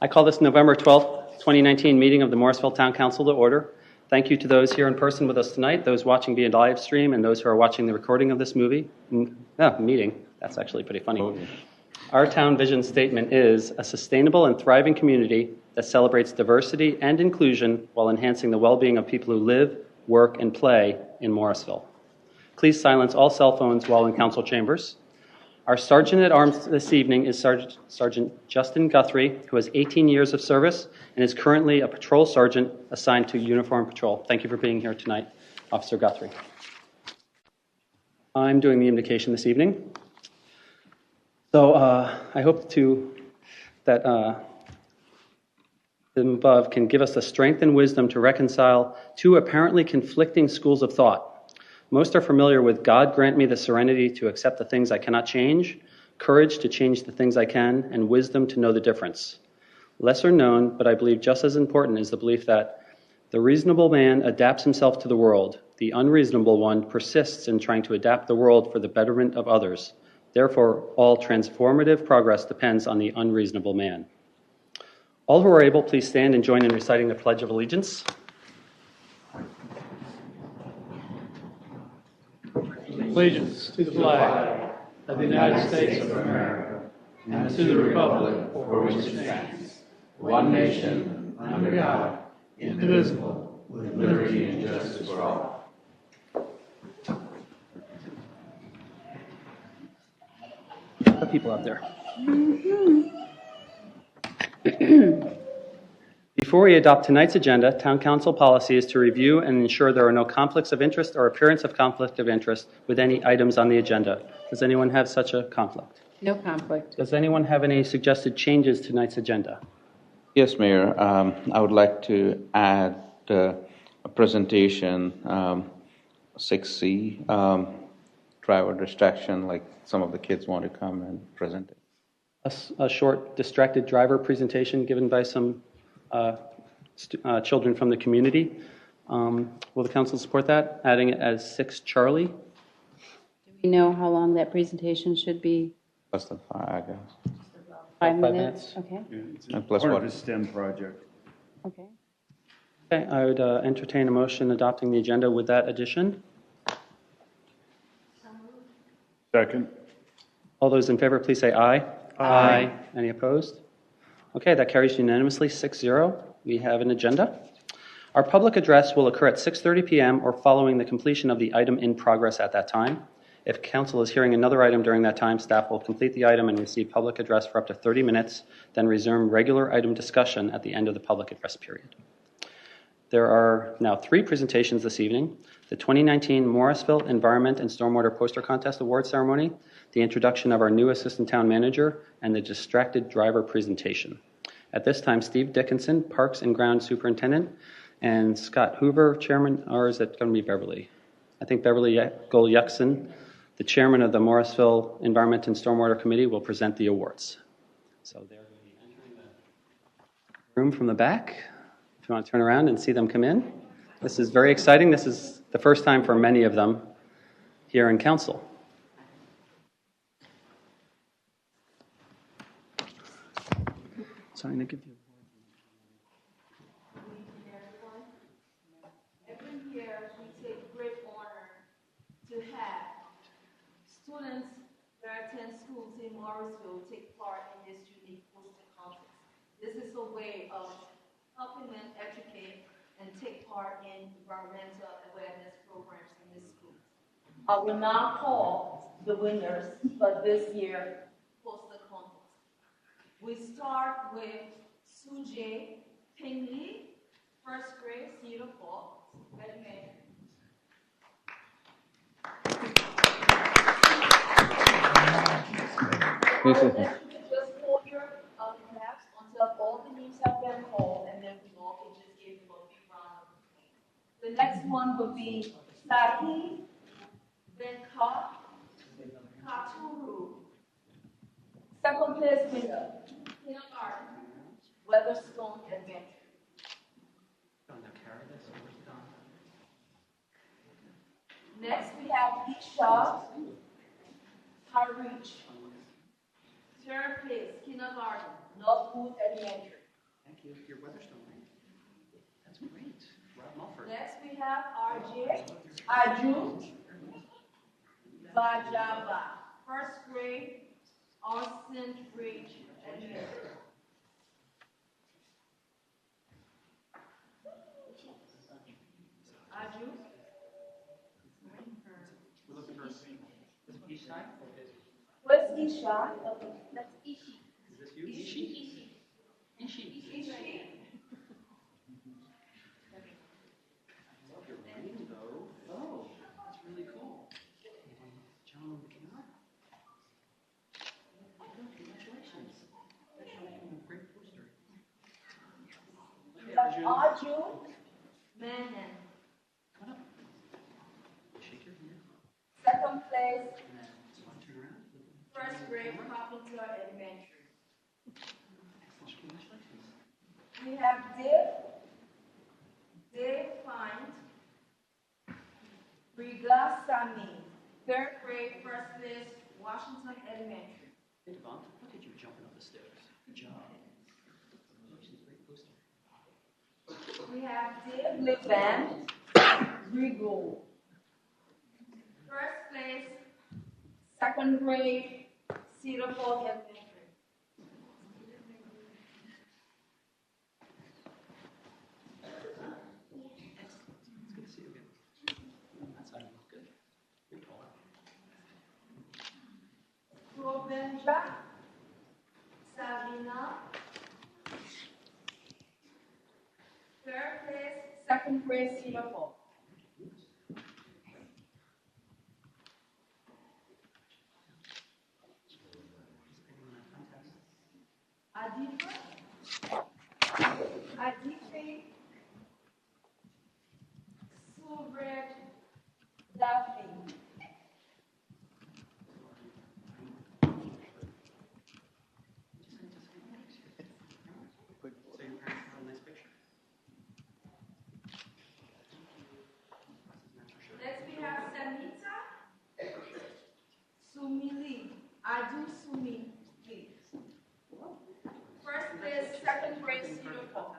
I call this November 12th, 2019 meeting of the Morrisville Town Council to order. Thank you to those here in person with us tonight, those watching via live stream, and those who are watching the recording of this meeting. That's actually pretty funny. Our town vision statement is a sustainable and thriving community that celebrates diversity and inclusion while enhancing the well-being of people who live, work, and play in Morrisville. Please silence all cell phones while in council chambers. Our Sergeant at Arms this evening is Sergeant Justin Guthrie, who has 18 years of service and is currently a patrol sergeant assigned to Uniform Patrol. Thank you for being here tonight, Officer Guthrie. I'm doing the invocation this evening. So I hope that the above can give us the strength and wisdom to reconcile two apparently conflicting schools of thought. Most are familiar with God grant me the serenity to accept the things I cannot change, courage to change the things I can, and wisdom to know the difference. Lesser known, but I believe just as important, is the belief that the reasonable man adapts himself to the world. The unreasonable one persists in trying to adapt the world for the betterment of others. Therefore, all transformative progress depends on the unreasonable man. All who are able, please stand and join in reciting the Pledge of Allegiance. Allegiance to the flag of the United States of America and to the republic for which it stands, one nation, under God, indivisible, with liberty and justice for all. The people out there. Before we adopt tonight's agenda, Town Council policy is to review and ensure there are no conflicts of interest or appearance of conflict of interest with any items on the agenda. Does anyone have such a conflict? No conflict. Does anyone have any suggested changes to tonight's agenda? Yes, Mayor. I would like to add a presentation 6C, driver distraction, like some of the kids want to come and present it. A short distracted driver presentation given by some children from the community. Will the council support that? Adding it as 6 Charlie. Do we know how long that presentation should be? Less than 5, I guess. 5 minutes? Okay. It's And plus part what? of a STEM project. Okay. Okay, I would entertain a motion adopting the agenda with that addition. Second. All those in favor, please say aye. Aye. Any opposed? Okay, that carries unanimously, 6-0. We have an agenda. Our public address will occur at 6:30 p.m. or following the completion of the item in progress at that time. If council is hearing another item during that time, staff will complete the item and receive public address for up to 30 minutes, then resume regular item discussion at the end of the public address period. There are now 3 presentations this evening: the 2019 Morrisville Environment and Stormwater Poster Contest Award Ceremony, the introduction of our new Assistant Town Manager, and the distracted driver presentation. At this time, Steve Dickinson, Parks and Grounds Superintendent, and Scott Hoover, Chairman, or is it going to be Beverly? I think Beverly Gold-Yuxon, the Chairman of the Morrisville Environment and Stormwater Committee, will present the awards. So they're going to be entering the room from the back. If you want to turn around and see them come in. This is very exciting. This is the first time for many of them here in council. Sorry to give you. Every year we take great honor to have students that attend schools in Morrisville take part in this unique poster contest. This is a way of helping them educate and take part in environmental awareness programs in the schools. I will now call the winners for this year's poster contest. We start with Sujay Pingley, first grade, Cedar Falls. Just hold your claps until all the names have been called, and then we all can just give them a big round of applause. The next one will be Sahi Venkat Katuru. Second place winner, kindergarten, Weatherstone Adventure. Next, we have Isha Harich. Third place, kindergarten, Northwood Elementary. Thank you. Your Weatherstone, right? That's great. Rob Mulford. Next, we have RJ, Aju, Bajaba, first grade, Austin Bridge Elementary. Aju, We're looking for each side. where's Isha? That's Ishi. Is this you? Ishi? Ishi. Ishi. I love your rainbow. Oh, that's really cool. John McKenna. Congratulations. Great poster. We have Aju, Manhan, Come on up. Shake your hand. second place, And then turn around. first grade, Carpenter Elementary. Congratulations. We have Dave Fine, Briga Sami, third grade, first place, Washington Elementary. Hey, Devon, look at you jumping up the stairs. Good job. Congratulations, great poster. We have Dave Levan, Brigo. First place, second grade, Cedar Falls Elementary. It's good to see you again. That's good. Good call. Provenja, Sabina. Third place, second grade, Cedar Falls. Adife, Silvered, Daphne. So your parents have a nice picture. Next we have Samita, Sumili, Adu Sumi. First place, second grade, Cedar Falls.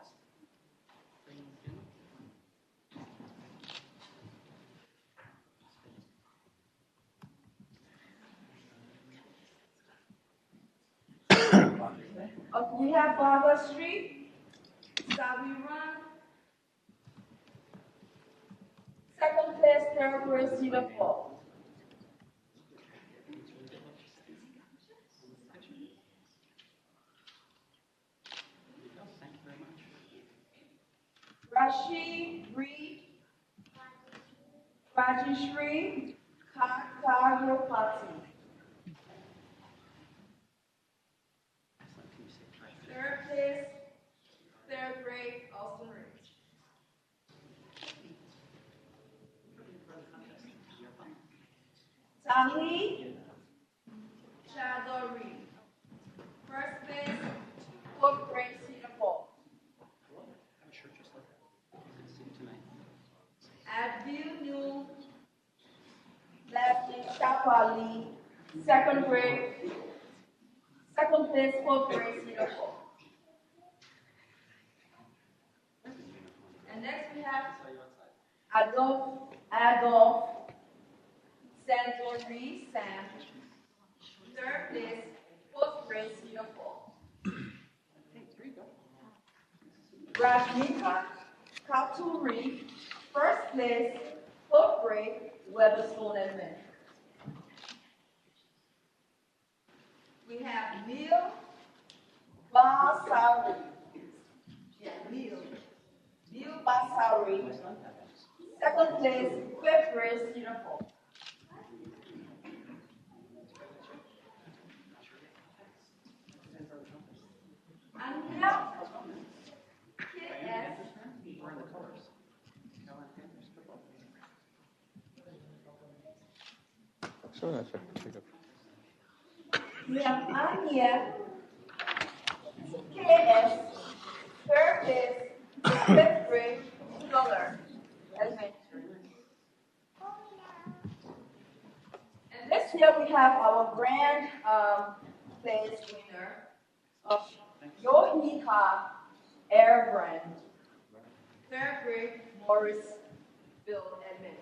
We have Barbara Street, Savi Run. Second place, third grade, Cedar Falls. Thank you very much. Rashid Reed, Rajeshri, Karyopati. Excellent. Can you say it right? Third place, third grade, Austin Ridge. Tahi Chadori. First place, fourth grade, Cedar Falls. Have a shirt just like that. Good to see you tonight. Advil New, last name Shapali, second grade, second place, fourth grade, Cedar Falls. And next we have Adolf, Santori, Sam, third place, fourth grade, Cedar Falls. Rajnika Katuri, first place, fourth grade, Weatherspoon Elementary. We have Neil Basari. Neil Basari, second place, fifth grade, Cedar Falls. Anya KS. We're in the colors. Carolina Panthers football. So that's it. We have Anya KS, third place, fifth grade, Dollar Elementary. And this year we have our grand place winner of Yohika Airbrand. Third grade, Morrisville admin.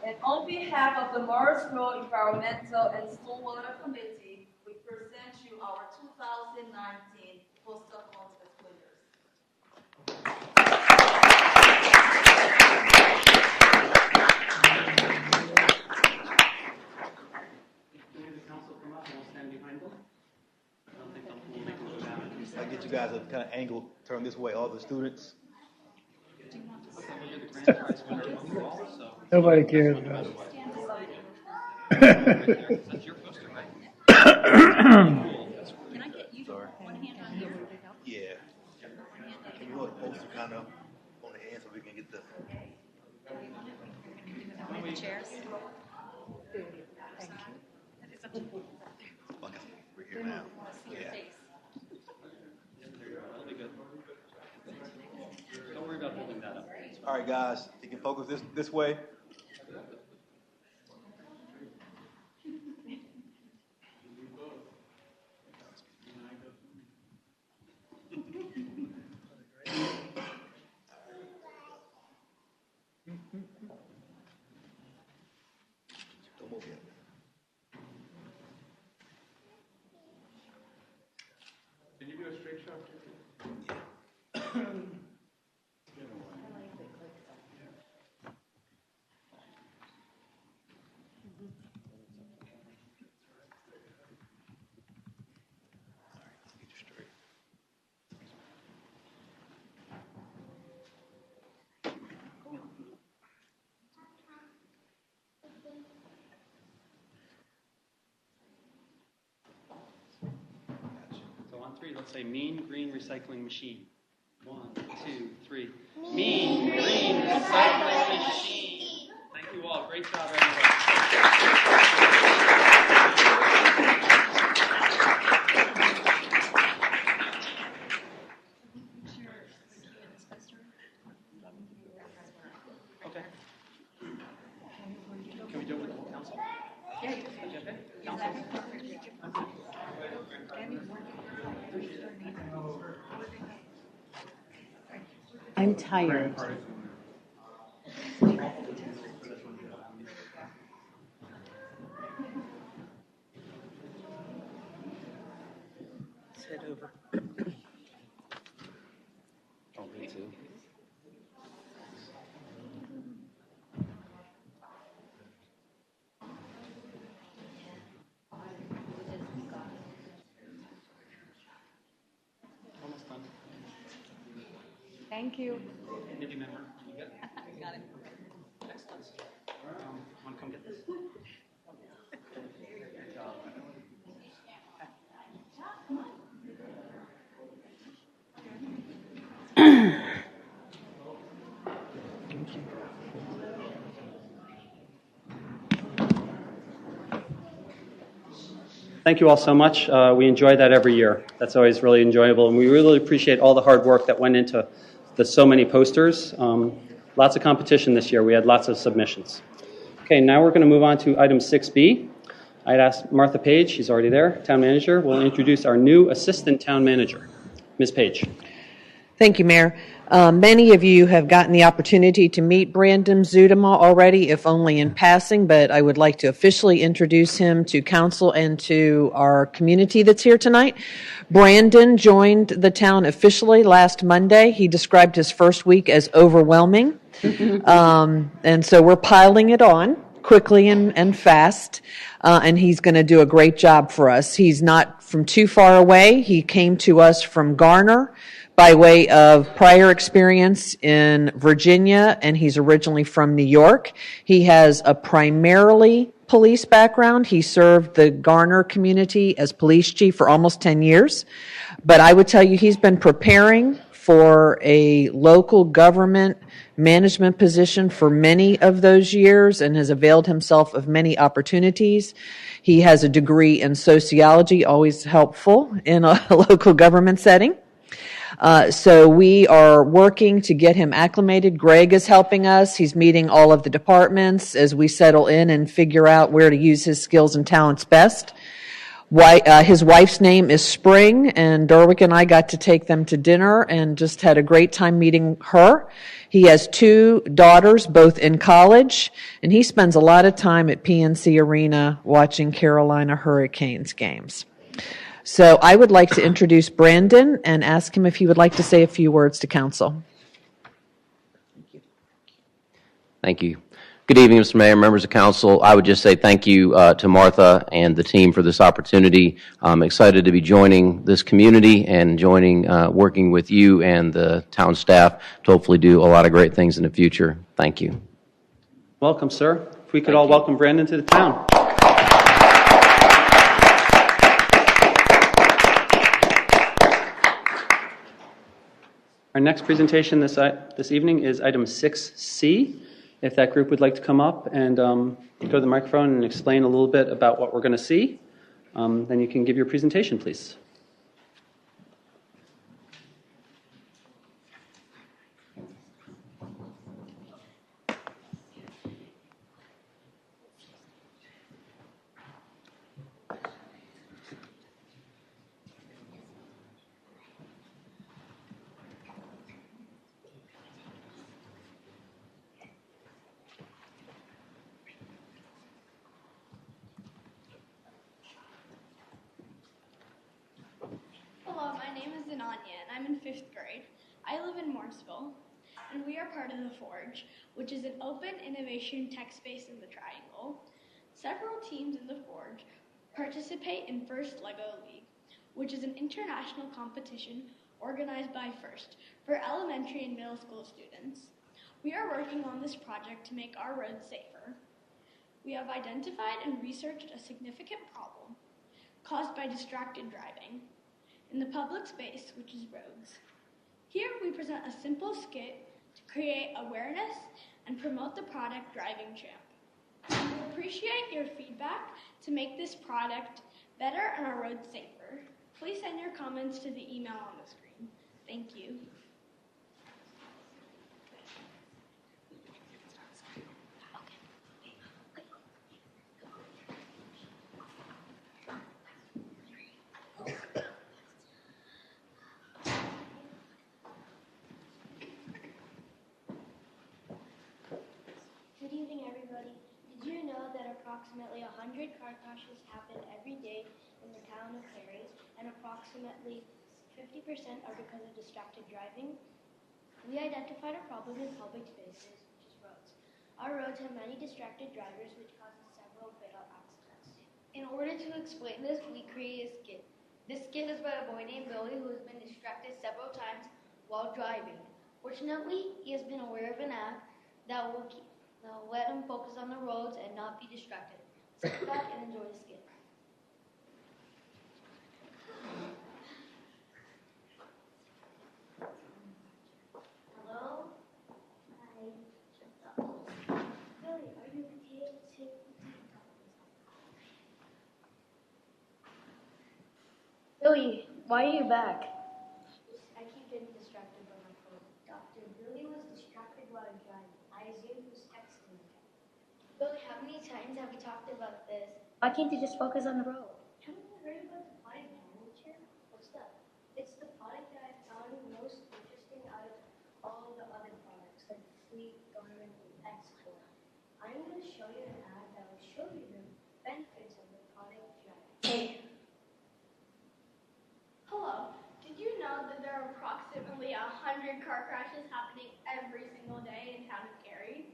And on behalf of the Morrisville Environmental and Stormwater Committee, we present you our 2019 poster contest winners. I get you guys a kind of angle, turn this way, all the students. Nobody cares about it. Can I get you one hand on here? Yeah. Can you hold the poster kind of on the end so we can get the... Chairs? Okay, we're here now. Yeah. Don't worry about holding that up. All right, guys, you can focus this way. Don't move yet. Can you do a straight shot? So on three, let's say Mean Green Recycling Machine. 1, 2, 3. Mean Green Recycling Machine. Thank you all. Great job, everyone. Okay. Can we do it with the council? Yeah. Okay. Council? I'm tired. Head over. Don't need to. Almost done. Thank you. Committee member, you good? Got it. Excellent. Want to come get this? Good job. Thank you all so much. We enjoy that every year. That's always really enjoyable, and we really appreciate all the hard work that went into the so many posters. Lots of competition this year. We had lots of submissions. Okay, now we're going to move on to item 6B. I'd ask Martha Page, she's already there, town manager, will introduce our new assistant town manager. Ms. Page. Thank you, Mayor. Many of you have gotten the opportunity to meet Brandon Zudema already, if only in passing, but I would like to officially introduce him to council and to our community that's here tonight. Brandon joined the town officially last Monday. He described his first week as overwhelming. And so we're piling it on quickly and fast, and he's going to do a great job for us. He's not from too far away. He came to us from Garner by way of prior experience in Virginia, and he's originally from New York. He has a primarily police background. He served the Garner community as police chief for almost 10 years. But I would tell you he's been preparing for a local government management position for many of those years and has availed himself of many opportunities. He has a degree in sociology, always helpful in a local government setting. So we are working to get him acclimated. Greg is helping us. He's meeting all of the departments as we settle in and figure out where to use his skills and talents best. His wife's name is Spring, and Derwick and I got to take them to dinner and just had a great time meeting her. He has 2 daughters, both in college, and he spends a lot of time at PNC Arena watching Carolina Hurricanes games. So I would like to introduce Brandon and ask him if he would like to say a few words to council. Thank you. Good evening, Mr. Mayor, members of council. I would just say thank you to Martha and the team for this opportunity. I'm excited to be joining this community and working with you and the town staff to hopefully do a lot of great things in the future. Thank you. Welcome, sir. If we could all welcome Brandon to the town. Our next presentation this evening is item 6C. If that group would like to come up and go to the microphone and explain a little bit about what we're going to see, then you can give your presentation, please. Hello, my name is Ananya, and I'm in 5th grade. I live in Morrisville, and we are part of the Forge, which is an open innovation tech space in the Triangle. Several teams in the Forge participate in First LEGO League, which is an international competition organized by First for elementary and middle school students. We are working on this project to make our roads safer. We have identified and researched a significant problem caused by distracted driving in the public space, which is roads. Here we present a simple skit to create awareness and promote the product Driving Champ. We appreciate your feedback to make this product better and our roads safer. Please send your comments to the email on the screen. Thank you. Good evening, everybody. Did you know that approximately 100 car crashes happen every day in the town of Cary, and approximately 50% are because of distracted driving? We identified a problem in public spaces, which is roads. Our roads have many distracted drivers, which causes several fatal accidents. In order to explain this, we created a skit. This skit is by a boy named Billy who has been distracted several times while driving. Fortunately, he has been aware of an app that will let him focus on the roads and not be distracted. Sit back and enjoy the skit. Hello? Hi. Billy, are you okay to... Billy, why are you back? I keep getting distracted by my phone. Dr. Billy was distracted while driving. I assume he was texting. Billy, how many times have we talked about this? Why can't you just focus on the road? Haven't you heard about the product manual chair? What's that? It's the product that I found most interesting out of all the other products, like Fleet, Garmin, and Export. I'm going to show you an ad that will show you the benefits of the product driving. Hello. Did you know that there are approximately 100 car crashes happening every single day in town of Cary?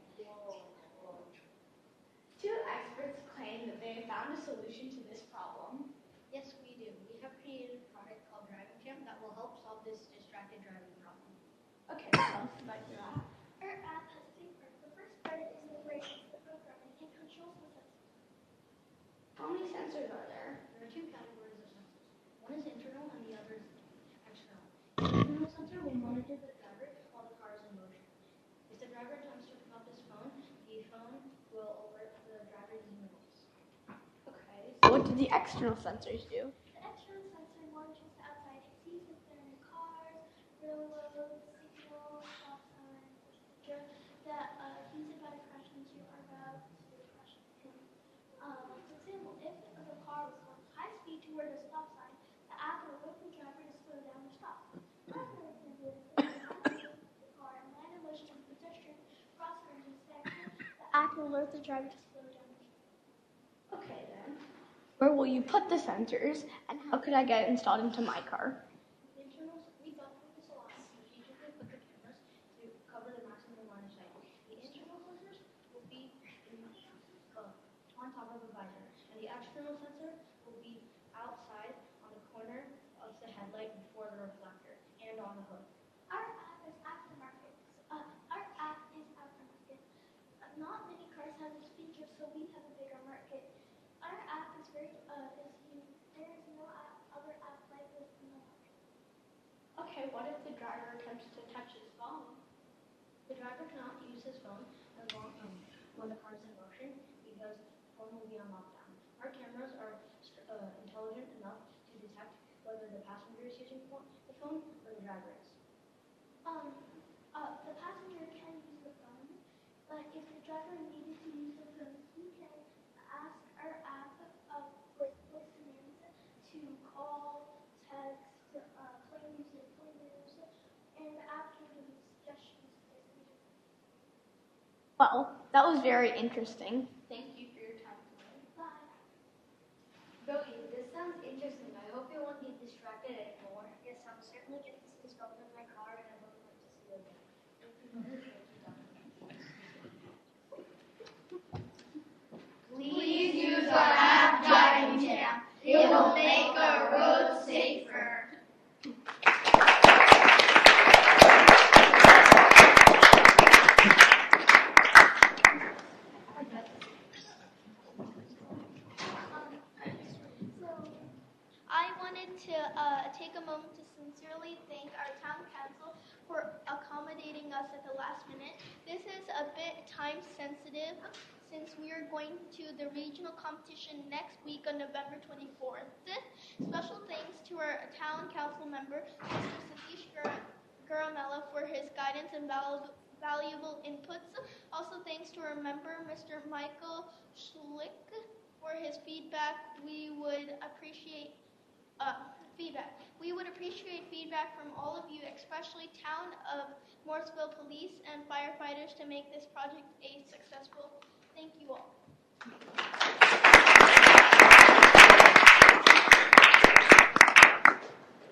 Two experts claim that they have found a solution to this problem. Yes, we do. We have created a product called Driving Champ that will help solve this distracted driving problem. Okay, tell us about your app. Our app has 3 parts. The first part is the brain, the programming, and controls the sensors. How many sensors are there? There are 2 categories of sensors. One is internal and the other is external. The internal sensor will monitor the driver while the car is in motion. If the driver attempts to pick up his phone, the phone will alert the driver using the voice. Okay, so what do the external sensors do? The external sensor monitors the outside. It sees if there are any cars, railroad, signal, stop sign, that he's about to crash into or about to crash into him. For example, if the car was going high speed toward a stop sign, the app will alert the driver to slow down or stop. Another example is if the car and land in motion of a pedestrian crossing or intersection, the app will alert the driver to slow down or stop. Okay then. Where will you put the sensors, and how could I get it installed into my car? The internals, we don't put this on. Strategically put the cameras to cover the maximum line of sight. The internal sensors will be on top of the visor, and the external sensor will be outside on the corner of the headlight before the reflector and on the hood. Our app is aftermarket. Not many cars have this feature, so we have a bigger market. Our app is very there is no other app like this in the market. Okay, what if the driver attempts to touch his phone? The driver cannot use his phone as long when the car is in motion because the phone will be on lockdown. Our cameras are intelligent enough to detect whether the passenger is using the phone or the driver is. The passenger can use the phone, but if the driver needed to use the phone, he can ask our app for listeners to call, text, play music, and the app can give you suggestions. Well, that was very interesting. Thank you for your time today. Bye. Billy, this sounds interesting. I hope you won't get distracted anymore. Yes, I'm certainly get this installed in my car, and I would like to see it again. Please use our app Driving Jam. It will make our roads safer. I wanted to take a moment to sincerely thank our town council for accommodating us at the last minute. This is a bit time sensitive since we are going to the regional competition next week on November 24th. Special thanks to our town council member, Mr. Satish Garamella, for his guidance and valuable inputs. Also thanks to our member, Mr. Michael Schlick, for his feedback. We would appreciate feedback from all of you, especially town of Morrisville police and firefighters, to make this project a successful. Thank you all.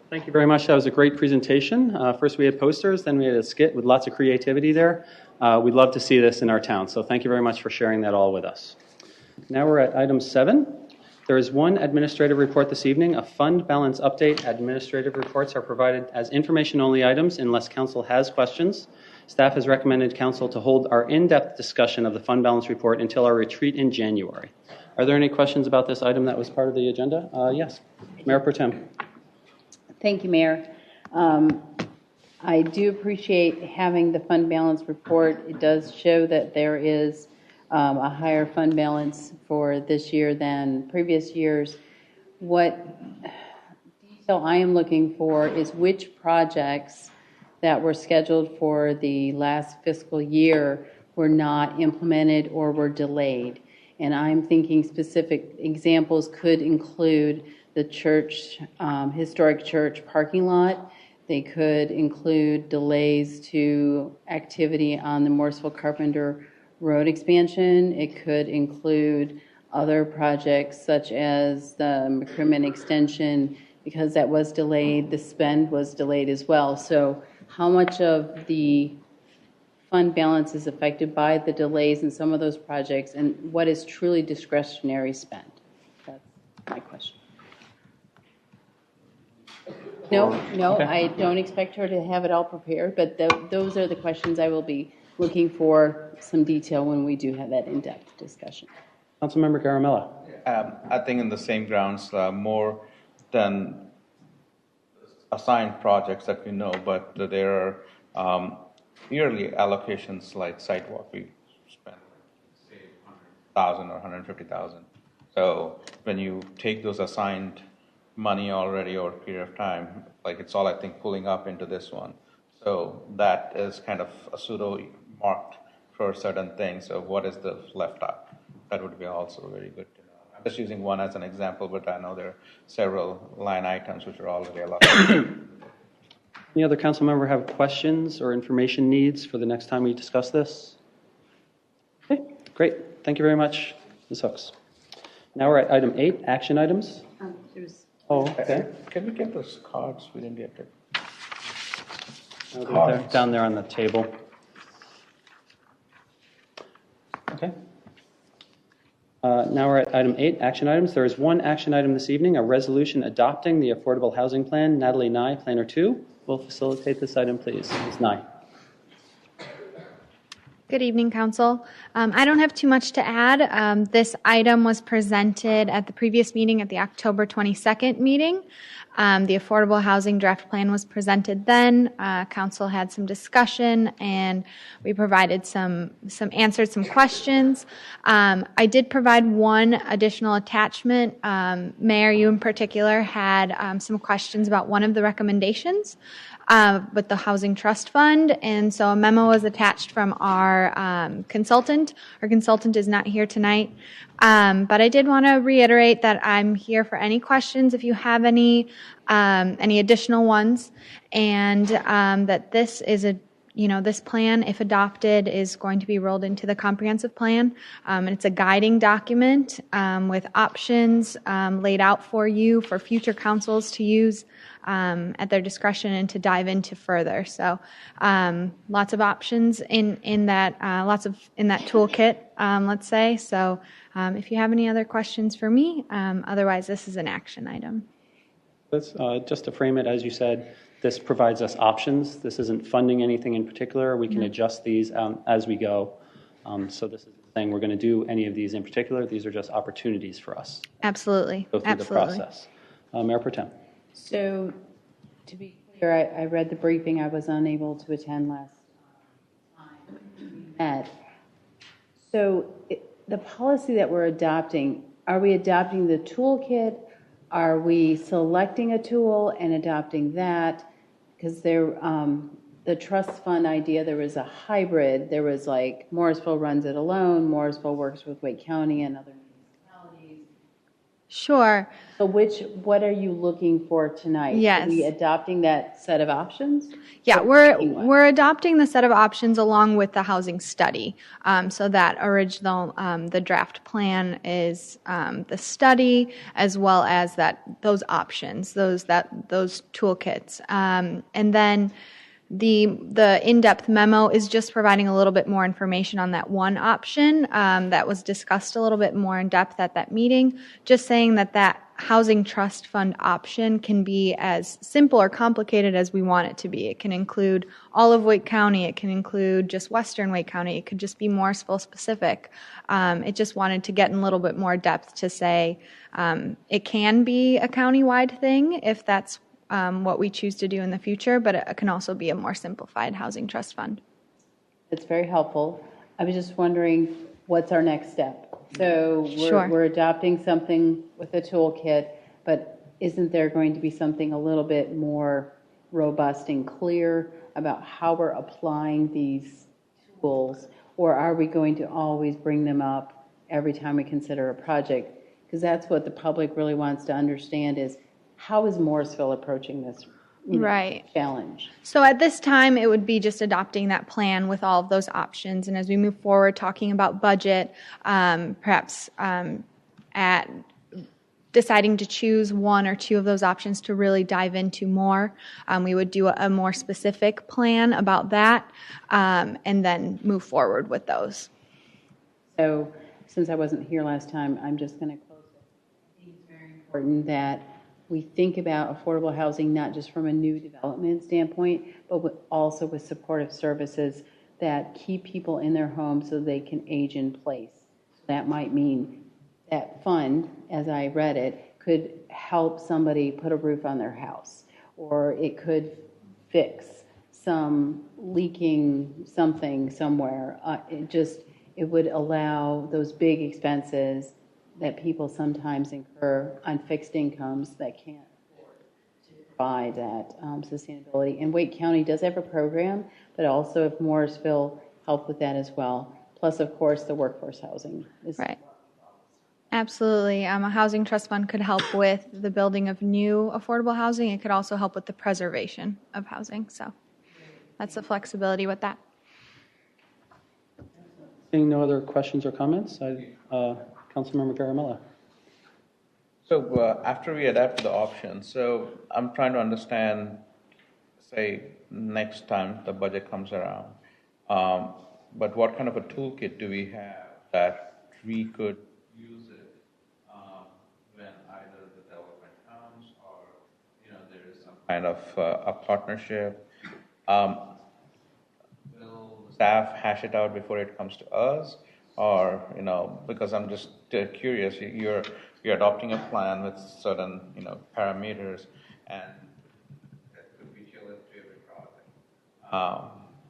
Thank you very much. That was a great presentation. First we had posters, then we had a skit with lots of creativity there. We'd love to see this in our town, so thank you very much for sharing that all with us. Now we're at item 7. There is one administrative report this evening, a fund balance update. Administrative reports are provided as information-only items unless council has questions. Staff has recommended council to hold our in-depth discussion of the fund balance report until our retreat in January. Are there any questions about this item that was part of the agenda? Yes. Mayor Pro Tem. Thank you, Mayor. I do appreciate having the fund balance report. It does show that there is a higher fund balance for this year than previous years. What detail I am looking for is which projects that were scheduled for the last fiscal year were not implemented or were delayed. And I'm thinking specific examples could include the church, historic church parking lot. They could include delays to activity on the Morrisville Carpenter Road expansion. It could include other projects such as the McCrimmon extension, because that was delayed. The spend was delayed as well. So how much of the fund balance is affected by the delays in some of those projects, and what is truly discretionary spend? That's my question. No, Okay. I don't expect her to have it all prepared, but those are the questions I will be looking for some detail when we do have that in-depth discussion. Councilmember Garamella. I think in the same grounds, more than assigned projects that we know, but there are yearly allocations like sidewalk. We spend, say, 100,000 or 150,000. So when you take those assigned money already over a period of time, like it's all, I think, pulling up into this one. So that is kind of a pseudo marked for certain things. So what is the left out? That would be also very good to know. I'm just using one as an example, but I know there are several line items which are already allowed. Any other council member have questions or information needs for the next time we discuss this? Okay, great. Thank you very much, Ms. Hooks. Now we're at item 8, action items. Oh, okay. Can we get those cards? We didn't get it. They're down there on the table. Okay. Now we're at item 8, action items. There is one action item this evening, a resolution adopting the Affordable Housing Plan. Natalie Nye, Planner 2, will facilitate this item, please. Ms. Nye. Good evening, Council. I don't have too much to add. This item was presented at the previous meeting at the October 22nd meeting. The Affordable Housing Draft Plan was presented then. Council had some discussion, and we provided answered some questions. I did provide one additional attachment. Mayor, you in particular had some questions about one of the recommendations with the Housing Trust Fund, and so a memo was attached from our consultant. Our consultant is not here tonight, but I did want to reiterate that I'm here for any questions if you have any additional ones, and that this is this plan, if adopted, is going to be rolled into the comprehensive plan. And it's a guiding document with options laid out for you for future councils to use at their discretion and to dive into further. So lots of options in that toolkit, let's say. So if you have any other questions for me, otherwise this is an action item. Let's, just to frame it, as you said, this provides us options. This isn't funding anything in particular. We can adjust these as we go. So this is the thing, we're going to do any of these in particular. These are just opportunities for us. Absolutely. Go through the process. Mayor Pro Tem. So, to be clear, I read the briefing. I was unable to attend last time. So, the policy that we're adopting, are we adopting the toolkit? Are we selecting a tool and adopting that? Because the trust fund idea, there was a hybrid. There was like Morrisville runs it alone. Morrisville works with Wake County and other municipalities. Sure. So what are you looking for tonight? Yes. Are we adopting that set of options? Yeah, we're adopting the set of options along with the housing study. So that original, the draft plan is the study as well as those options, those toolkits, and then the in-depth memo is just providing a little bit more information on that one option that was discussed a little bit more in depth at that meeting. Just saying that housing trust fund option can be as simple or complicated as we want it to be. It can include all of Wake County. It can include just Western Wake County. It could just be Morrisville specific. It just wanted to get in a little bit more depth to say it can be a county-wide thing if that's what we choose to do in the future, but it can also be a more simplified housing trust fund. It's very helpful. I was just wondering, what's our next step? So Sure. we're adopting something with a toolkit, but isn't there going to be something a little bit more robust and clear about how we're applying these tools? Or are we going to always bring them up every time we consider a project? Because that's what the public really wants to understand is, how is Morrisville approaching this challenge? So at this time, it would be just adopting that plan with all of those options. And as we move forward, talking about budget, perhaps at deciding to choose one or two of those options to really dive into more, we would do a more specific plan about that and then move forward with those. So since I wasn't here last time, I'm just going to close it. I think it's very important that we think about affordable housing not just from a new development standpoint, but also with supportive services that keep people in their homes so they can age in place. That might mean that fund, as I read it, could help somebody put a roof on their house, or it could fix some leaking something somewhere. It would allow those big expenses that people sometimes incur on fixed incomes that can't afford to provide that sustainability. And Wake County does have a program, but also if Morrisville helped with that as well. Plus, of course, the workforce housing. Right. Absolutely. A housing trust fund could help with the building of new affordable housing. It could also help with the preservation of housing. So that's the flexibility with that. Seeing no other questions or comments, Councilmember Garamella. So after we adapt the option, so I'm trying to understand, say, next time the budget comes around, but what kind of a toolkit do we have that we could use it when either the development comes or, there is some kind of a partnership? Will staff hash it out before it comes to us? Or, because I'm just curious, you're adopting a plan with certain, parameters, and that could be tailored to every project.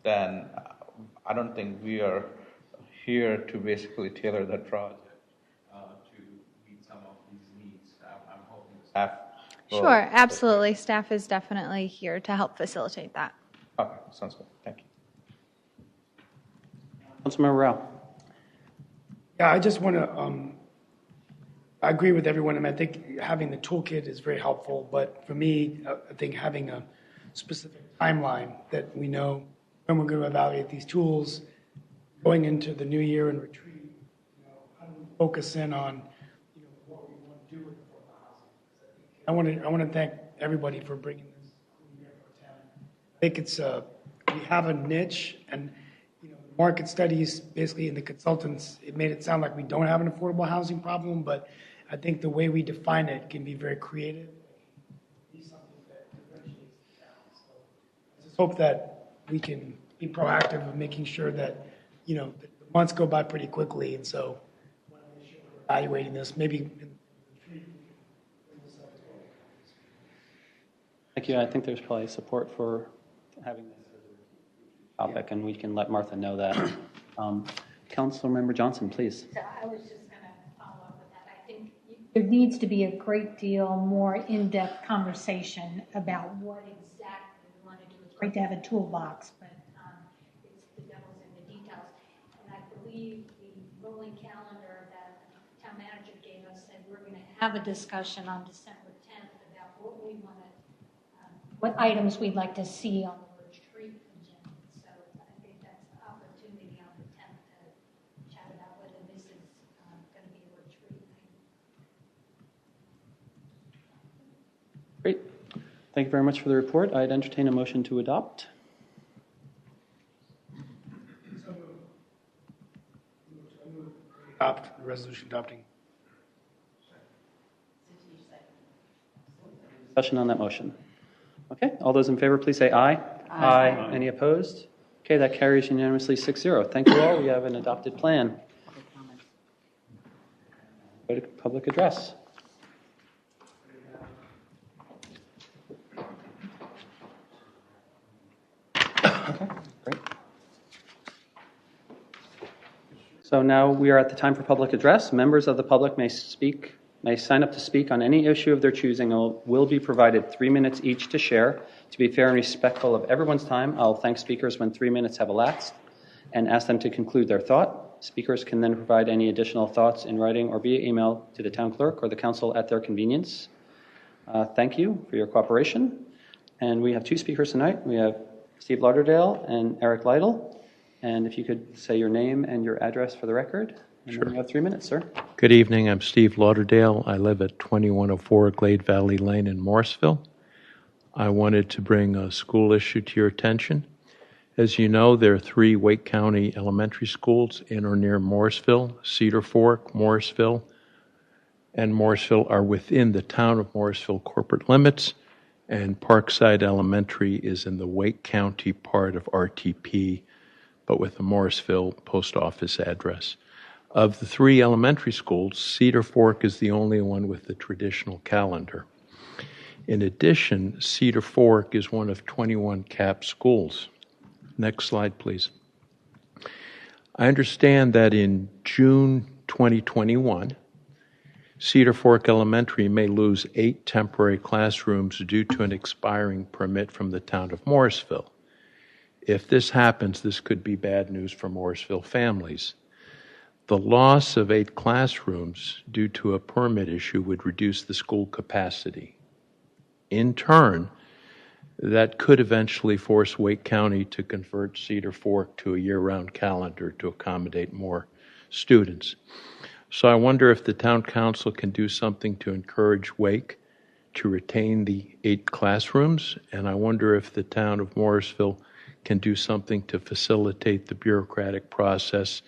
Then I don't think we are here to basically tailor that project to meet some of these needs. I'm hoping the staff will. Sure, absolutely. Staff is definitely here to help facilitate that. Okay, sounds good. Thank you. Councilmember Rao. Yeah, I just want to, I agree with everyone. I think having the toolkit is very helpful, but for me, I think having a specific timeline that we know when we're going to evaluate these tools, going into the new year and retreat, how do we focus in on, what we want to do with affordable housing? I want to thank everybody for bringing this. I think it's we have a niche, and market studies, basically, in the consultants, it made it sound like we don't have an affordable housing problem, but I think the way we define it can be very creative. Be something that differentiates the town. So I just hope that we can be proactive in making sure that, the months go by pretty quickly, and so when we're evaluating this, maybe in the retreat, we can bring this up as well. Thank you. I think there's probably support for having this topic, and we can let Martha know that. Councilmember Johnson, please. So I was just going to follow up with that. I think there needs to be a great deal more in-depth conversation about what exactly we want to do. It's great to have a toolbox, but it's the devil's in the details. And I believe the rolling calendar that the town manager gave us said we're going to have a discussion on December 10th about what we want to, what items we'd like to see on the retreat agenda. So I think that's an opportunity on the 10th to chat about whether this is going to be a retreat. Great. Thank you very much for the report. I'd entertain a motion to adopt. Adopt the resolution adopting. Discussion on that motion. Okay, all those in favor, please say aye. Aye. Any opposed? Okay, that carries unanimously 6-0. Thank you all. We have an adopted plan. Go to public address. Okay, great. So now we are at the time for public address. Members of the public may sign up to speak on any issue of their choosing and will be provided 3 minutes each to share. To be fair and respectful of everyone's time, I'll thank speakers when 3 minutes have elapsed and ask them to conclude their thought. Speakers can then provide any additional thoughts in writing or via email to the town clerk or the council at their convenience. Thank you for your cooperation. And we have two speakers tonight. We have Steve Lauderdale and Eric Lytle. And if you could say your name and your address for the record. And Sure. then you have 3 minutes, sir. Good evening. I'm Steve Lauderdale. I live at 2104 Glade Valley Lane in Morrisville. I wanted to bring a school issue to your attention. As you know, there are 3 Wake County elementary schools in or near Morrisville. Cedar Fork, Morrisville, and Morrisville are within the town of Morrisville corporate limits, and Parkside Elementary is in the Wake County part of RTP, but with a Morrisville post office address. Of the 3 elementary schools, Cedar Fork is the only one with the traditional calendar. In addition, Cedar Fork is one of 21 CAP schools. Next slide, please. I understand that in June 2021, Cedar Fork Elementary may lose 8 temporary classrooms due to an expiring permit from the town of Morrisville. If this happens, this could be bad news for Morrisville families. The loss of 8 classrooms due to a permit issue would reduce the school capacity. In turn, that could eventually force Wake County to convert Cedar Fork to a year-round calendar to accommodate more students. So I wonder if the town council can do something to encourage Wake to retain the 8 classrooms, and I wonder if the town of Morrisville can do something to facilitate the bureaucratic process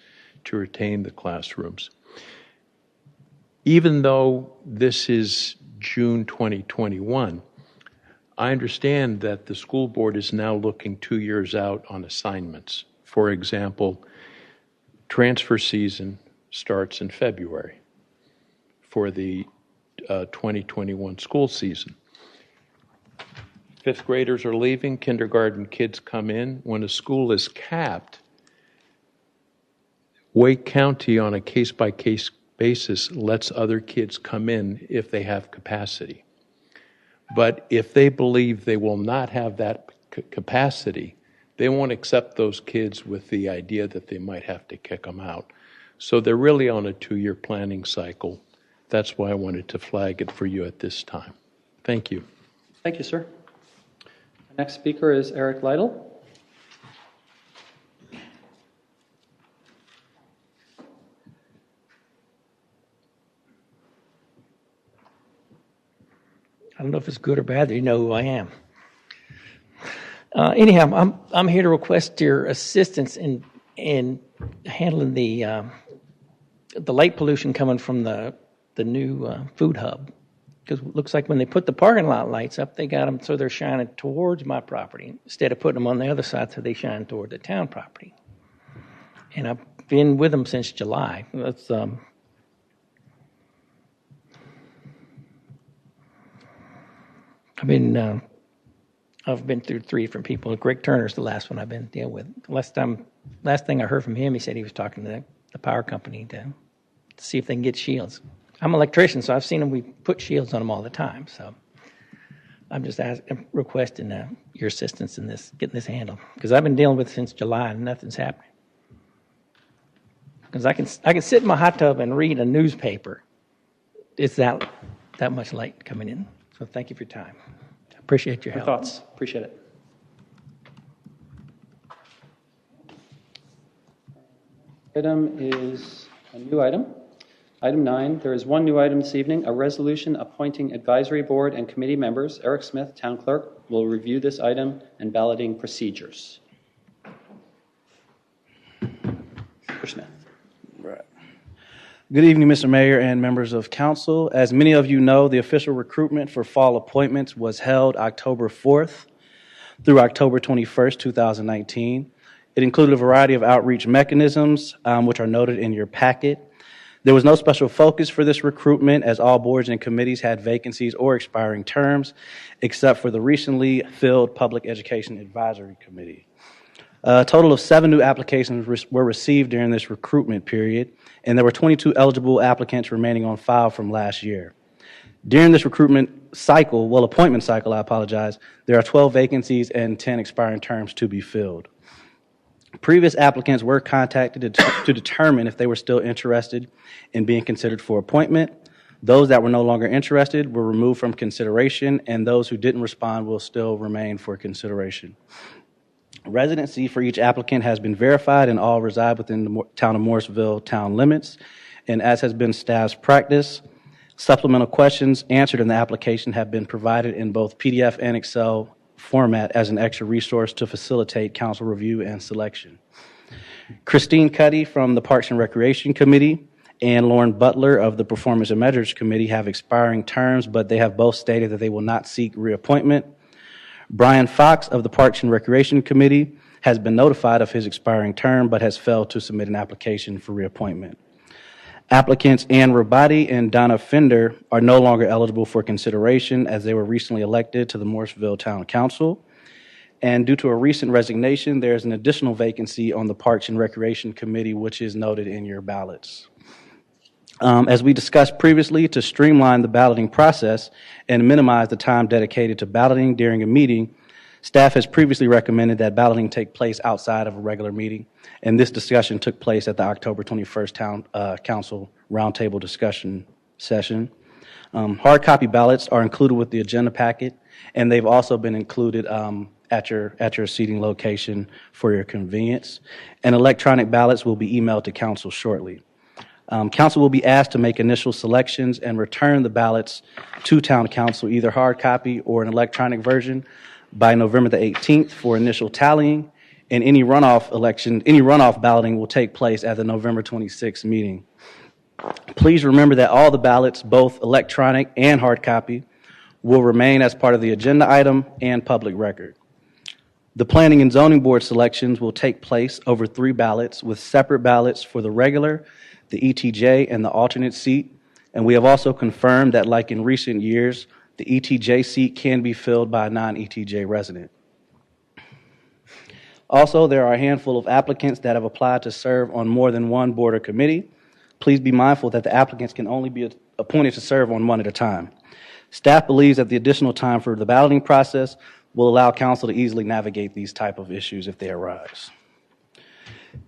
to retain the classrooms. Even though this is June 2021, I understand that the school board is now looking 2 years out on assignments. For example, transfer season starts in February for the 2021 school season. 5th graders are leaving, kindergarten kids come in. When a school is capped, Wake County on a case-by-case basis lets other kids come in if they have capacity. But if they believe they will not have that capacity, they won't accept those kids with the idea that they might have to kick them out. So they're really on a 2-year planning cycle. That's why I wanted to flag it for you at this time. Thank you. Thank you, sir. The next speaker is Eric Lytle. I don't know if it's good or bad that you know who I am. Anyhow, I'm here to request your assistance in handling the light pollution coming from the new food hub. Because it looks like when they put the parking lot lights up, they got them so they're shining towards my property instead of putting them on the other side so they shine toward the town property. And I've been with them since July. That's I've been through 3 different people. Greg Turner's the last one I've been dealing with. Last thing I heard from him, he said he was talking to the power company to see if they can get shields. I'm an electrician, so I've seen them. We put shields on them all the time. So I'm just requesting your assistance in this, getting this handled, because I've been dealing with it since July and nothing's happening. Because I can sit in my hot tub and read a newspaper. It's that much light coming in. So thank you for your time. I appreciate your help. Thoughts? Appreciate it. Item is a new item. Item 9, there is one new item this evening, a resolution appointing advisory board and committee members. Eric Smith, town clerk, will review this item and balloting procedures. Mr. Smith. Right. Good evening, Mr. Mayor and members of council. As many of you know, the official recruitment for fall appointments was held October 4th through October 21st, 2019. It included a variety of outreach mechanisms, which are noted in your packet. There was no special focus for this recruitment, as all boards and committees had vacancies or expiring terms, except for the recently filled Public Education Advisory Committee. A total of 7 new applications were received during this recruitment period, and there were 22 eligible applicants remaining on file from last year. During this appointment cycle, there are 12 vacancies and 10 expiring terms to be filled. Previous applicants were contacted to determine if they were still interested in being considered for appointment. Those that were no longer interested were removed from consideration, and those who didn't respond will still remain for consideration. Residency for each applicant has been verified and all reside within the town of Morrisville town limits. And as has been staff's practice, supplemental questions answered in the application have been provided in both PDF and Excel format as an extra resource to facilitate council review and selection. Christine Cuddy from the Parks and Recreation Committee and Lauren Butler of the Performance and Measures Committee have expiring terms, but they have both stated that they will not seek reappointment. Brian Fox of the Parks and Recreation Committee has been notified of his expiring term, but has failed to submit an application for reappointment. Applicants Ann Rabati and Donna Fender are no longer eligible for consideration as they were recently elected to the Morrisville Town Council. And due to a recent resignation, there is an additional vacancy on the Parks and Recreation Committee, which is noted in your ballots. As we discussed previously, to streamline the balloting process and minimize the time dedicated to balloting during a meeting, staff has previously recommended that balloting take place outside of a regular meeting, and this discussion took place at the October 21st Council Roundtable discussion session. Hard copy ballots are included with the agenda packet, and they've also been included at your seating location for your convenience. And electronic ballots will be emailed to council shortly. Council will be asked to make initial selections and return the ballots to town council, either hard copy or an electronic version, by November the 18th for initial tallying, and any runoff balloting will take place at the November 26th meeting. Please remember that all the ballots, both electronic and hard copy, will remain as part of the agenda item and public record. The Planning and Zoning Board selections will take place over 3 ballots, with separate ballots for the regular, the ETJ, and the alternate seat. And we have also confirmed that, like in recent years, the ETJ seat can be filled by a non-ETJ resident. Also, there are a handful of applicants that have applied to serve on more than one board or committee. Please be mindful that the applicants can only be appointed to serve on one at a time. Staff believes that the additional time for the balloting process will allow council to easily navigate these type of issues if they arise.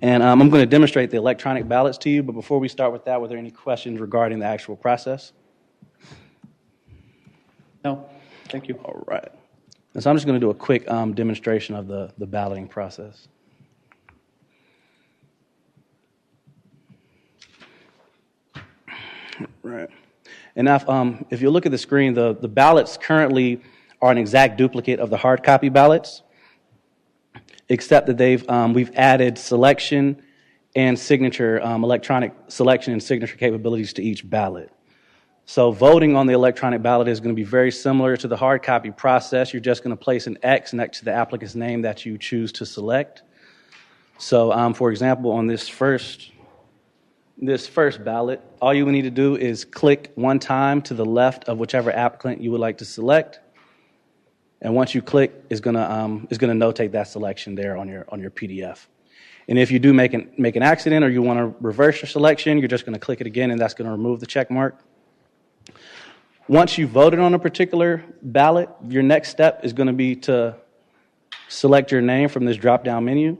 And I'm going to demonstrate the electronic ballots to you, but before we start with that, were there any questions regarding the actual process? No? Thank you. All right. And so I'm just going to do a quick demonstration of the balloting process. Right. And now, if you look at the screen, the ballots currently are an exact duplicate of the hard copy ballots, except that we've added selection and signature, electronic selection and signature capabilities to each ballot. So voting on the electronic ballot is going to be very similar to the hard copy process. You're just going to place an X next to the applicant's name that you choose to select. So, for example, on this first ballot, all you would need to do is click one time to the left of whichever applicant you would like to select. And once you click, it's going to notate that selection there on your PDF. And if you do make an accident or you want to reverse your selection, you're just going to click it again, and that's going to remove the check mark. Once you voted on a particular ballot, your next step is going to be to select your name from this drop-down menu.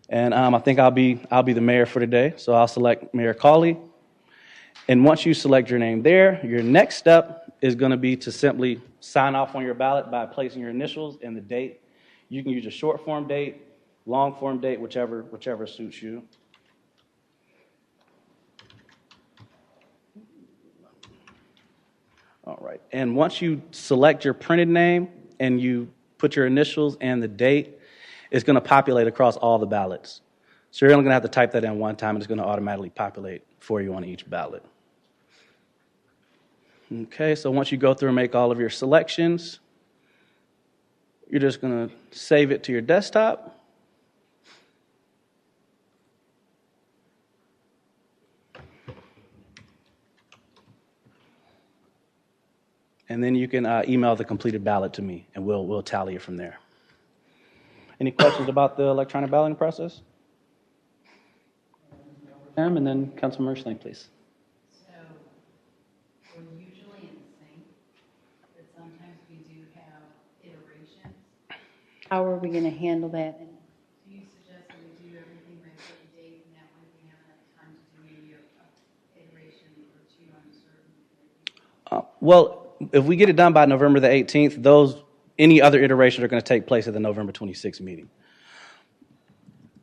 And I think I'll be the mayor for today, so I'll select Mayor Cawley. And once you select your name there, your next step is going to be to simply sign off on your ballot by placing your initials and the date. You can use a short form date, long form date, whichever suits you. All right. And once you select your printed name and you put your initials and the date, it's going to populate across all the ballots. So you're only going to have to type that in one time, and it's going to automatically populate for you on each ballot. Okay, so once you go through and make all of your selections, you're just going to save it to your desktop. And then you can email the completed ballot to me, and we'll tally it from there. Any questions about the electronic balloting process? And then Councilmember Schling, please. So we're usually in sync, but sometimes we do have iterations. How are we going to handle that? And do you suggest that we do everything by a certain date, and that way we have enough time to do maybe an iteration or two on a certain? Well, if we get it done by November the 18th, any other iterations are going to take place at the November 26th meeting.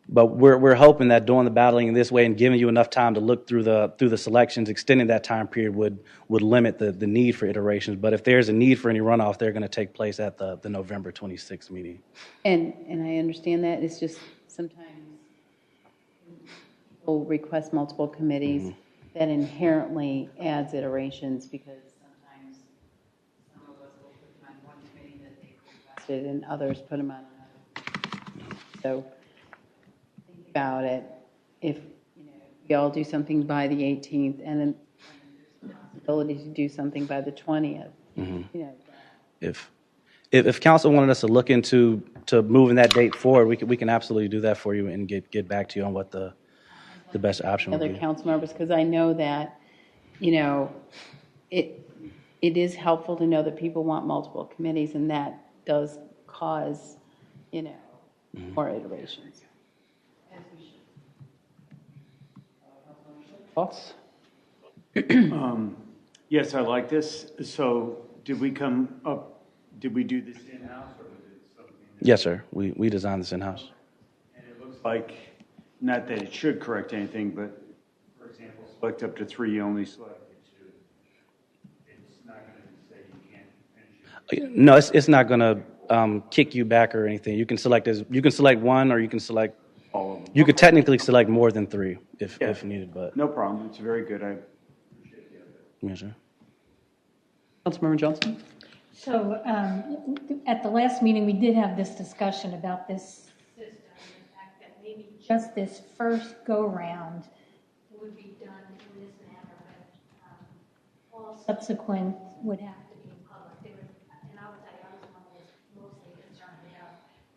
But we're hoping that doing the battling in this way and giving you enough time to look through the selections, extending that time period would limit the need for iterations. But if there's a need for any runoff, they're going to take place at the November 26th meeting. And I understand that. It's just sometimes people request multiple committees that inherently adds iterations, because sometimes some of us will put them on one committee that they requested and others put them on another. So about it, if y'all do something by the 18th and then there's a possibility to do something by the 20th. If council wanted us to look into moving that date forward, we can absolutely do that for you and get back to you on what the the best option would other be. council members, because I know that, it is helpful to know that people want multiple committees, and that does cause, more iterations. Thoughts? Yes, I like this. So did we do this in-house or was it something? Yes, sir. We designed this in-house. And it looks like, not that it should correct anything, but for example, select up to 3, you only select it should. It's not going to say you can't finish it. No, it's not going to kick you back or anything. You can select one, or you can select. All of them. You could technically select more than 3 if needed, but. No problem. It's very good. I appreciate the other. Yes, sir. Councilmember Johnson? So at the last meeting, we did have this discussion about this system, the fact that maybe just this first go-round would be done in this manner, but all subsequent would have to be in public. And I would tell you, I was the one that was mostly concerned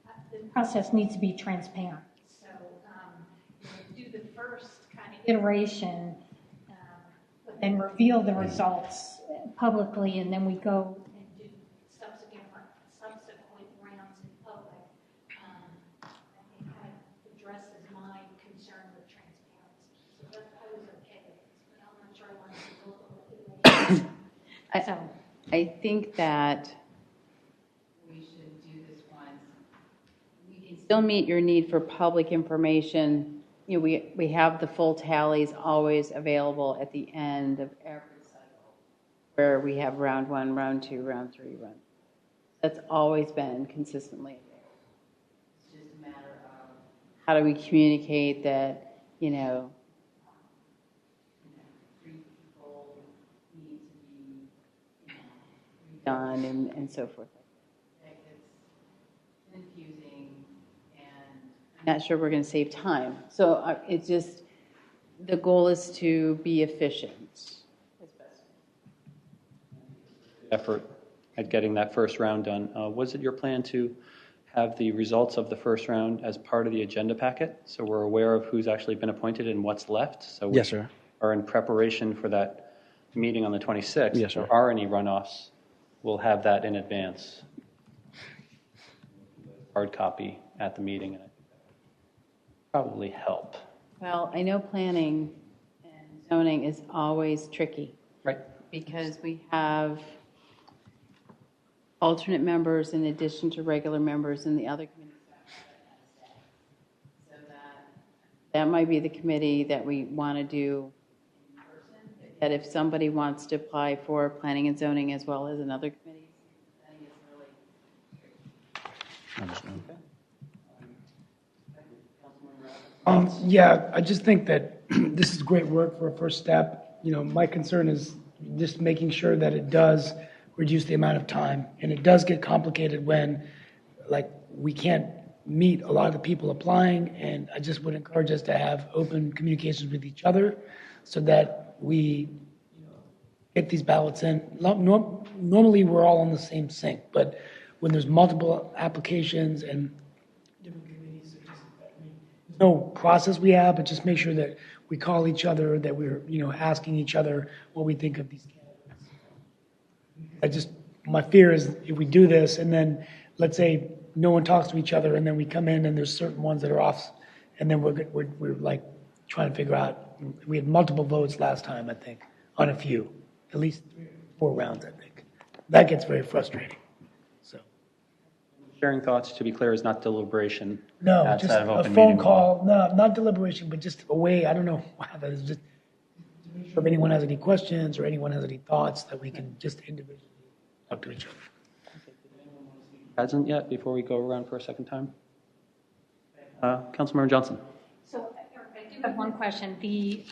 about the process needs to be transparent. So do the first kind of iteration, but then reveal the results publicly, and then we go and do subsequent rounds in public. I think kind of addresses my concern with transparency. So that I was okay with this, but I'm not sure I want to go iteration. I think that we should do this once. We can still meet your need for public information. We have the full tallies always available at the end of every cycle, where we have round 1, round 2, round 3, round. That's always been consistently available. It's just a matter of how do we communicate that, 3 people need to be done and so forth. That gets confusing, and I'm not sure we're going to save time. So it's just, the goal is to be efficient as best. Effort at getting that first round done. Was it your plan to have the results of the first round as part of the agenda packet, so we're aware of who's actually been appointed and what's left? So we Yes, sir. are in preparation for that meeting on the 26th. Yes, sir. If there are any runoffs, we'll have that in advance. Hard copy at the meeting, and I think that would probably help. Well, I know planning and zoning is always tricky. Right. Because we have alternate members in addition to regular members in the other committees. So that might be the committee that we want to do in person. That if somebody wants to apply for planning and zoning as well as another committee, I think it's really Yeah, I just think that this is great work for a first step. My concern is just making sure that it does reduce the amount of time. And it does get complicated when, we can't meet a lot of the people applying. And I just would encourage us to have open communications with each other so that we get these ballots in. Normally, we're all on the same sync, but when there's multiple applications and different committees, there's no process we have, but just make sure that we call each other, that we're, asking each other what we think of these candidates. My fear is if we do this and then, let's say, no one talks to each other and then we come in and there's certain ones that are off, and then we're like trying to figure out, we had multiple votes last time, I think, on a few, at least 3 or 4 rounds, I think. That gets very frustrating. Sharing thoughts, to be clear, is not deliberation. No, outside just of a open phone meeting law. call. No, not deliberation, but just a way. I don't know why that is. Just to make sure if anyone has any questions or anyone has any thoughts, that we can just individually talk to each other. Hasn't yet, before we go around for a second time? Councilmember Johnson. So I do have one question. The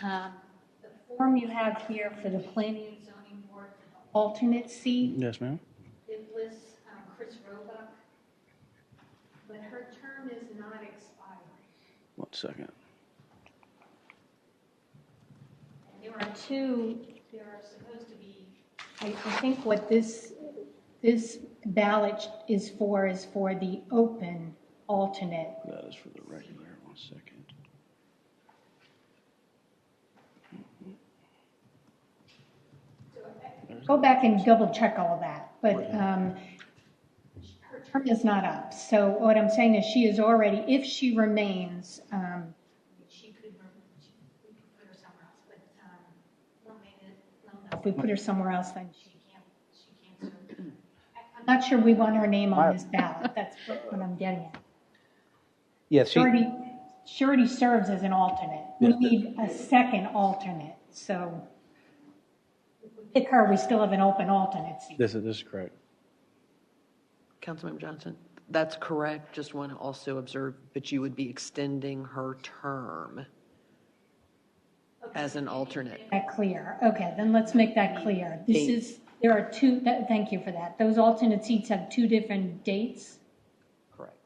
form you have here for the planning and zoning board alternate seat, Yes, ma'am. it lists Chris Roebuck, but her term is not expiring. 1 second. There are supposed to be, I think what this ballot is for the open alternate. That is for the regular. 1 second. go back and double check all of that, but her term is not up. So what I'm saying is she is already, if she remains, we could put her somewhere else, but if we put her somewhere else, then she can't serve. I'm not sure we want her name on this ballot. That's what I'm getting at. Yes, She already serves as an alternate. We need a second alternate. So if we pick her, we still have an open alternate seat. This is correct. Councilmember Johnson, that's correct. Just want to also observe, but you would be extending her term as an alternate. That clear. Okay, then let's make that clear. There are two, thank you for that. Those alternate seats have two different dates. Correct.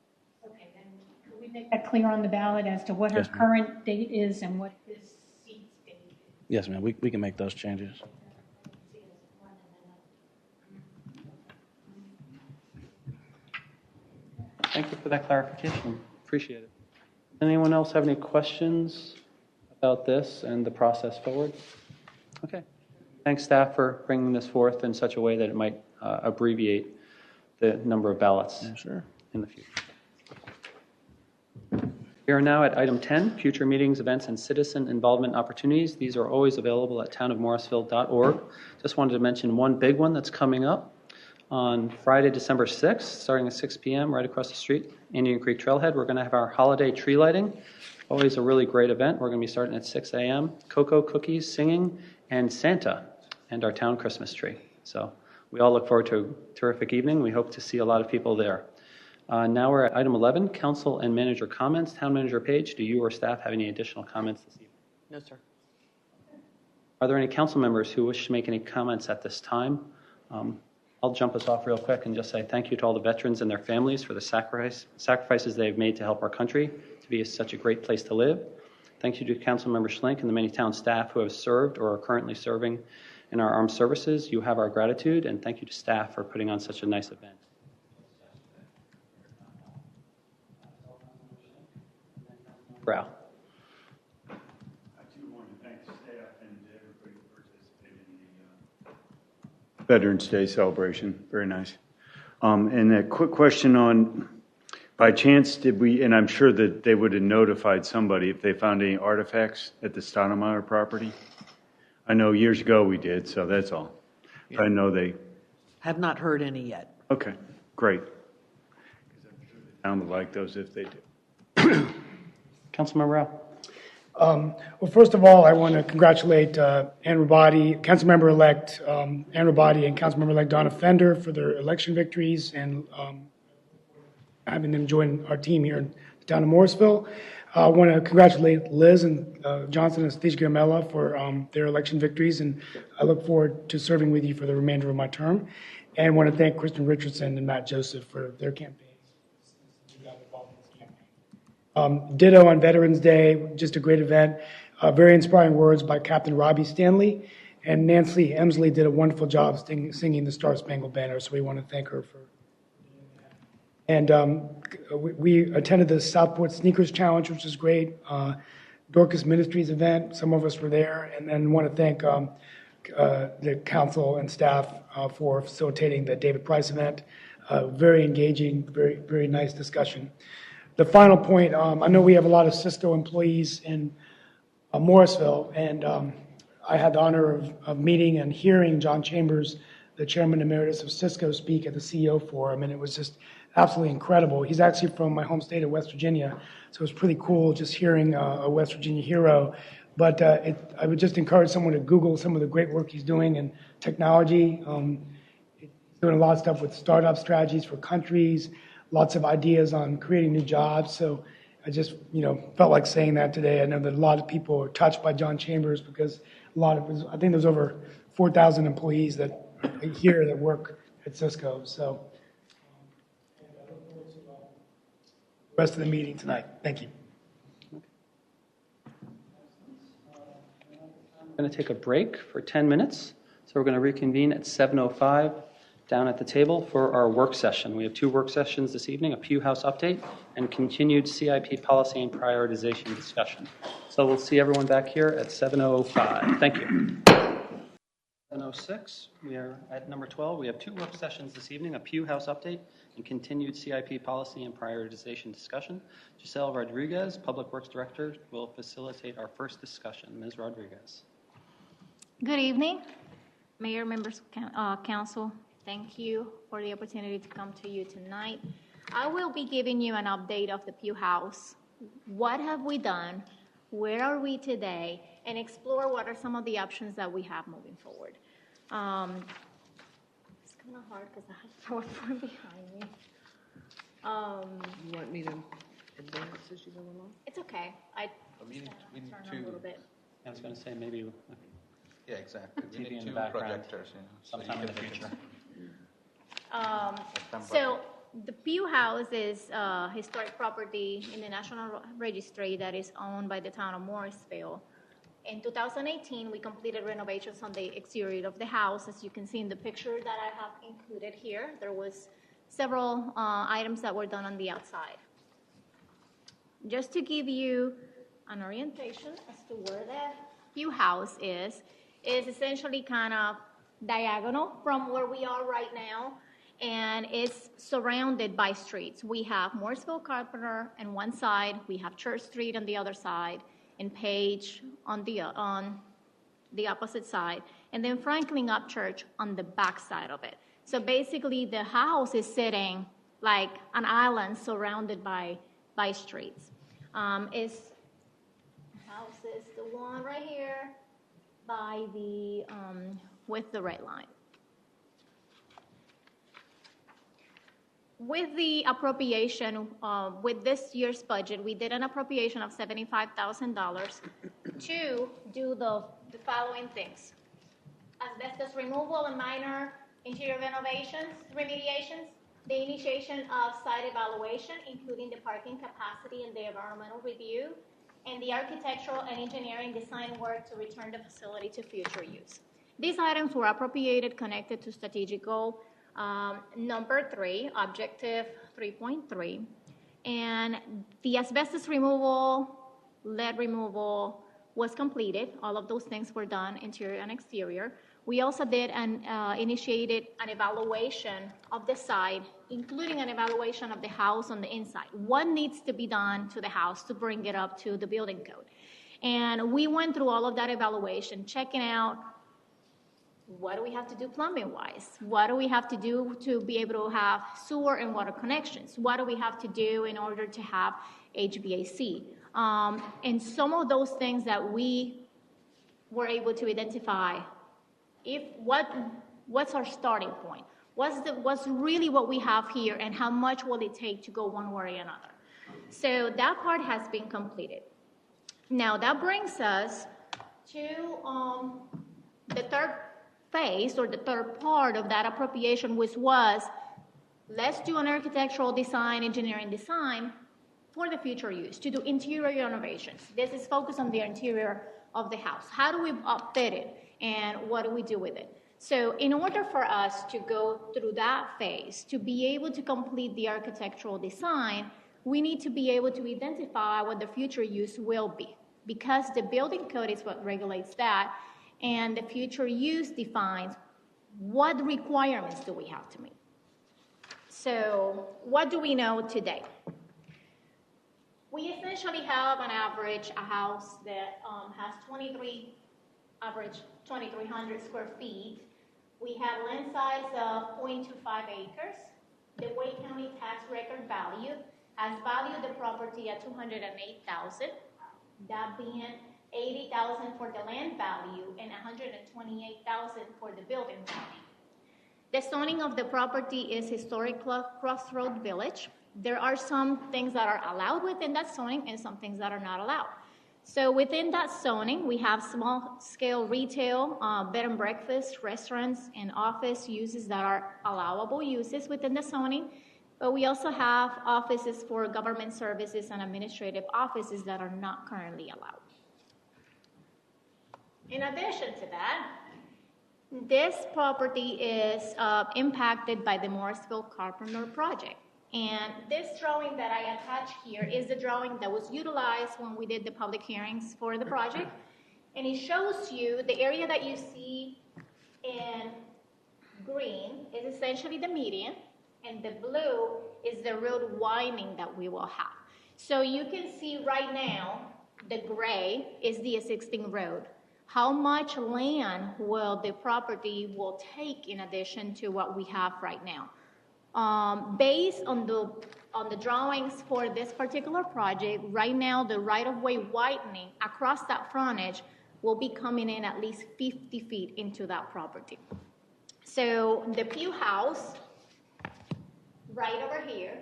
Okay, then could we make that clear on the ballot as to what her current date is and what this seat's date is? Yes, ma'am. We can make those changes. Thank you for that clarification. Appreciate it. Anyone else have any questions about this and the process forward? Okay. Thanks, staff, for bringing this forth in such a way that it might abbreviate the number of ballots in the future. We are now at item 10, future meetings, events, and citizen involvement opportunities. These are always available at townofmorrisville.org. Just wanted to mention one big one that's coming up on Friday, December 6th, starting at 6 p.m. right across the street, Indian Creek Trailhead. We're going to have our holiday tree lighting. Always a really great event. We're going to be starting at 6 a.m. Cocoa, cookies, singing, and Santa, and our town Christmas tree. So we all look forward to a terrific evening. We hope to see a lot of people there. Now we're at item 11, council and manager comments. Town manager Page, do you or staff have any additional comments this evening? No, sir. Are there any council members who wish to make any comments at this time? I'll jump us off real quick and just say thank you to all the veterans and their families for the sacrifices they've made to help our country to be such a great place to live. Thank you to Councilmember Schlink and the many town staff who have served or are currently serving in our armed services. You have our gratitude, and thank you to staff for putting on such a nice event. Brow. I too want to thank the staff and everybody who participated in the Veterans Day celebration. Very nice. And a quick question on, by chance, did we, and I'm sure that they would have notified somebody if they found any artifacts at the Stoudemire property? I know years ago we did, so that's all. Yeah. I know they have not heard any yet. Okay, great. Because I'm sure the town would like those if they do. Councilmember Rao. Well, first of all, I want to congratulate Ann Rabati, Councilmember-elect Ann Rabati and Councilmember-elect Donna Fender for their election victories and having them join our team here in the town of Morrisville. I want to congratulate Liz and Johnson and Steve Gamella for their election victories, and I look forward to serving with you for the remainder of my term. And I want to thank Kristen Richardson and Matt Joseph for their campaigns. Ditto on Veterans Day, just a great event. Very inspiring words by Captain Robbie Stanley, and Nancy Emsley did a wonderful job singing the Star Spangled Banner, so we want to thank her for. And we attended the Southport Sneakers Challenge, which was great. Dorcas Ministries event, some of us were there, and then want to thank the council and staff for facilitating the David Price event. Very engaging, very, very nice discussion. The final point, I know we have a lot of Cisco employees in Morrisville, and I had the honor of meeting and hearing John Chambers, the chairman emeritus of Cisco, speak at the CEO forum, and it was just absolutely incredible. He's actually from my home state of West Virginia, so it was pretty cool just hearing a West Virginia hero. But I would just encourage someone to Google some of the great work he's doing in technology. He's doing a lot of stuff with startup strategies for countries, lots of ideas on creating new jobs. So I just, felt like saying that today. I know that a lot of people are touched by John Chambers because I think there's over 4,000 employees that here that work at Cisco. So I look forward to the rest of the meeting tonight. Thank you. We're going to take a break for 10 minutes. So we're going to reconvene at 7:05 down at the table for our work session. We have 2 work sessions this evening, a Pew House update and continued CIP policy and prioritization discussion. So we'll see everyone back here at 7:05. Thank you. 7:06. We are at number 12. We have two work sessions this evening, a Pew House update and continued CIP policy and prioritization discussion. Giselle Rodriguez, Public Works Director, will facilitate our first discussion. Ms. Rodriguez. Good evening, Mayor, members of council. Thank you for the opportunity to come to you tonight. I will be giving you an update of the Pew House. What have we done? Where are we today? And explore what are some of the options that we have moving forward. It's kind of hard because I have PowerPoint behind me. You want me to advance as you go along? It's okay. We need turn two. a little bit. I was going to say maybe Yeah, exactly. We TV need in two the background projectors, sometime in the future. So the Pew House is a historic property in the National Registry that is owned by the town of Morrisville. In 2018, we completed renovations on the exterior of the house. As you can see in the picture that I have included here, there was several items that were done on the outside. Just to give you an orientation as to where the Pew House is essentially kind of diagonal from where we are right now, and it's surrounded by streets. We have Morrisville Carpenter on one side, we have Church Street on the other side, and Page on the opposite side, and then Franklin Upchurch on the back side of it. So basically, the house is sitting like an island surrounded by streets. House is the one right here by the with the red line. With the appropriation, with this year's budget, we did an appropriation of $75,000 to do the following things: asbestos removal and minor interior remediations, the initiation of site evaluation, including the parking capacity and the environmental review, and the architectural and engineering design work to return the facility to future use. These items were appropriated connected to strategic goal number 3, objective 3.3, and the asbestos removal, lead removal was completed. All of those things were done, interior and exterior. We also did initiated an evaluation of the site, including an evaluation of the house on the inside. What needs to be done to the house to bring it up to the building code? And we went through all of that evaluation, checking out what do we have to do plumbing-wise? What do we have to do to be able to have sewer and water connections? What do we have to do in order to have HVAC? And some of those things that we were able to identify, what's our starting point? What's really what we have here, and how much will it take to go one way or another? So that part has been completed. Now that brings us to the third phase, or the third part of that appropriation, which was, let's do an architectural design, engineering design for the future use, to do interior renovations. This is focused on the interior of the house. How do we update it, and what do we do with it? So in order for us to go through that phase, to be able to complete the architectural design, we need to be able to identify what the future use will be, because the building code is what regulates that, and the future use defines what requirements do we have to meet. So what do we know today? We essentially have an average, a house that has 2,300 square feet. We have land size of 0.25 acres. The Wake County tax record value has valued the property at $208,000, that being $80,000 for the land value and $128,000 for the building value. The zoning of the property is historic Crossroad Village. There are some things that are allowed within that zoning and some things that are not allowed. So within that zoning, we have small-scale retail, bed and breakfast, restaurants, and office uses that are allowable uses within the zoning. But we also have offices for government services and administrative offices that are not currently allowed. In addition to that, this property is impacted by the Morrisville Carpenter project. And this drawing that I attach here is the drawing that was utilized when we did the public hearings for the project. And it shows you the area that you see and green is essentially the median, and the blue is the road widening that we will have. So you can see right now, the gray is the existing road. How much land will the property will take in addition to what we have right now? Based on the drawings for this particular project, right now the right-of-way widening across that frontage will be coming in at least 50 feet into that property. So the Pew House, right over here,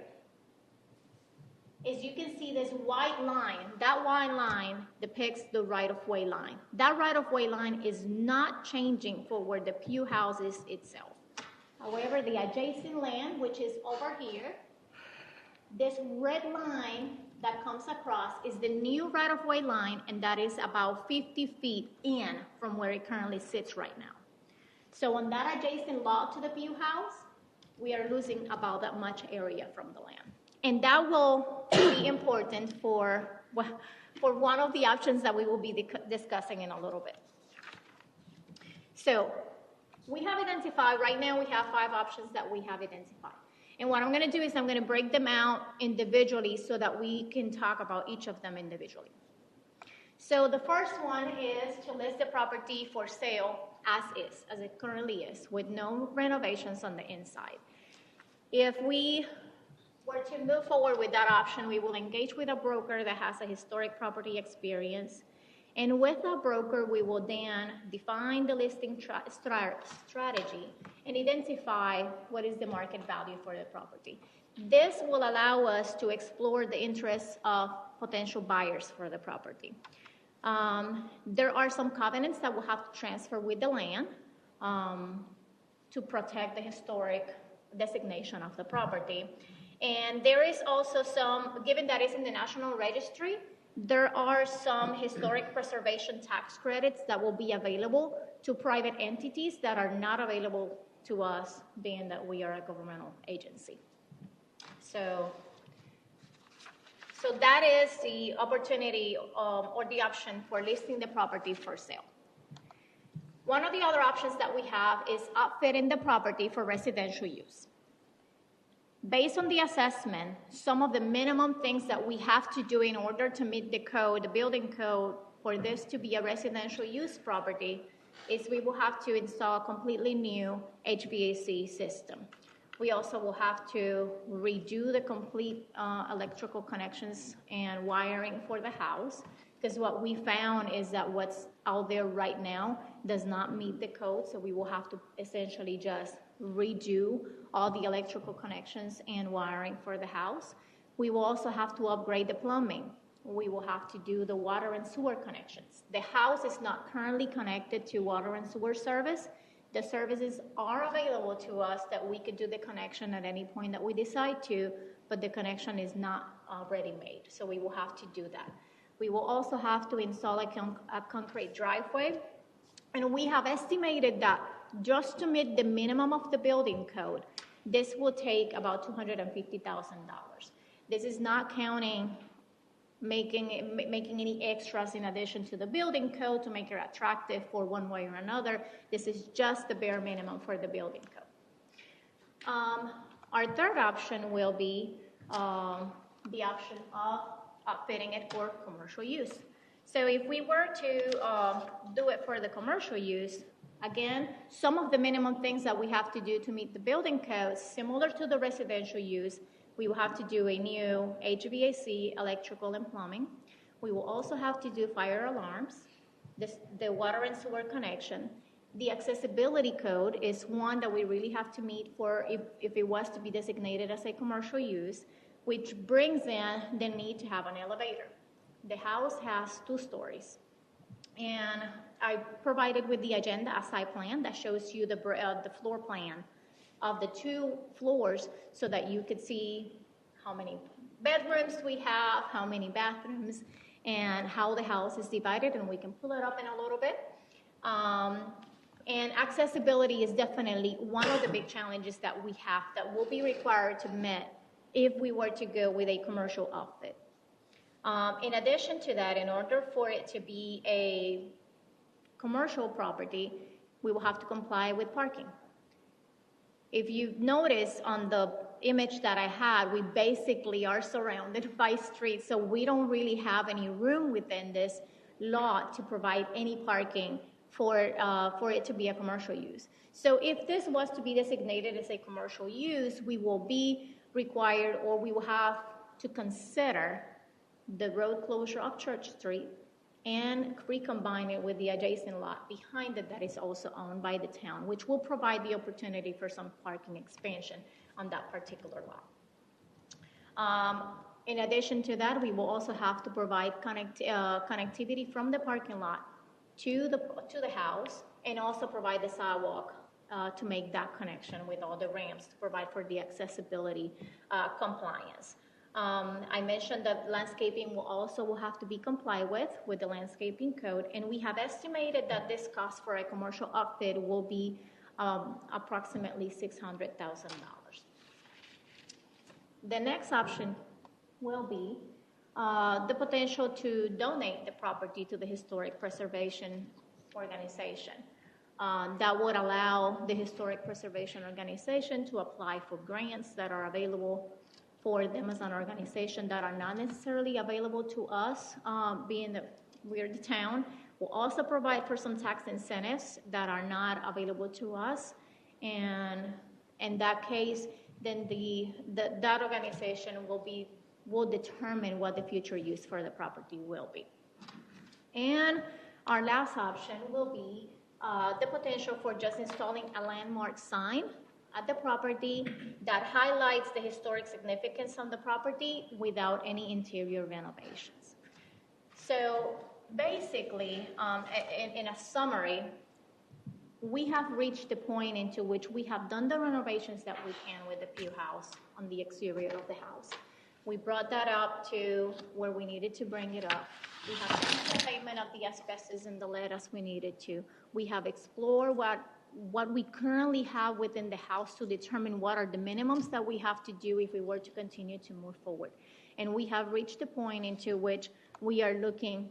as you can see this white line, that white line depicts the right-of-way line. That right-of-way line is not changing for where the Pew House is itself. However, the adjacent land, which is over here, this red line that comes across is the new right-of-way line, and that is about 50 feet in from where it currently sits right now. So on that adjacent lot to the Pew House, we are losing about that much area from the land. And that will be important for one of the options that we will be discussing in a little bit. So we have identified, right now we have 5 options that we have identified. And what I'm going to do is I'm going to break them out individually so that we can talk about each of them individually. So the first one is to list the property for sale as is, as it currently is, with no renovations on the inside. If we were to move forward with that option, we will engage with a broker that has a historic property experience. And with that broker, we will then define the listing strategy and identify what is the market value for the property. This will allow us to explore the interests of potential buyers for the property. There are some covenants that will have to transfer with the land to protect the historic designation of the property. And there is also some, given that it's in the National Registry, there are some historic preservation tax credits that will be available to private entities that are not available to us, being that we are a governmental agency. So that is the opportunity or the option for listing the property for sale. One of the other options that we have is outfitting the property for residential use. Based on the assessment, some of the minimum things that we have to do in order to meet the code, the building code, for this to be a residential use property, is we will have to install a completely new HVAC system. We also will have to redo the complete electrical connections and wiring for the house, because what we found is that what's out there right now does not meet the code, so we will have to essentially just redo all the electrical connections and wiring for the house. We will also have to upgrade the plumbing. We will have to do the water and sewer connections. The house is not currently connected to water and sewer service. The services are available to us that we could do the connection at any point that we decide to, but the connection is not already made, so we will have to do that. We will also have to install a concrete driveway, and we have estimated that just to meet the minimum of the building code, this will take about $250,000. This is not counting making any extras in addition to the building code to make it attractive for one way or another. This is just the bare minimum for the building code. Our third option will be the option of outfitting it for commercial use. So if we were to do it for the commercial use, again, some of the minimum things that we have to do to meet the building code, similar to the residential use, we will have to do a new HVAC, electrical, and plumbing. We will also have to do fire alarms, the water and sewer connection. The accessibility code is one that we really have to meet for if it was to be designated as a commercial use, which brings in the need to have an elevator. The house has 2 stories. And I provided with the agenda a site plan that shows you the floor plan of the 2 floors so that you could see how many bedrooms we have, how many bathrooms, and how the house is divided, and we can pull it up in a little bit. And accessibility is definitely one of the big challenges that we have that will be required to meet if we were to go with a commercial outfit. In addition to that, in order for it to be a commercial property, we will have to comply with parking. If you notice on the image that I had, we basically are surrounded by streets, so we don't really have any room within this lot to provide any parking for it to be a commercial use. So if this was to be designated as a commercial use, we will be required, or we will have to consider the road closure of Church Street and recombine it with the adjacent lot behind it that is also owned by the town, which will provide the opportunity for some parking expansion on that particular lot. In addition to that, we will also have to provide connectivity from the parking lot to the house, and also provide the sidewalk to make that connection with all the ramps to provide for the accessibility compliance. I mentioned that landscaping will have to be complied with the landscaping code, and we have estimated that this cost for a commercial outfit will be approximately $600,000. The next option will be the potential to donate the property to the Historic Preservation Organization. That would allow the Historic Preservation Organization to apply for grants that are available for them as an organization that are not necessarily available to us, being that we're the town. We'll also provide for some tax incentives that are not available to us. And in that case, then that organization will determine what the future use for the property will be. And our last option will be the potential for just installing a landmark sign at the property that highlights the historic significance on the property without any interior renovations. So basically, in a summary, we have reached the point into which we have done the renovations that we can with the Pew House on the exterior of the house. We brought that up to where we needed to bring it up. We have done the payment of the asbestos and the lead as we needed to. We have explored what we currently have within the house to determine what are the minimums that we have to do if we were to continue to move forward. And we have reached the point into which we are looking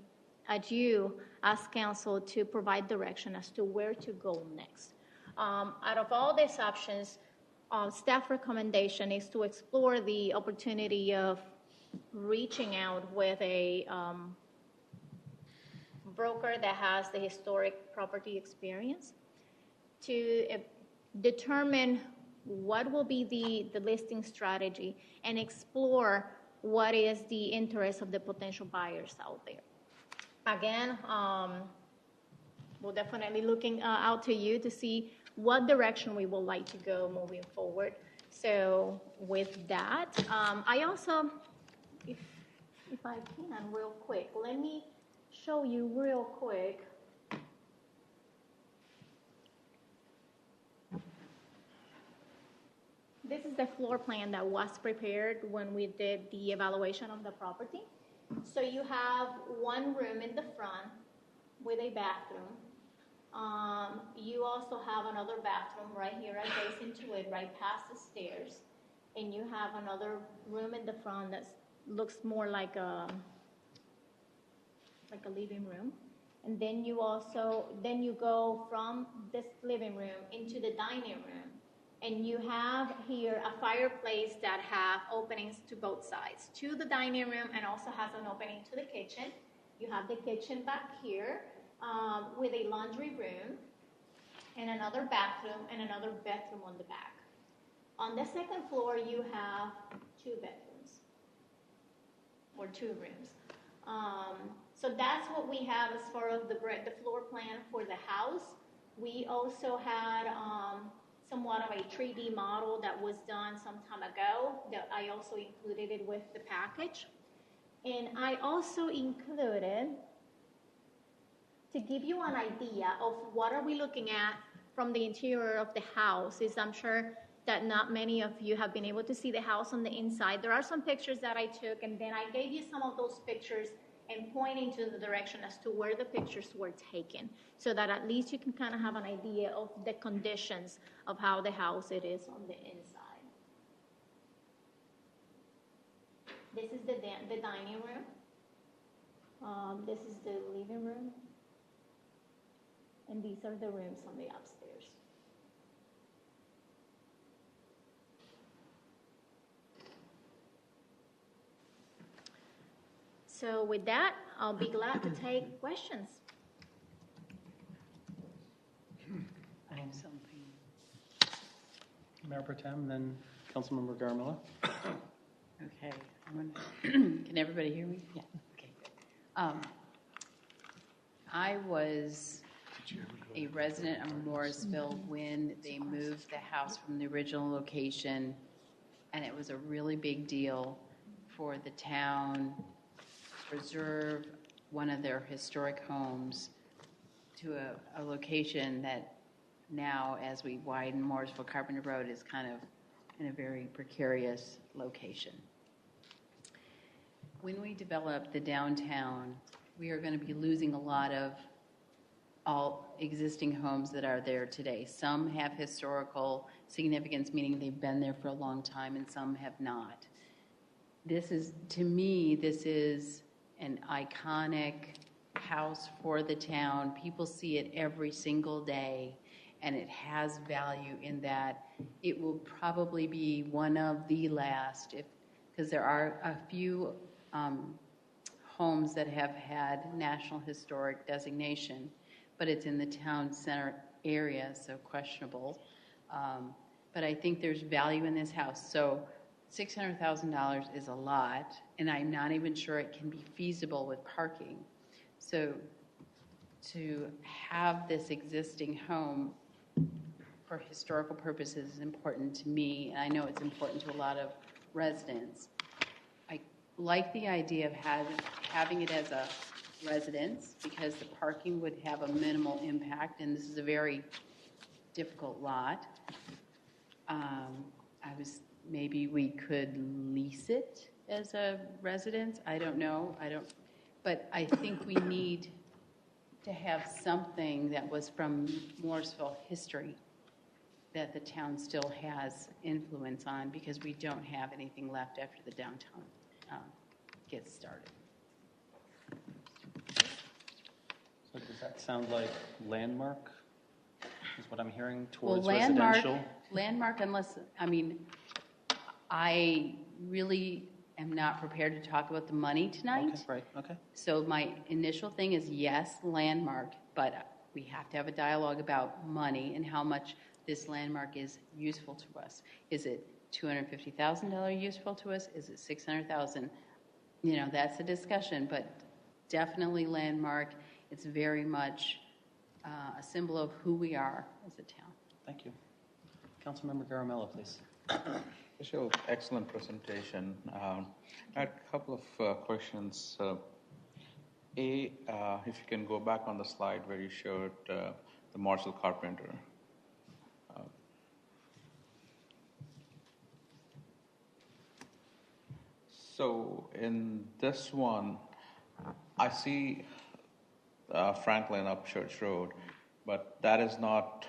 at you as council to provide direction as to where to go next. Out of all these options, staff recommendation is to explore the opportunity of reaching out with a broker that has the historic property experience to determine what will be the listing strategy and explore what is the interest of the potential buyers out there. Again, we're definitely looking out to you to see what direction we would like to go moving forward. So with that, I also, if I can real quick, let me show you real quick. This is the floor plan that was prepared when we did the evaluation of the property. So you have one room in the front with a bathroom. You also have another bathroom right here adjacent to it, right past the stairs. And you have another room in the front that looks more like a living room. And then you go from this living room into the dining room. And you have here a fireplace that have openings to both sides, to the dining room, and also has an opening to the kitchen. You have the kitchen back here with a laundry room and another bathroom and another bedroom on the back. On the second floor, you have 2 bedrooms or 2 rooms. So that's what we have as far as the floor plan for the house. We also had somewhat of a 3D model that was done some time ago that I also included it with the package. And I also included, to give you an idea of what are we looking at from the interior of the house, is I'm sure that not many of you have been able to see the house on the inside. There are some pictures that I took, and then I gave you some of those pictures and pointing to the direction as to where the pictures were taken, so that at least you can kind of have an idea of the conditions of how the house it is on the inside. This is the dining room. This is the living room. And these are the rooms on the upstairs. So with that, I'll be glad to take questions. I have something. Mayor Pro Tem, then Councilmember Garamella. Okay. Can everybody hear me? Yeah. Okay. Good. I was a resident of Morrisville when they moved the house from the original location, and it was a really big deal for the town to preserve one of their historic homes to a location that now, as we widen Morrisville Carpenter Road, is kind of in a very precarious location. When we develop the downtown, we are going to be losing a lot of all existing homes that are there today. Some have historical significance, meaning they've been there for a long time, and some have not. This is, to me, this is an iconic house for the town. People see it every single day, and it has value in that it will probably be one of the last, because there are a few homes that have had National Historic designation, but it's in the town center area, so questionable. But I think there's value in this house. So $600,000 is a lot, and I'm not even sure it can be feasible with parking. So to have this existing home for historical purposes is important to me, and I know it's important to a lot of residents. I like the idea of having it as a residence because the parking would have a minimal impact, and this is a very difficult lot. Maybe we could lease it as a residence. I don't know. But I think we need to have something that was from Morrisville history that the town still has influence on, because we don't have anything left after the downtown gets started. So does that sound like landmark, is what I'm hearing, Well, towards landmark, residential? unless, I really am not prepared to talk about the money tonight. Okay, right, okay. So my initial thing is yes, landmark, but we have to have a dialogue about money and how much this landmark is useful to us. Is it $250,000 useful to us? Is it $600,000? That's a discussion, but definitely landmark. It's very much a symbol of who we are as a town. Thank you. Councilmember Garamella, please. Michelle, excellent presentation. I had a couple of questions. If you can go back on the slide where you showed the Morrisville Carpenter. So in this one, I see Franklin up Church Road, but that is not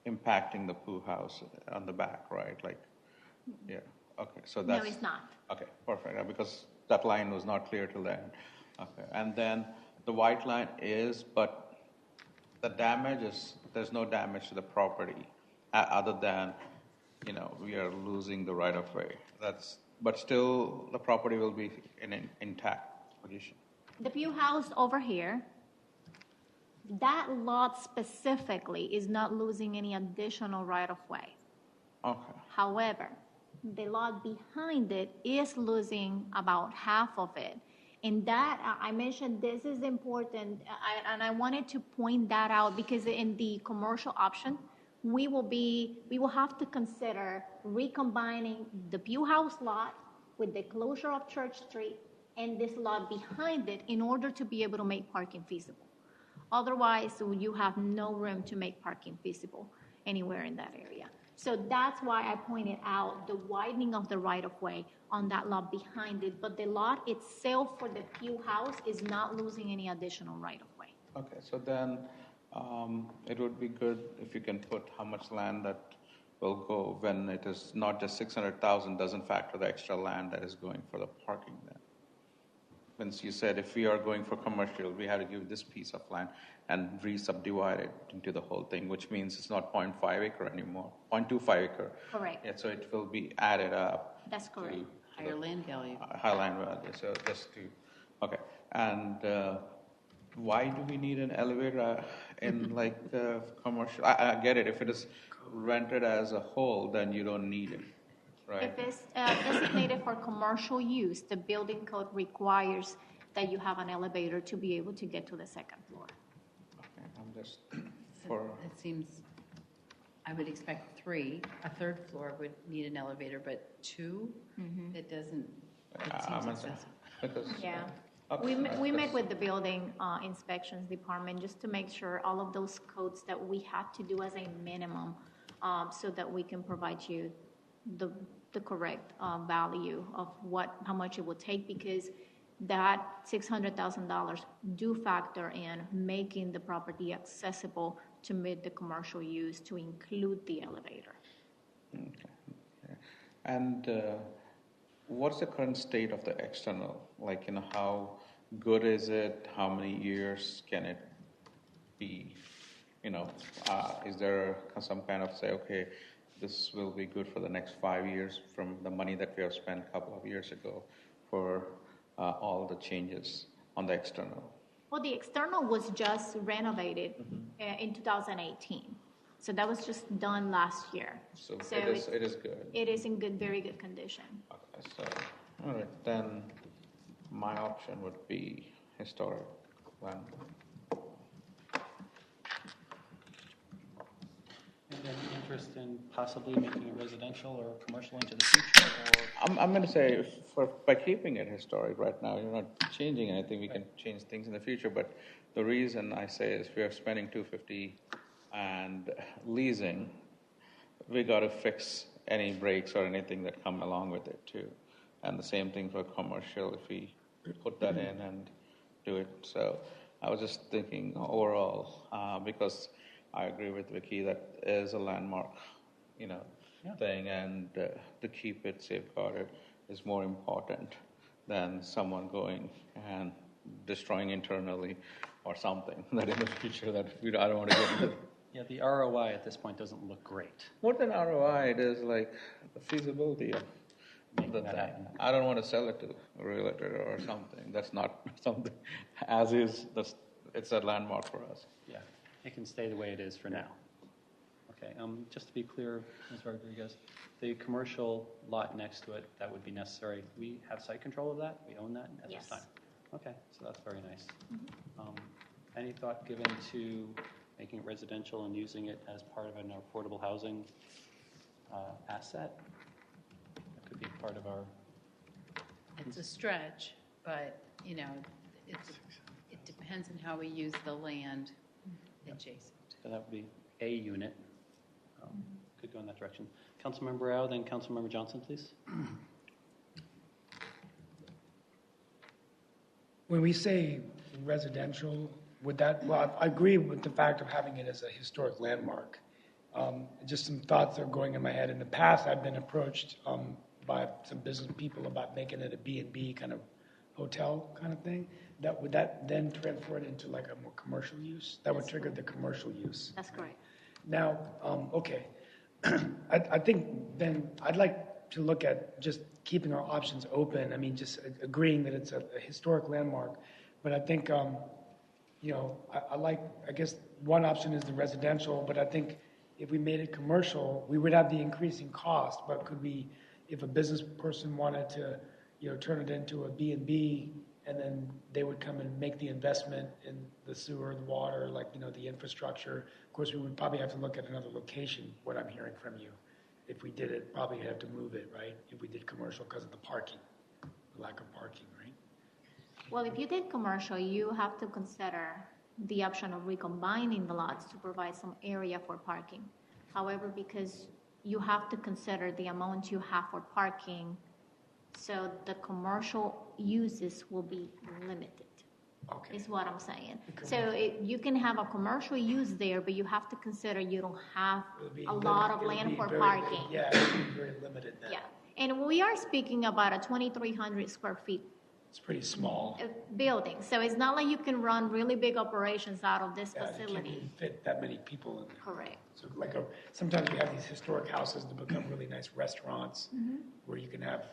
impacting the Pooh house on the back, right? Yeah. Okay. So that's No, it's not. Okay. Perfect. Because that line was not clear till then. Okay. And then the white line is, but the damage is, there's no damage to the property other than, we are losing the right of way. But still the property will be in an intact position. The Pew House over here, that lot specifically is not losing any additional right-of-way. Okay. However, the lot behind it is losing about half of it. And that, I mentioned this is important, and I wanted to point that out because in the commercial option, we will have to consider recombining the Pew House lot with the closure of Church Street and this lot behind it in order to be able to make parking feasible. Otherwise, you have no room to make parking feasible anywhere in that area. So that's why I pointed out the widening of the right-of-way on that lot behind it, but the lot itself for the Pew House is not losing any additional right-of-way. Okay, so then it would be good if you can put how much land that will go when it is not just 600,000, doesn't factor the extra land that is going for the parking then. Once you said if we are going for commercial, we have to give this piece of land and re-subdivide it into the whole thing, which means it's not 0.5 acre anymore, 0.25 acre. Correct. Yeah, so it will be added up. That's correct. Higher land value. High land value, so just to, okay. And why do we need an elevator in like commercial? I get it, if it is rented as a whole, then you don't need it, right? If it's designated for commercial use, the building code requires that you have an elevator to be able to get to the second floor. Okay, I'm just for. It seems, I would expect 3. A third floor would need an elevator, but 2, it doesn't, it seems excessive. Because, Yeah. okay, We met with the building inspections department just to make sure all of those codes that we had to do as a minimum so that we can provide you the correct value of how much it would take, because that $600,000 do factor in making the property accessible to meet the commercial use to include the elevator. Okay. And what's the current state of the external? Like, how good is it? How many years can it be? Is there some kind of say, okay, this will be good for the next 5 years from the money that we have spent a couple of years ago for all the changes on the external? Well, the external was just renovated in 2018. So that was just done last year. So it is good. It is in very good condition. Okay, so, all right, then my option would be historic land. And then interest in possibly making it residential or commercial into the future? Or? I'm going to say, by keeping it historic right now, you're not changing anything. We can change things in the future, but the reason I say is we are spending $250 and leasing, we got to fix any breaks or anything that come along with it too. And the same thing for commercial, if we put that in and do it. So I was just thinking overall, because I agree with Vicky, that is a landmark, thing, and to keep it safeguarded is more important than someone going and destroying internally or something that in the future that I don't want to get into. Yeah, the ROI at this point doesn't look great. More than ROI, it is like the feasibility of the thing. I don't want to sell it to a realtor or something. That's not something as is. It's a landmark for us. Yeah, it can stay the way it is for now. Okay, just to be clear, Ms. Rodriguez, the commercial lot next to it, that would be necessary. We have site control of that? We own that at this time? Okay, so that's very nice. Any thought given to making it residential and using it as part of an affordable housing asset? That could be part of our... It's a stretch, but, it depends on how we use the land adjacent. So that would be a unit. Could go in that direction. Councilmember Rao, then Councilmember Johnson, please. When we say residential, I agree with the fact of having it as a historic landmark. Just some thoughts are going in my head. In the past, I've been approached by some business people about making it a B&B kind of hotel kind of thing. Would that then transfer it into like a more commercial use? That would trigger the commercial use. That's correct. Now, okay. I think then I'd like to look at just keeping our options open. I mean, just agreeing that it's a historic landmark. But I think, I guess one option is the residential, but I think if we made it commercial, we would have the increasing cost. But could we, if a business person wanted to, turn it into a B&B, and then they would come and make the investment in the sewer, the water, the infrastructure. Of course, we would probably have to look at another location, what I'm hearing from you. If we did it, probably have to move it, right? If we did commercial because of the parking, the lack of parking, right? Well, if you did commercial, you have to consider the option of recombining the lots to provide some area for parking. However, because you have to consider the amount you have for parking, so the commercial uses will be limited, is what I'm saying. So you can have a commercial use there, but you have to consider you don't have a lot of land for parking. Yeah, it would be very limited then. Yeah, and we are speaking about a 2,300 square feet It's pretty small. building. So it's not like you can run really big operations out of this Yeah, you can't facility. really fit that many people in there. Correct. So sometimes we have these historic houses that become really nice restaurants where you can have,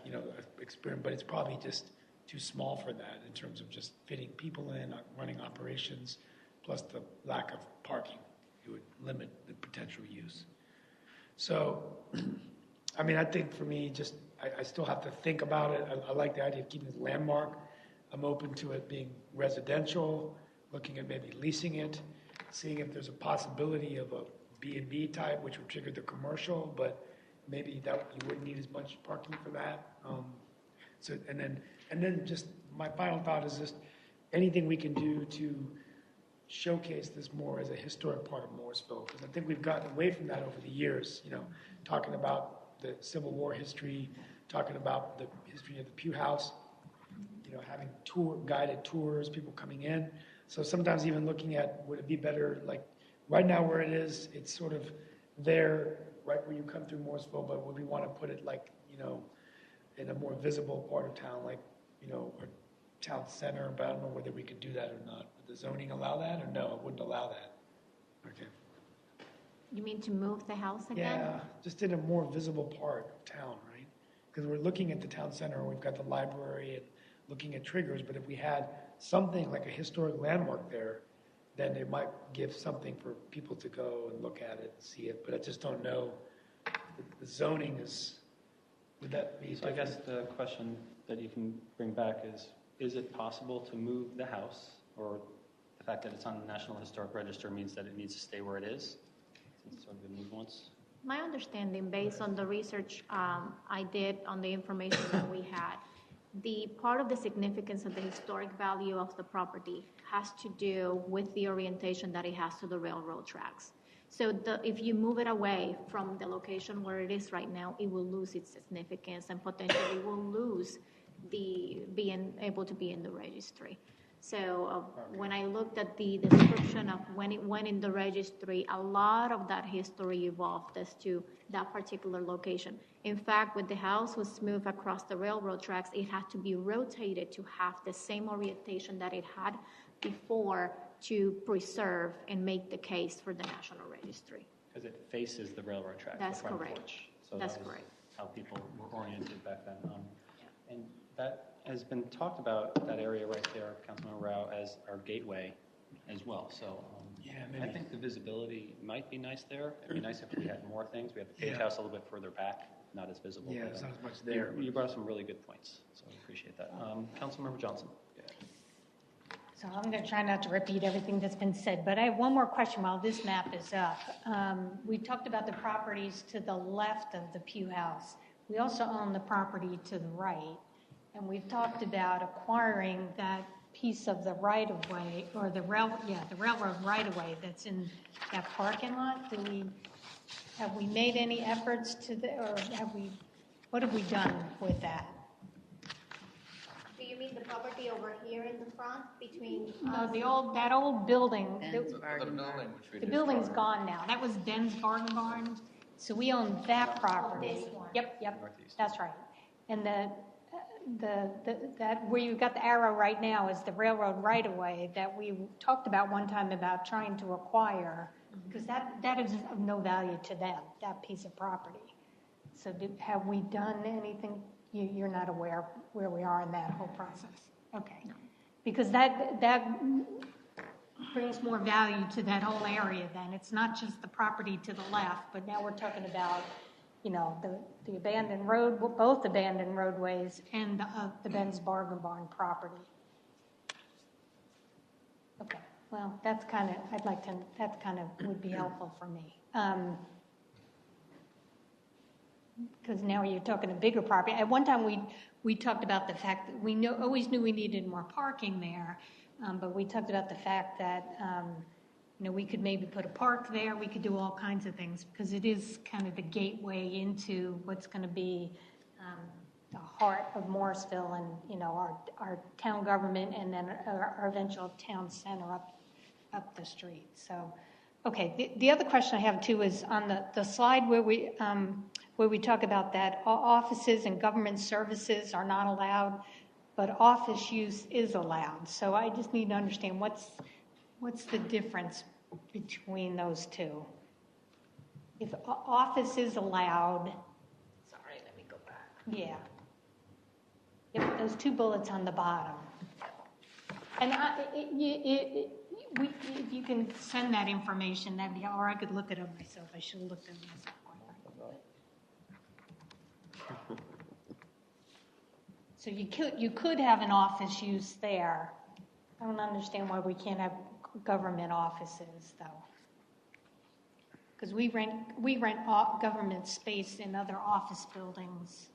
experience, but it's probably just too small for that in terms of just fitting people in, running operations, plus the lack of parking. It would limit the potential use. So, I mean, I think for me, I still have to think about it. I like the idea of keeping it landmark. I'm open to it being residential, looking at maybe leasing it, seeing if there's a possibility of a B&B type, which would trigger the commercial, but maybe that you wouldn't need as much parking for that. And then just my final thought is just anything we can do to showcase this more as a historic part of Morrisville, because I think we've gotten away from that over the years, talking about the Civil War history, talking about the history of the Pew House, having guided tours, people coming in. So sometimes even looking at, would it be better, like right now where it is, it's sort of there, right where you come through Morrisville, but would we want to put it like, in a more visible part of town, like, a town center, but I don't know whether we could do that or not. Would the zoning allow that, or no, it wouldn't allow that? Okay. You mean to move the house again? Yeah, just in a more visible part of town, right? Because we're looking at the town center, we've got the library and looking at triggers, but if we had something like a historic landmark there, then it might give something for people to go and look at it and see it. But I just don't know. The zoning would that be? So I guess the question that you can bring back is it possible to move the house, or the fact that it's on the National Historic Register means that it needs to stay where it is? It's sort of been moved once. My understanding, based on the research I did on the information that we had, the part of the significance of the historic value of the property has to do with the orientation that it has to the railroad tracks. So if you move it away from the location where it is right now, it will lose its significance and potentially will lose the being able to be in the registry. So when I looked at the description of when it went in the registry, a lot of that history evolved as to that particular location. In fact, when the house was moved across the railroad tracks, it had to be rotated to have the same orientation that it had before to preserve and make the case for the National Registry. Because it faces the railroad tracks. That's the front correct. Porch. So That's that was correct. how people were oriented back then. And that has been talked about, that area right there, Councilman Rao, as our gateway as well. So I think the visibility might be nice there. It'd be nice if we had more things. We have the Page House a little bit further back, not as visible. Yeah, but, there's not as much there. You brought up some really good points, so I appreciate that. Councilmember Johnson. So I'm going to try not to repeat everything that's been said, but I have one more question while this map is up. We talked about the properties to the left of the Pew House. We also own the property to the right, and we've talked about acquiring that piece of the right-of-way, or the railroad right-of-way that's in that parking lot. Have we made any efforts what have we done with that? Do you mean the property over here in the front between? That old building. The building's gone now. That was Ben's Bargain Barn. So we own that property. Yep, that's right. And that where you've got the arrow right now is the railroad right of way that we talked about one time about trying to acquire, because that is of no value to them, that piece of property. So have we done anything? You're not aware where we are in that whole process? Okay. No. Because that brings more value to that whole area then. It's not just the property to the left, but now we're talking about, the abandoned road, both abandoned roadways and the Ben's Bargain Barn property. Okay. Well, that's kind of would be helpful for me. Because now you're talking a bigger property. At one time, we talked about the fact that we always knew we needed more parking there, but we talked about the fact that we could maybe put a park there. We could do all kinds of things because it is kind of the gateway into what's going to be the heart of Morrisville and our town government, and then our eventual town center up the street. So, okay. The other question I have too is on the slide where we talk about that offices and government services are not allowed. but office use is allowed. So I just need to understand what's the difference between those two? If office is allowed, sorry, let me go back. Yeah. Yep, those two bullets on the bottom. And if you can send that information, that'd be, or I could look it up myself. I should have looked at it myself. So you could have an office use there. I don't understand why we can't have government offices, though. Because we rent government space in other office buildings.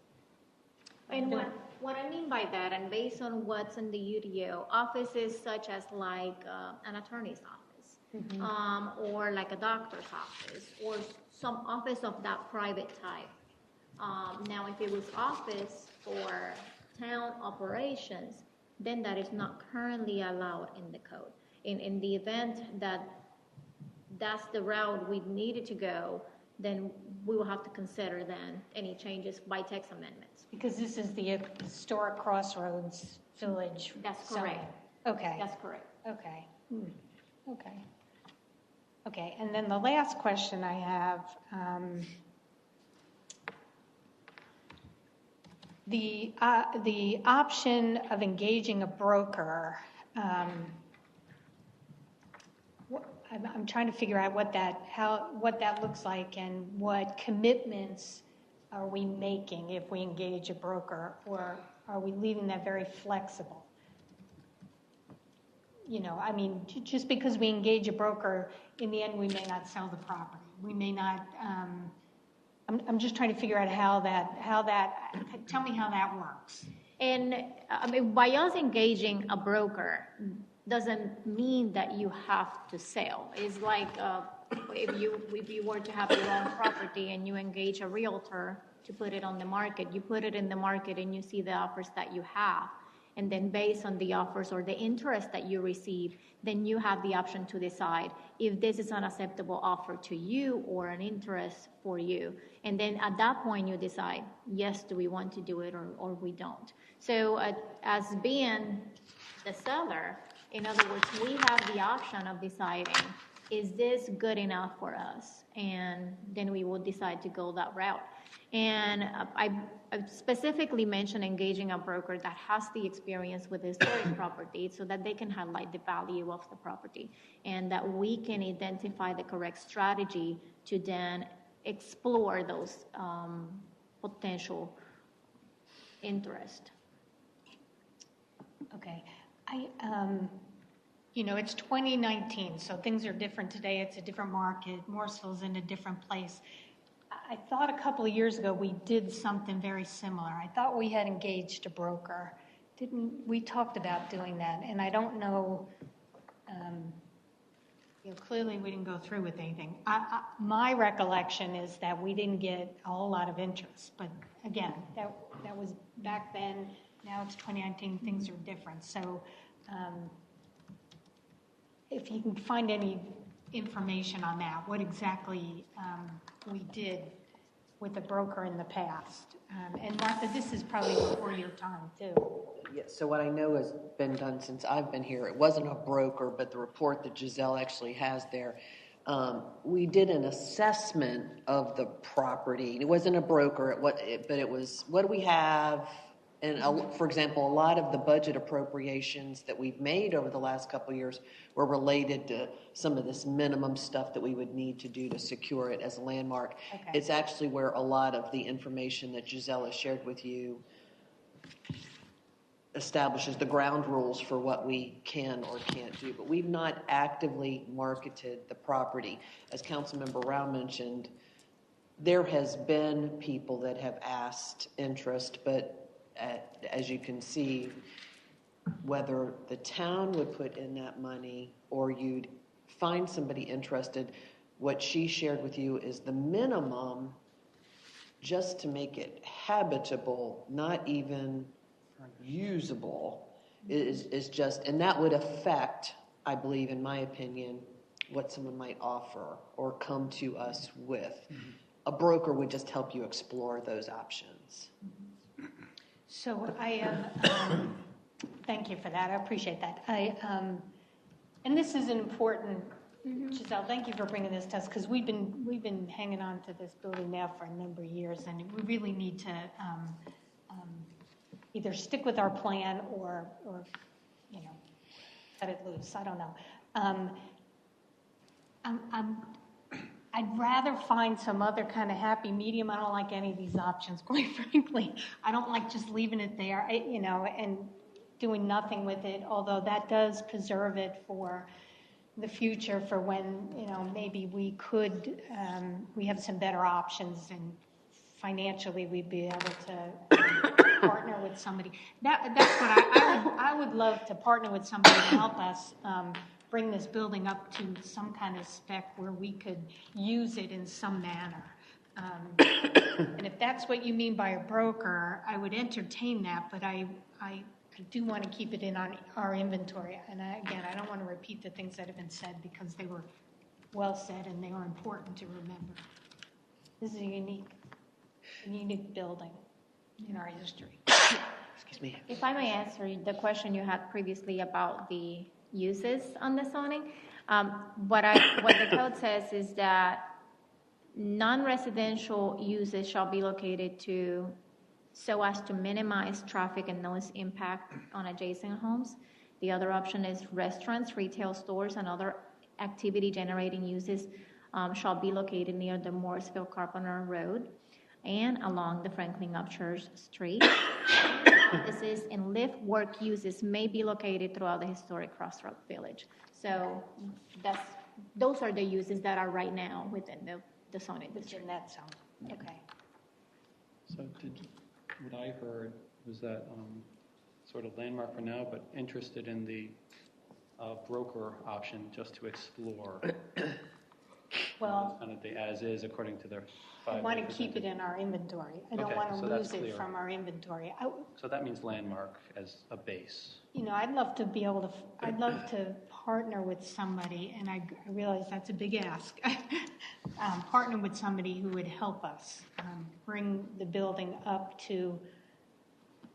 And what I mean by that, and based on what's in the UDO, offices such as like an attorney's office, or like a doctor's office, or some office of that private type. Now, if it was office for town operations, then that is not currently allowed in the code. In the event that that's the route we needed to go, then we will have to consider then any changes by text amendments. Because this is the historic Crossroads Village. That's zone. correct. Okay. That's correct. Okay. Okay. Okay, and then the last question I have, the option of engaging a broker, I'm trying to figure out what that looks like and what commitments are we making if we engage a broker, or are we leaving that very flexible? You know, I mean, just because we engage a broker, in the end, we may not sell the property. We may not. I'm just trying to figure out how that. Tell me how that works. And I mean, by us engaging a broker doesn't mean that you have to sell. It's like if you were to have your own property and you engage a realtor to put it on the market, you put it in the market and you see the offers that you have. And then based on the offers or the interest that you receive, then you have the option to decide if this is an acceptable offer to you or an interest for you. And then at that point, you decide, yes, do we want to do it or we don't. So as being the seller, in other words, we have the option of deciding, is this good enough for us? And then we will decide to go that route. And I specifically mentioned engaging a broker that has the experience with historic property so that they can highlight the value of the property and that we can identify the correct strategy to then explore those potential interest. Okay. You know, it's 2019, so things are different today. It's a different market. Morrisville's in a different place. I thought a couple of years ago we did something very similar. I thought we had engaged a broker. We talked about doing that, and I don't know, you know, clearly we didn't go through with anything. My recollection is that we didn't get a whole lot of interest, but again, that was back then. Now it's 2019, things are different. So if you can find any information on that, what exactly we did with the broker in the past. And Martha, this is probably before your time too. Yes, so what I know has been done since I've been here, it wasn't a broker, but the report that Giselle actually has there, we did an assessment of the property. It wasn't a broker, but it was, what do we have? And for example, a lot of the budget appropriations that we've made over the last couple of years were related to some of this minimum stuff that we would need to do to secure it as a landmark. Okay. It's actually where a lot of the information that Giselle has shared with you establishes the ground rules for what we can or can't do. But we've not actively marketed the property. As Councilmember Rao mentioned, there has been people that have asked interest, but as you can see, whether the town would put in that money or you'd find somebody interested, what she shared with you is the minimum just to make it habitable, not even usable, is just, and that would affect, I believe, in my opinion, what someone might offer or come to us with. Mm-hmm. A broker would just help you explore those options. So I Thank you for that. I appreciate that. And this is an important, Giselle, thank you for bringing this to us, because we've been hanging on to this building now for a number of years, and we really need to either stick with our plan or cut it loose. I don't know. I'd rather find some other kind of happy medium. I don't like any of these options, quite frankly. I don't like just leaving it there, and doing nothing with it, although that does preserve it for the future, for when, maybe we could, we have some better options, and financially we'd be able to partner with somebody. That's what I would love to partner with somebody to help us bring this building up to some kind of spec where we could use it in some manner. And if that's what you mean by a broker, I would entertain that, but I do want to keep it in on our inventory. And again, I don't want to repeat the things that have been said, because they were well said and they are important to remember. This is a unique building in our history. Excuse me. If I may answer the question you had previously about the uses on the zoning, what the code says is that non-residential uses shall be located so as to minimize traffic and noise impact on adjacent homes. The other option is restaurants, retail stores, and other activity-generating uses shall be located near the Morrisville Carpenter Road and along the Franklin Upchurch Street. Businesses and live-work uses may be located throughout the historic Crossroad Village. So those are the uses that are right now within the zoning district. In that zone. Okay. So what I heard was that sort of landmark for now, but interested in the broker option just to explore. Well, kind of the as-is according to their I want to keep it in our inventory. I don't want to lose it from our inventory. So that means landmark as a base. I'd love to partner with somebody, and I realize that's a big ask. Partner with somebody who would help us bring the building up to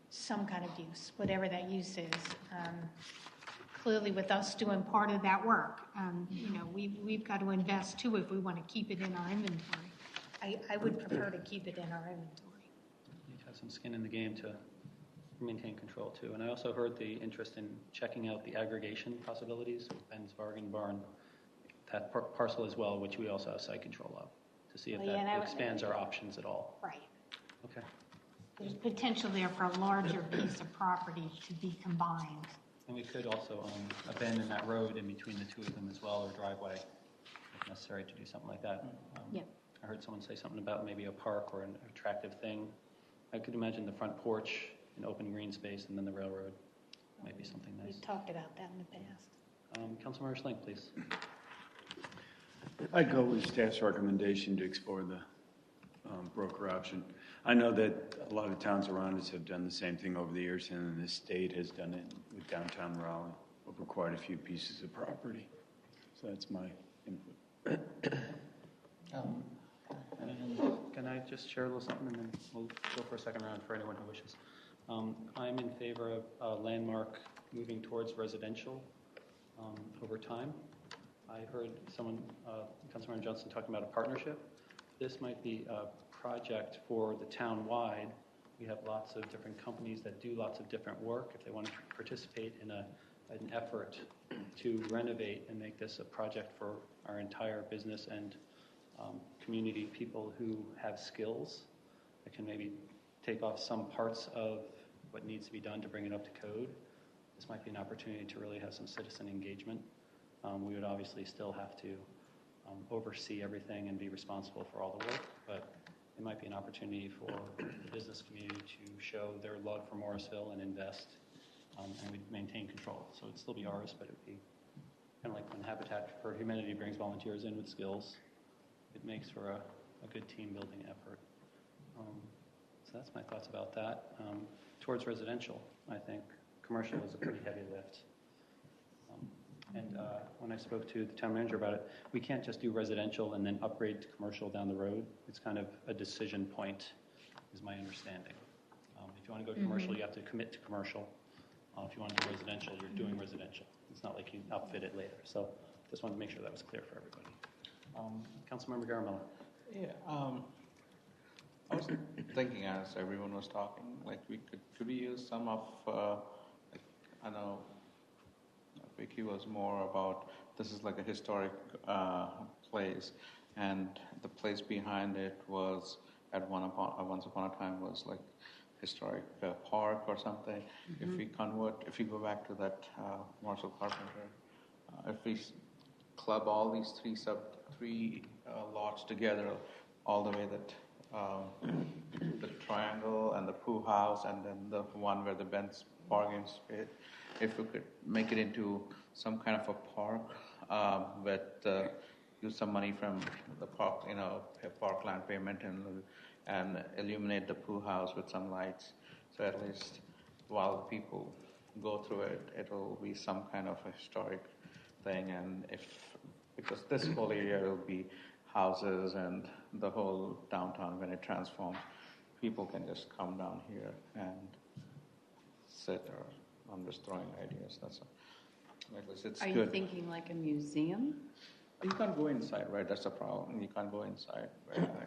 some kind of use, whatever that use is. Clearly, with us doing part of that work, we've got to invest too if we want to keep it in our inventory. I would prefer to keep it in our inventory. You have some skin in the game to maintain control too. And I also heard the interest in checking out the aggregation possibilities with Ben's Bargain Barn, that parcel as well, which we also have site control of, to see if that expands our options at all. Right. Okay. There's potential there for a larger piece of property to be combined. And we could also abandon that road in between the two of them as well, or driveway, if necessary, to do something like that. I heard someone say something about maybe a park or an attractive thing. I could imagine the front porch, an open green space, and then the railroad. Might be something nice. We've talked about that in the past. Councilmember Schlenk, please. I'd go with staff's recommendation to explore the broker option. I know that a lot of towns around us have done the same thing over the years, and the state has done it with downtown Raleigh over quite a few pieces of property. So that's my input. Can I just share a little something, and then we'll go for a second round for anyone who wishes. I'm in favor of landmark moving towards residential over time. I heard someone, Councilmember Johnson, talking about a partnership. This might be a project for the town-wide. We have lots of different companies that do lots of different work. If they want to participate in an effort to renovate and make this a project for our entire business and community, people who have skills that can maybe take off some parts of what needs to be done to bring it up to code. This might be an opportunity to really have some citizen engagement. We would obviously still have to oversee everything and be responsible for all the work, but it might be an opportunity for the business community to show their love for Morrisville and invest, and we'd maintain control. So it'd still be ours, but it'd be kind of like when Habitat for Humanity brings volunteers in with skills. It makes for a good team-building effort. So that's my thoughts about that. Towards residential, I think commercial is a pretty heavy lift. And when I spoke to the town manager about it, we can't just do residential and then upgrade to commercial down the road. It's kind of a decision point, is my understanding. If you want to go to commercial, you have to commit to commercial. If you want to do residential, you're doing residential. It's not like you outfit it later. So just wanted to make sure that was clear for everybody. Councilmember Garamella. Yeah, I was thinking as everyone was talking, like could we use some of, like, I know Vicky was more about, this is like a historic place, and the place behind it was once upon a time was like historic park or something. Mm-hmm. If we go back to that Marshall Carpenter, if we club all these three lots together, all the way that the triangle and the pool house and then the one where the Ben's bargain space, if we could make it into some kind of a park with use some money from the park, parkland payment and illuminate the pool house with some lights. So at least while the people go through it, it'll be some kind of a historic thing. And because this whole area will be houses and the whole downtown, when it transforms, people can just come down here and sit, or I'm just throwing ideas. That's all. At least it's Are good. you thinking like a museum? You can't go inside, right? That's the problem. You can't go inside.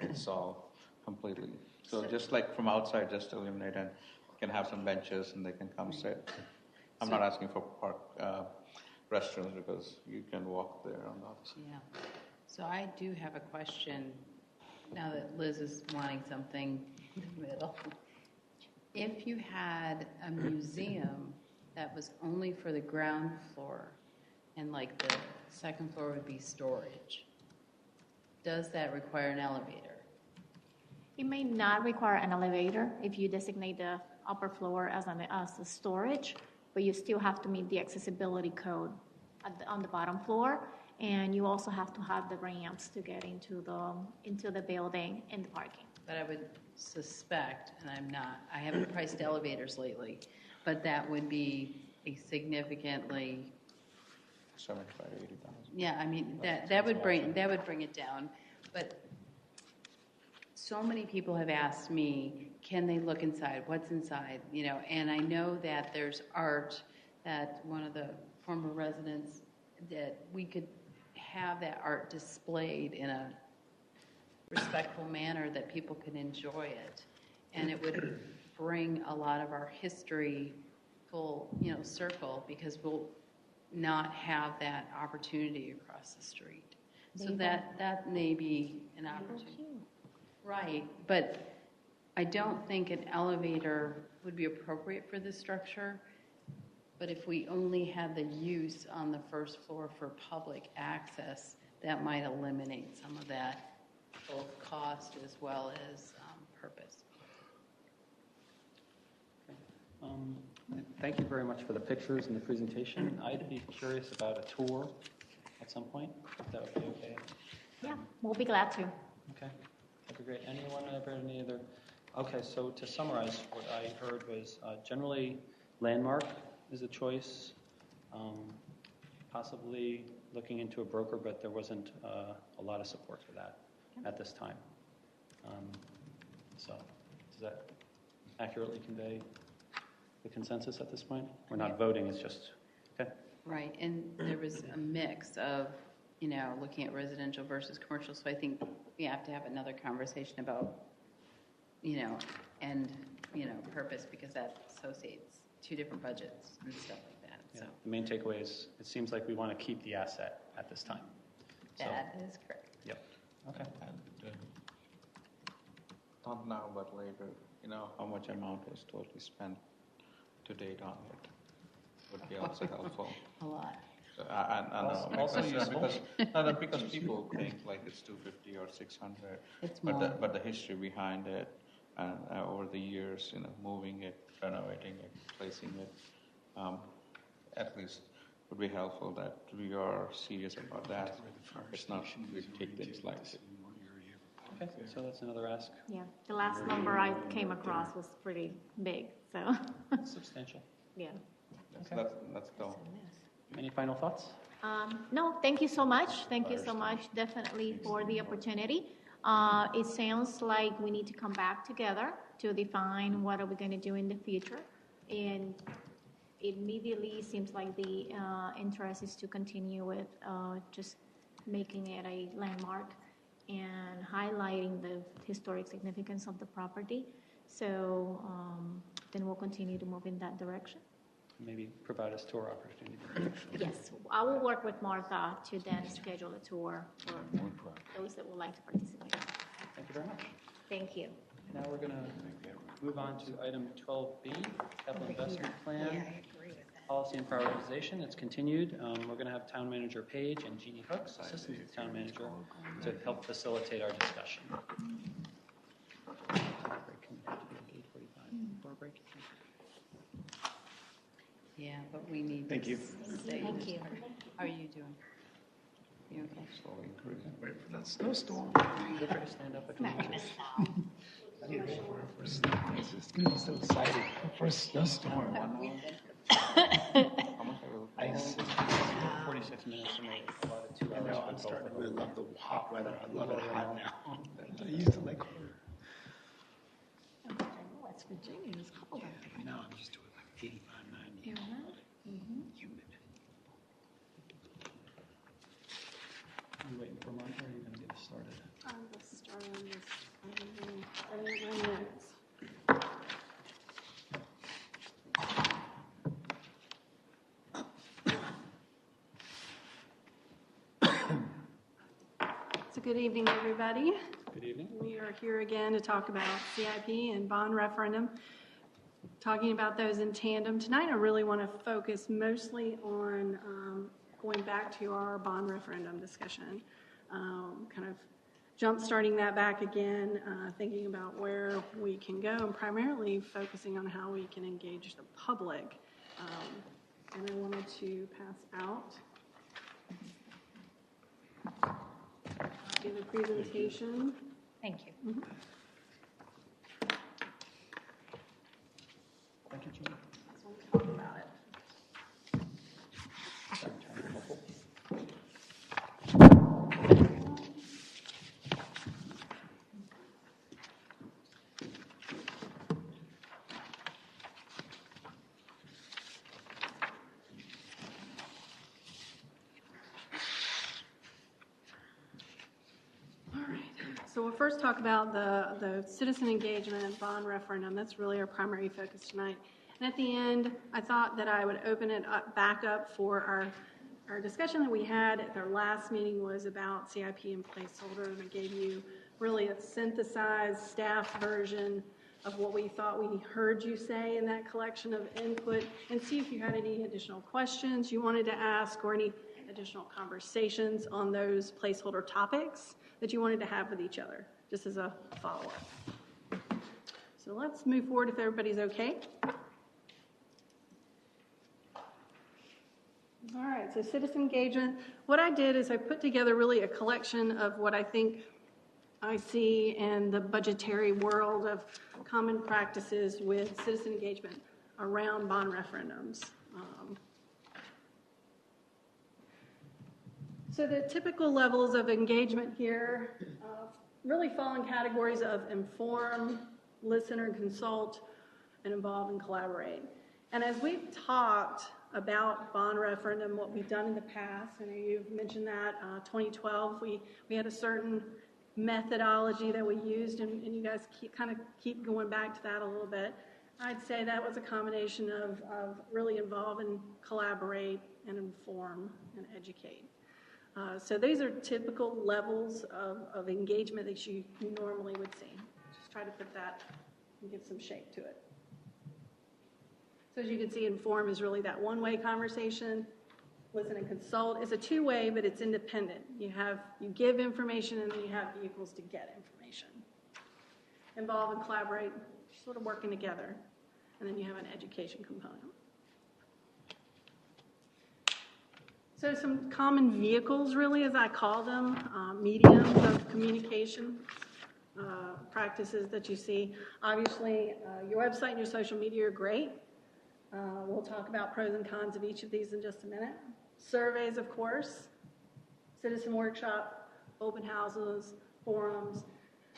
It's all completely. So just like from outside, just illuminate, and you can have some benches and they can come sit. I'm not asking for park restrooms because you can walk there on the other side. Yeah. So I do have a question now that Liz is wanting something in the middle. If you had a museum that was only for the ground floor and like the second floor would be storage, does that require an elevator? It may not require an elevator if you designate the upper floor as a storage, but you still have to meet the accessibility code on the bottom floor, and you also have to have the ramps to get into the building and the parking. But I would suspect, and I haven't priced elevators lately, but that would be a significantly 75, 80,000. Yeah, I mean that would bring it down. But so many people have asked me, can they look inside? What's inside? And I know that there's art that one of the former residents, that we could have that art displayed in a respectful manner that people can enjoy it, and it would bring a lot of our history full circle, because we'll not have that opportunity across the street. So that may be an opportunity. Right, but I don't think an elevator would be appropriate for this structure. But if we only had the use on the first floor for public access, that might eliminate some of that, both cost as well as purpose. Thank you very much for the pictures and the presentation. I'd be curious about a tour at some point, if that would be okay. Yeah, we'll be glad to. Okay, that'd be great. Anyone ever any other? Okay, so to summarize, what I heard was generally landmark is a choice, possibly looking into a broker, but there wasn't a lot of support for that at this time. So does that accurately convey the consensus at this point? We're not voting, it's just, okay. Right, and there was a mix of, looking at residential versus commercial, so I think we have to have another conversation about, and, purpose, because that associates two different budgets and stuff like that. Yeah. So The main takeaway is it seems like we want to keep the asset at this time. that is correct. Yep. Okay. And not now, but later, how much amount was totally spent to date on it would be also helpful. A lot. So I know. Also Because people think like it's 250 or 600. It's more. But the history behind it, and over the years, moving it, renovating it, placing it, at least would be helpful that we are serious about that. It's not we take things like it. Okay, so that's another ask. Yeah, the last number I came across was pretty big, so. Substantial. Yeah. That's all. Any final thoughts? No, thank you so much. Thank you so much, definitely, for the opportunity. It sounds like we need to come back together to define what are we going to do in the future. And immediately seems like the interest is to continue with just making it a landmark and highlighting the historic significance of the property. So then we'll continue to move in that direction. Maybe provide us tour opportunity. Yes, I will work with Martha to then schedule a tour for those that would like to participate. Thank you very much. Thank you. Now we're going to move on to item 12B, Capital Investment Plan. Yeah, I agree with that. Policy and prioritization, it's continued. We're going to have Town Manager Page and Jeannie Hooks, Assistant to the Town Manager, to help facilitate our discussion. Yeah, but we need. Thank you. Thank you. How are you doing? You okay? Wait for that snowstorm. Feel free to stand up if you Not want gonna to. stop. It's going to be so exciting. First snowstorm. Ice. 46 minutes to make about 2 I hours. know, I'm starting to really love the hot weather. I love it hot now. I used to like cold. West Virginia is cold. No, I'm used to it like 85, 90. You're right. Humid. Are you waiting for Martha, or are you going to get us started? I'll just start on this. I need my notes. So good evening, everybody. Good evening. We are here again to talk about CIP and bond referendum. Talking about those in tandem. Tonight I really want to focus mostly on going back to our bond referendum discussion. Kind of jump-starting that back again, thinking about where we can go, and primarily focusing on how we can engage the public. And I wanted to pass out the presentation. Thank you. Mm-hmm. Thank you, Jeannie. So we'll talk about it. So we'll first talk about the citizen engagement bond referendum. That's really our primary focus tonight. And at the end, I thought that I would open it back up for our discussion that we had at our last meeting was about CIP and placeholder. And I gave you really a synthesized staff version of what we thought we heard you say in that collection of input, and see if you had any additional questions you wanted to ask or any additional conversations on those placeholder topics that you wanted to have with each other, just as a follow-up. So let's move forward if everybody's okay. All right, so citizen engagement. What I did is I put together really a collection of what I think I see in the budgetary world of common practices with citizen engagement around bond referendums. So the typical levels of engagement here really fall in categories of inform, listen or consult, and involve and collaborate. And as we've talked about bond referendum, what we've done in the past, I know you've mentioned that 2012, we had a certain methodology that we used, and you guys keep going back to that a little bit. I'd say that was a combination of really involve and collaborate and inform and educate. So these are typical levels of engagement that you normally would see. Just try to put that and give some shape to it. So as you can see, inform is really that one-way conversation. Listen and consult is a two-way, but it's independent. You give information, and then you have vehicles to get information. Involve and collaborate, sort of working together. And then you have an education component. So some common vehicles, really, as I call them, mediums of communication practices that you see. Obviously, your website and your social media are great. We'll talk about pros and cons of each of these in just a minute. Surveys, of course, citizen workshop, open houses, forums.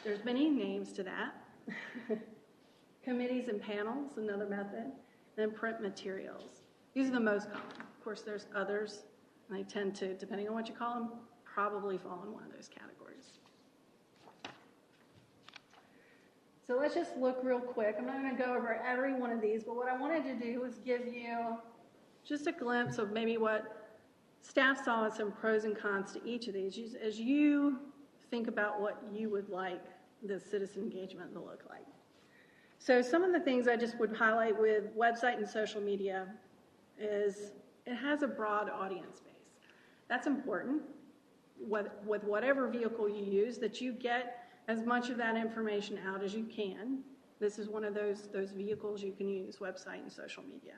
There's many names to that. Committees and panels, another method. And then print materials. These are the most common. Of course, there's others, and they tend to, depending on what you call them, probably fall in one of those categories. So let's just look real quick. I'm not going to go over every one of these, but what I wanted to do was give you just a glimpse of maybe what staff saw as some pros and cons to each of these as you think about what you would like this citizen engagement to look like. So some of the things I just would highlight with website and social media is it has a broad audience base. That's important with whatever vehicle you use, that you get as much of that information out as you can. This is one of those vehicles you can use, website and social media.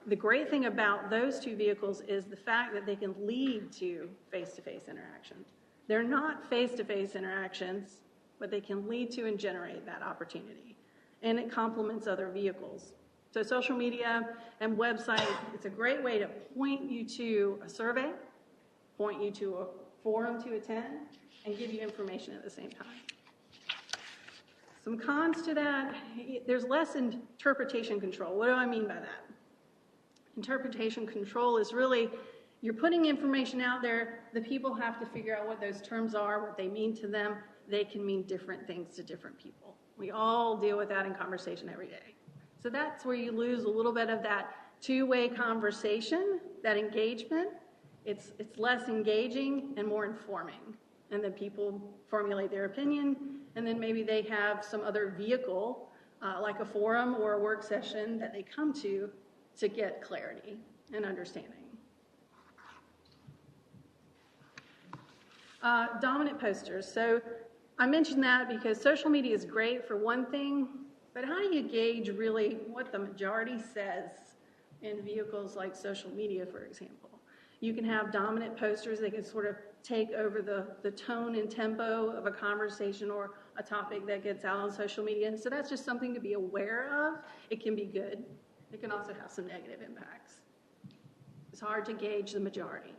The great thing about those two vehicles is the fact that they can lead to face-to-face interactions. They're not face-to-face interactions, but they can lead to and generate that opportunity. And it complements other vehicles. So social media and website, it's a great way to point you to a survey, point you to a forum to attend, and give you information at the same time. Some cons to that, there's less interpretation control. What do I mean by that? Interpretation control is really, you're putting information out there, the people have to figure out what those terms are, what they mean to them. They can mean different things to different people. We all deal with that in conversation every day. So that's where you lose a little bit of that two-way conversation, that engagement. It's less engaging and more informing. And then people formulate their opinion, and then maybe they have some other vehicle, like a forum or a work session that they come to get clarity and understanding. Dominant posters. So I mentioned that because social media is great for one thing, but how do you gauge really what the majority says in vehicles like social media, for example? You can have dominant posters that can sort of take over the tone and tempo of a conversation or a topic that gets out on social media. And so that's just something to be aware of. It can be good. It can also have some negative impacts. It's hard to gauge the majority.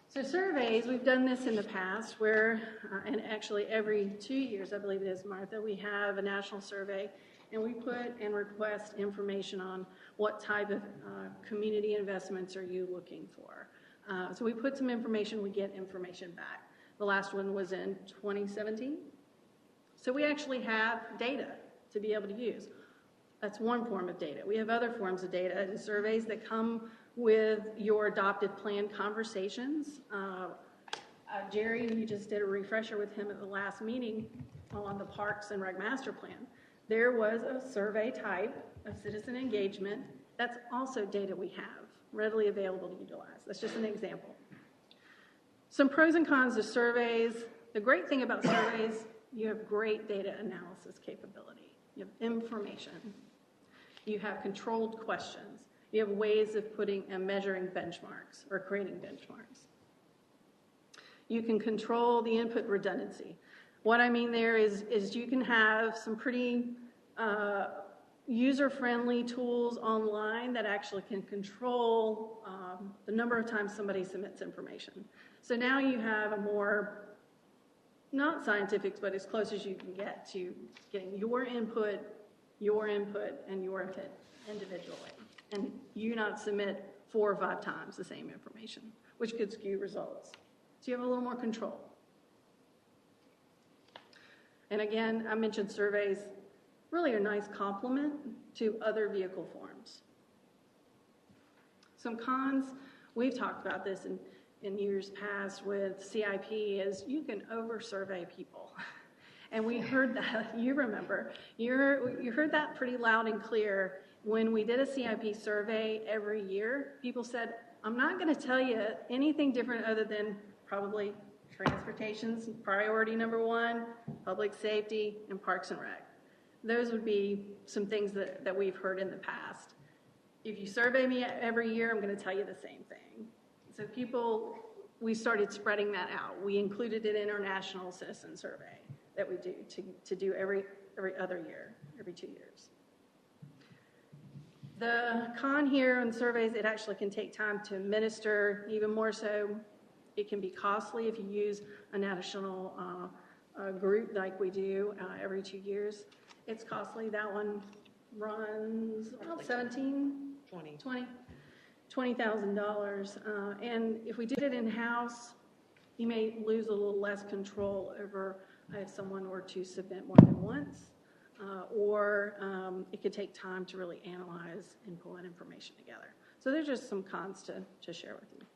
So surveys, we've done this in the past where, and actually every 2 years, I believe it is, Martha, we have a national survey and we put and request information on what type of community investments are you looking for. So we put some information, we get information back. The last one was in 2017. So we actually have data to be able to use. That's one form of data. We have other forms of data and surveys that come with your adopted plan conversations. Jerry, we just did a refresher with him at the last meeting on the Parks and Rec Master Plan. There was a survey type of citizen engagement. That's also data we have readily available to utilize. That's just an example. Some pros and cons to surveys. The great thing about surveys, you have great data analysis capability. You have information. You have controlled questions. You have ways of putting and measuring benchmarks or creating benchmarks. You can control the input redundancy. What I mean there is you can have some pretty user-friendly tools online that actually can control the number of times somebody submits information. So now you have a more, not scientific, but as close as you can get to getting your input, and your input individually. And you not submit 4 or 5 times the same information, which could skew results. So you have a little more control. And again, I mentioned surveys really are a nice complement to other vehicle forms. Some cons, we've talked about this in years past with CIP, is you can over-survey people. And we heard that, you remember, you heard that pretty loud and clear. When we did a CIP survey every year, people said, I'm not going to tell you anything different other than probably transportation's priority number 1, public safety, and Parks and Rec. Those would be some things that we've heard in the past. If you survey me every year, I'm going to tell you the same thing. So we started spreading that out. We included it in our national citizen survey that we do to do every other year, every 2 years. The con here on surveys, it actually can take time to administer, even more so It can be costly if you use a national group like we do every 2 years. It's costly. That one runs about $20,000. And if we did it in-house, you may lose a little less control over if someone were to submit more than once, or it could take time to really analyze and pull that information together. So there's just some cons to share with you.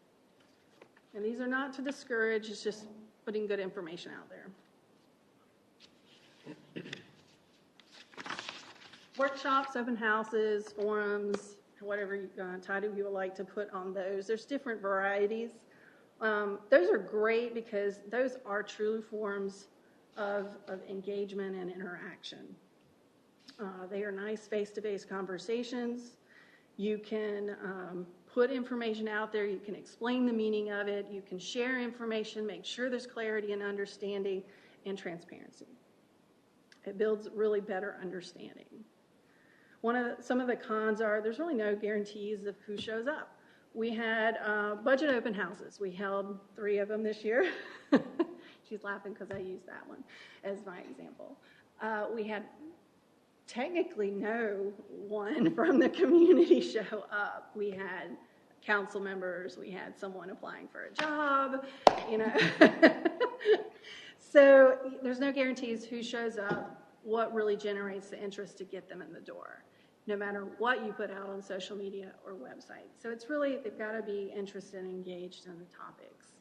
And these are not to discourage, it's just putting good information out there. Workshops, open houses, forums, whatever title you would like to put on those. There's different varieties. Those are great because those are true forms of engagement and interaction. They are nice face-to-face conversations. You can put information out there. You can explain the meaning of it. You can share information, make sure there's clarity and understanding and transparency. It builds really better understanding. Some of the cons are there's really no guarantees of who shows up. We had budget open houses. We held 3 of them this year. She's laughing because I used that one as my example. We had technically no one from the community show up. We had council members. We had someone applying for a job, So there's no guarantees who shows up, what really generates the interest to get them in the door, no matter what you put out on social media or website. So it's really, they've got to be interested and engaged in the topics.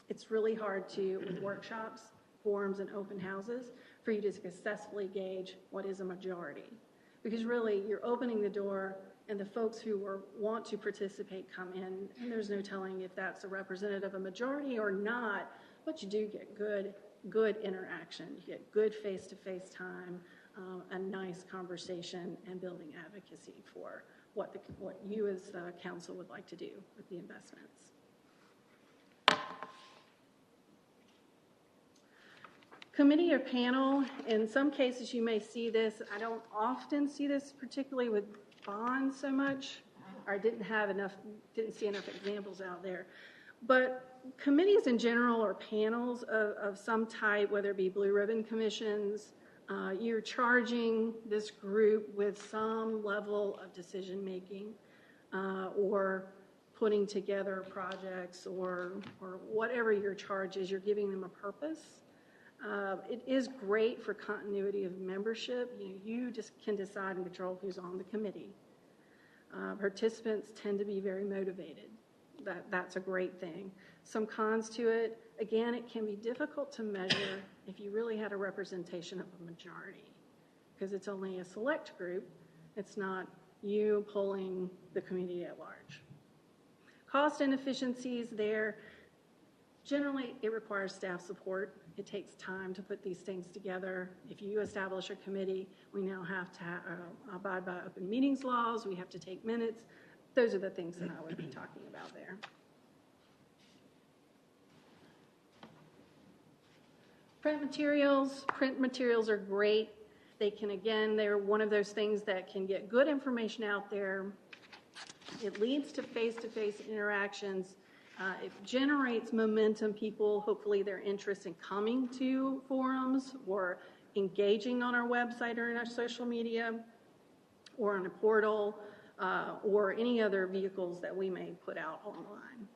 It's really hard with workshops, forums, and open houses for you to successfully gauge what is a majority. Because really, you're opening the door, and the folks who want to participate come in, and there's no telling if that's a representative of a majority or not, but you do get good interaction. You get good face-to-face time, a nice conversation, and building advocacy for what you as council would like to do with the investments. Committee or panel, in some cases you may see this. I don't often see this, particularly with bonds so much, or I didn't see enough examples out there. But committees in general or panels of some type, whether it be blue ribbon commissions, you're charging this group with some level of decision making or putting together projects or whatever your charge is, you're giving them a purpose. It is great for continuity of membership. You just can decide and control who's on the committee. Participants tend to be very motivated. That's a great thing. Some cons to it, again, it can be difficult to measure if you really had a representation of a majority, because it's only a select group. It's not you pulling the community at large. Cost inefficiencies there. Generally, it requires staff support. It takes time to put these things together. If you establish a committee, we now have to abide by open meetings laws. We have to take minutes. Those are the things that I would be talking about there. Print materials are great. They're one of those things that can get good information out there. It leads to face-to-face interactions. It generates momentum. People, hopefully their interest in coming to forums or engaging on our website or in our social media or on a portal or any other vehicles that we may put out online.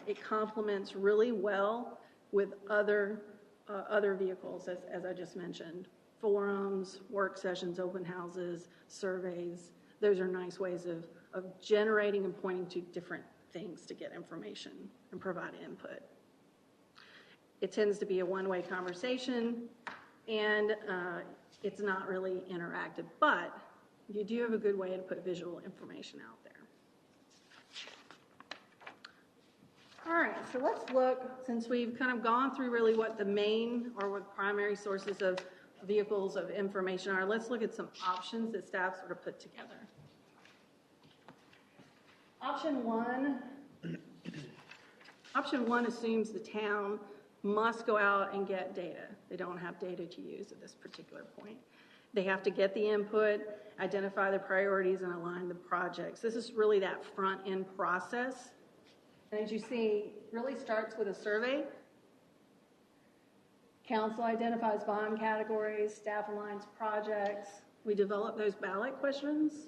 It complements really well with other vehicles, as I just mentioned. Forums, work sessions, open houses, surveys. Those are nice ways of generating and pointing to different things to get information and provide input. It tends to be a one-way conversation, and it's not really interactive, but you do have a good way to put visual information out there. All right, so let's look, since we've kind of gone through really what the main or what primary sources of vehicles of information are, let's look at some options that staff sort of put together. Option one assumes the town must go out and get data. They don't have data to use at this particular point. They have to get the input, identify the priorities, and align the projects. This is really that front-end process. And as you see, it really starts with a survey. Council identifies bond categories, staff aligns projects. We develop those ballot questions.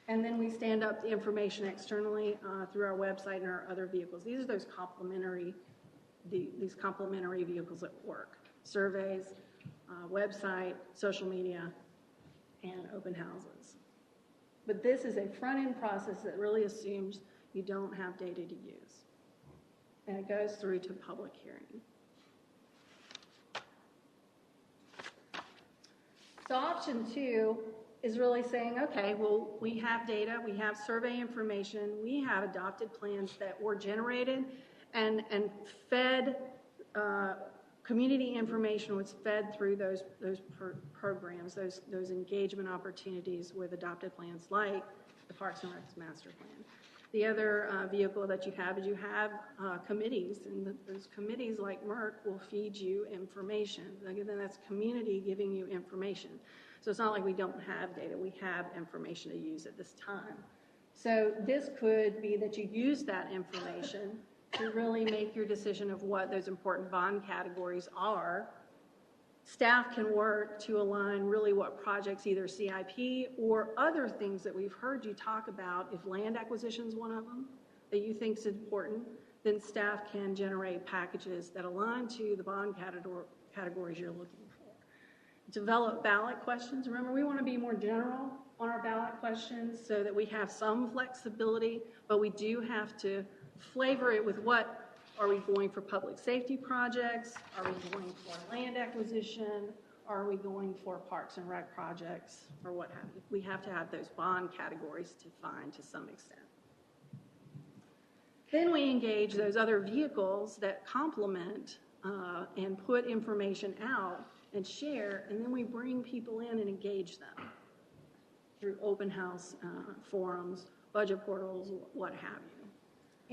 And then we stand up the information externally through our website and our other vehicles. These are those complementary vehicles that work. Surveys, website, social media, and open houses. But this is a front-end process that really assumes you don't have data to use. And it goes through to public hearing. So option 2 is really saying, okay, well, we have data, we have survey information, we have adopted plans that were generated and fed, community information was fed through those programs, those engagement opportunities with adopted plans like the Parks and Recs Master Plan. The other vehicle that you have is you have committees, and those committees like Merck will feed you information. Then that's community giving you information. So it's not like we don't have data. We have information to use at this time. So this could be that you use that information to really make your decision of what those important bond categories are. Staff can work to align really what projects, either CIP or other things that we've heard you talk about. If land acquisition is one of them that you think is important, then staff can generate packages that align to the bond categories you're looking for. Develop ballot questions. Remember, we want to be more general on our ballot questions so that we have some flexibility, but we do have to flavor it with what. Are we going for public safety projects? Are we going for land acquisition? Are we going for parks and rec projects or what have you? We have to have those bond categories defined to some extent. Then we engage those other vehicles that complement and put information out and share, and then we bring people in and engage them through open house forums, budget portals, what have you.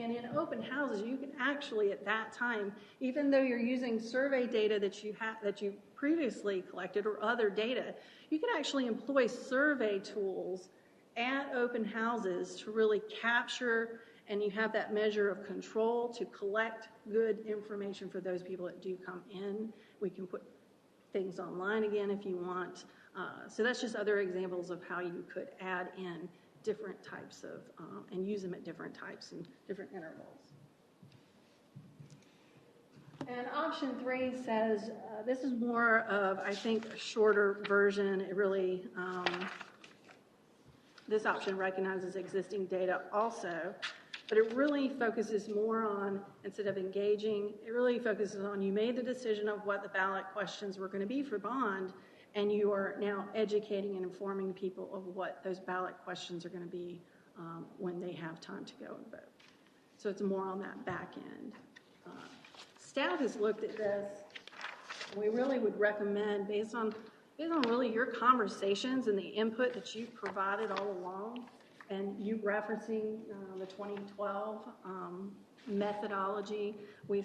And in open houses, you can actually, at that time, even though you're using survey data that you previously collected or other data, you can actually employ survey tools at open houses to really capture, and you have that measure of control to collect good information for those people that do come in. We can put things online again if you want. So that's just other examples of how you could add in different types of, and use them at different types and different intervals. And option 3 says, this is more of, I think, a shorter version. It really, this option recognizes existing data also, but it really focuses more on, instead of engaging, it really focuses on you made the decision of what the ballot questions were going to be for bond, and you are now educating and informing people of what those ballot questions are going to be when they have time to go and vote. So it's more on that back end. Staff has looked at this. We really would recommend, based on really your conversations and the input that you've provided all along, and you referencing the 2012 methodology, we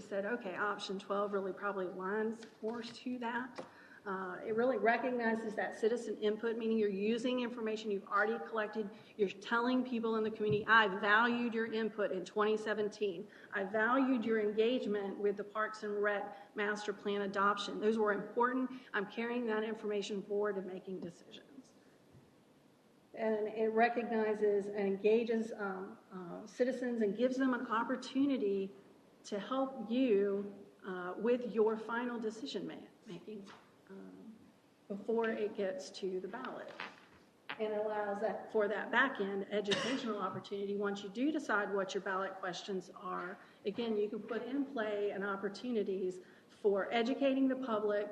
said, okay, option 12 really probably aligns more to that. It really recognizes that citizen input, meaning you're using information you've already collected. You're telling people in the community, I valued your input in 2017. I valued your engagement with the Parks and Rec Master Plan adoption. Those were important. I'm carrying that information forward and making decisions. And it recognizes and engages citizens and gives them an opportunity to help you with your final decision making. Before it gets to the ballot, and allows that for that back-end educational opportunity. Once you do decide what your ballot questions are, again, you can put in play and opportunities for educating the public,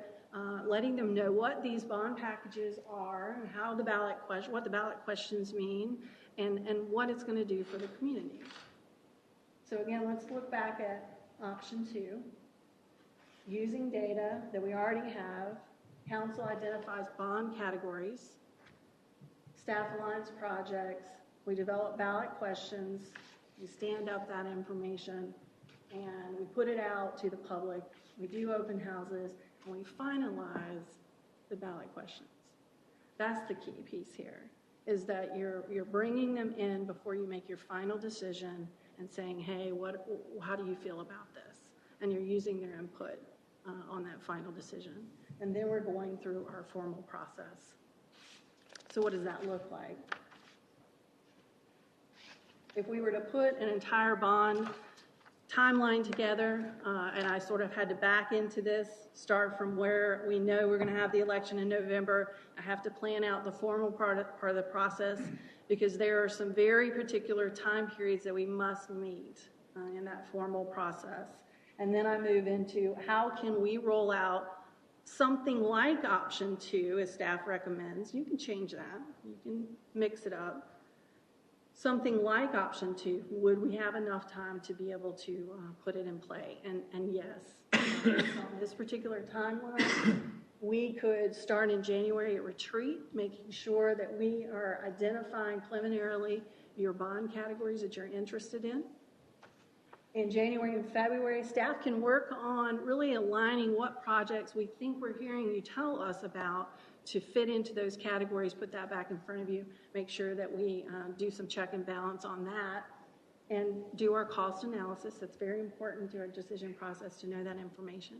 letting them know what these bond packages are and how what the ballot questions mean, and what it's going to do for the community. So again, let's look back at option 2. Using data that we already have, Council identifies bond categories, staff aligns projects, we develop ballot questions, we stand up that information, and we put it out to the public, we do open houses, and we finalize the ballot questions. That's the key piece here, is that you're bringing them in before you make your final decision, and saying, hey, how do you feel about this? And you're using their input on that final decision. And then we're going through our formal process. So what does that look like? If we were to put an entire bond timeline together, and I sort of had to back into this, start from where we know we're going to have the election in November. I have to plan out the formal part of the process because there are some very particular time periods that we must meet in that formal process. And then I move into how can we roll out something like option 2 as staff recommends. You can change that. You can mix it up. Something like option 2, would we have enough time to be able to put it in play? And yes, based on this particular timeline, we could start in January at retreat, making sure that we are identifying preliminarily your bond categories that you're interested in. In January and February, staff can work on really aligning what projects we think we're hearing you tell us about to fit into those categories, put that back in front of you, make sure that we do some check and balance on that, and do our cost analysis. That's very important to our decision process to know that information.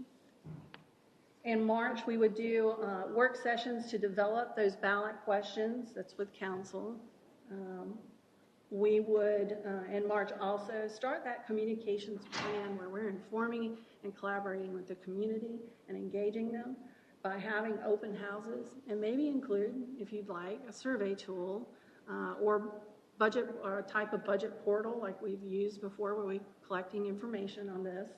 In March, we would do work sessions to develop those ballot questions. That's with council. We would, in March, also start that communications plan where we're informing and collaborating with the community and engaging them by having open houses, and maybe include, if you'd like, a survey tool or budget or a type of budget portal like we've used before where we're collecting information on this.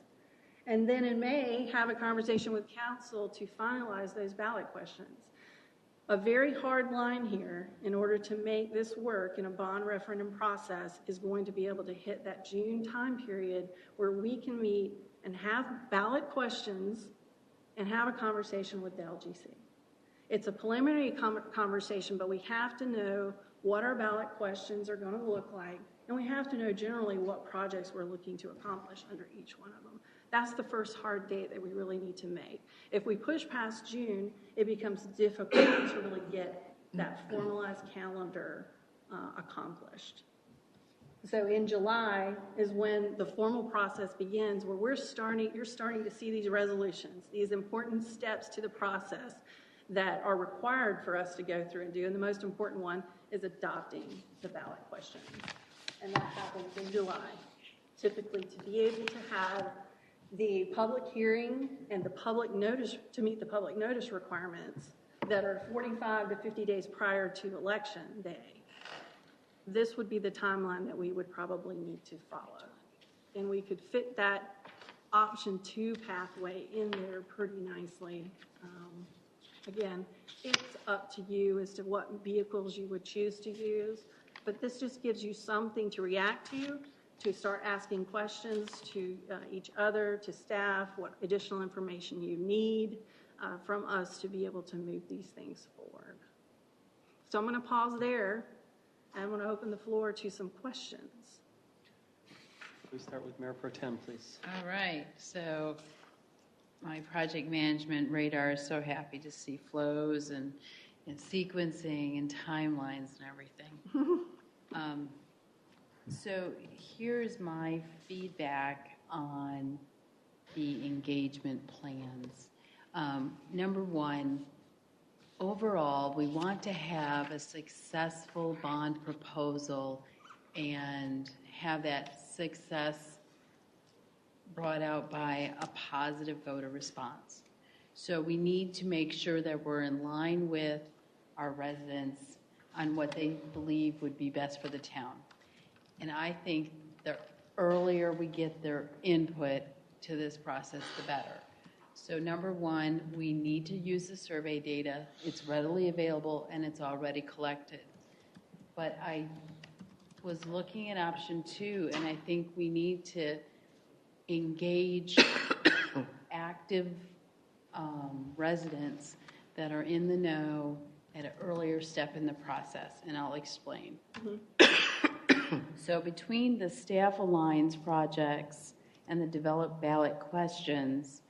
And then in May, have a conversation with council to finalize those ballot questions. A very hard line here in order to make this work in a bond referendum process is going to be able to hit that June time period where we can meet and have ballot questions and have a conversation with the LGC. It's a preliminary conversation, but we have to know what our ballot questions are going to look like, and we have to know generally what projects we're looking to accomplish under each one of them. That's the first hard date that we really need to make. If we push past June, it becomes difficult to really get that formalized calendar accomplished. So in July is when the formal process begins, where you're starting to see these resolutions, these important steps to the process that are required for us to go through and do. And the most important one is adopting the ballot questions. And that happens in July, typically to be able to have the public hearing and the public notice, to meet the public notice requirements that are 45 to 50 days prior to election day. This would be the timeline that we would probably need to follow. And we could fit that option 2 pathway in there pretty nicely. Again, it's up to you as to what vehicles you would choose to use, but this just gives you something to react to start asking questions to each other, to staff, what additional information you need from us to be able to move these things forward. So I'm going to pause there. I'm going to open the floor to some questions. We start with Mayor Pro Tem, please. All right. So my project management radar is so happy to see flows and sequencing and timelines and everything. So here's my feedback on the engagement plans. Number one, overall, we want to have a successful bond proposal and have that success brought out by a positive voter response. So we need to make sure that we're in line with our residents on what they believe would be best for the town. And I think the earlier we get their input to this process, the better. So number one, we need to use the survey data. It's readily available and it's already collected. But I was looking at option 2, and I think we need to engage active residents that are in the know at an earlier step in the process, and I'll explain. So between the Staff Aligns projects and the developed ballot questions,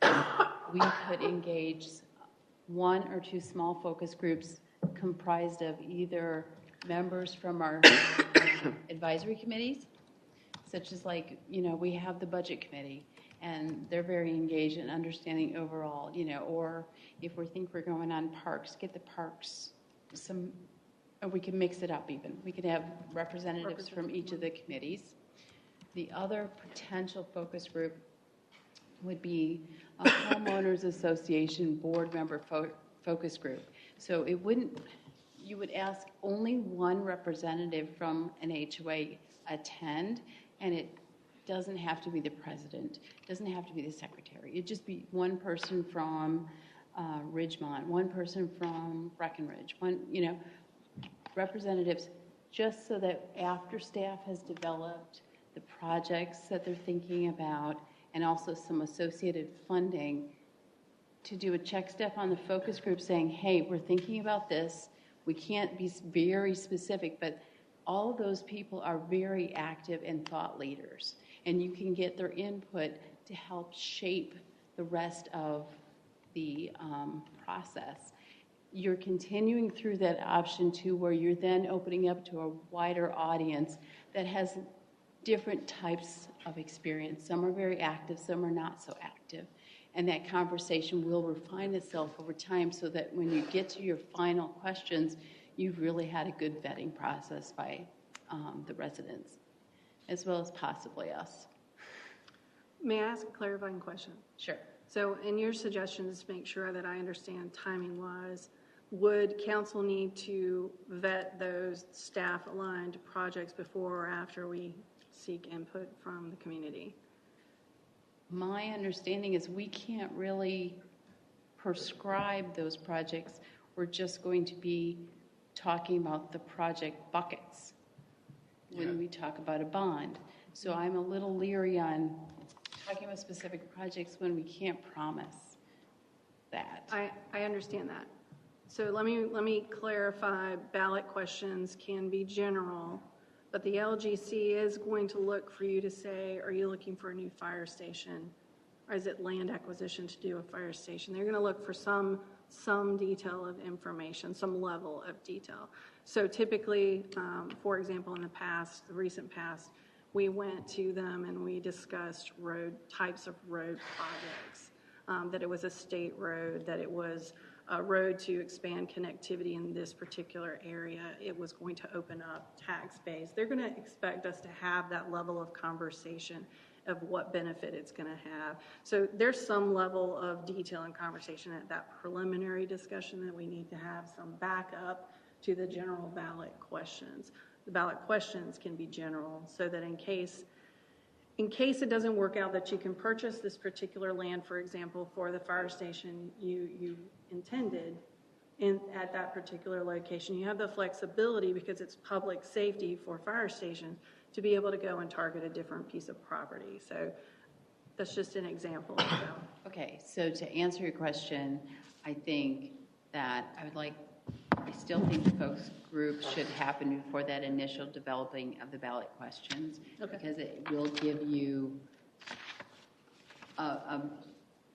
we could engage 1 or 2 small focus groups comprised of either members from our advisory committees, such as like, we have the budget committee, and they're very engaged in understanding overall, or if we think we're going on parks, get the parks or we can mix it up even. We could have representatives from each of the committees. The other potential focus group would be a homeowners association board member focus group. So you would ask only one representative from an HOA attend, and it doesn't have to be the president, doesn't have to be the secretary. It'd just be one person from Ridgemont, one person from Breckenridge, representatives, just so that after staff has developed the projects that they're thinking about and also some associated funding, to do a check step on the focus group saying, hey, we're thinking about this. We can't be very specific, but all of those people are very active and thought leaders, and you can get their input to help shape the rest of the process. You're continuing through that option too, where you're then opening up to a wider audience that has different types of experience. Some are very active, some are not so active. And that conversation will refine itself over time so that when you get to your final questions, you've really had a good vetting process by the residents, as well as possibly us. May I ask a clarifying question? Sure. So in your suggestions, make sure that I understand timing-wise, would council need to vet those staff-aligned projects before or after we seek input from the community? My understanding is we can't really prescribe those projects. We're just going to be talking about the project buckets when we talk about a bond. So I'm a little leery on talking about specific projects when we can't promise that. I understand that. So let me clarify. Ballot questions can be general, but the LGC is going to look for you to say, are you looking for a new fire station? Or is it land acquisition to do a fire station? They're going to look for some detail of information, some level of detail. So typically, for example, in the recent past, we went to them and we discussed types of road projects, that it was a state road, that it was a road to expand connectivity in this particular area. It was going to open up tax base. They're going to expect us to have that level of conversation of what benefit it's going to have. So there's some level of detail and conversation at that preliminary discussion that we need to have some backup to the general ballot questions. The ballot questions can be general so that in case it doesn't work out that you can purchase this particular land, for example, for the fire station you intended at that particular location, you have the flexibility, because it's public safety for fire stations, to be able to go and target a different piece of property. So that's just an example. Okay, so to answer your question, I think that I still think the focus group should happen before that initial developing of the ballot questions, because it will give you,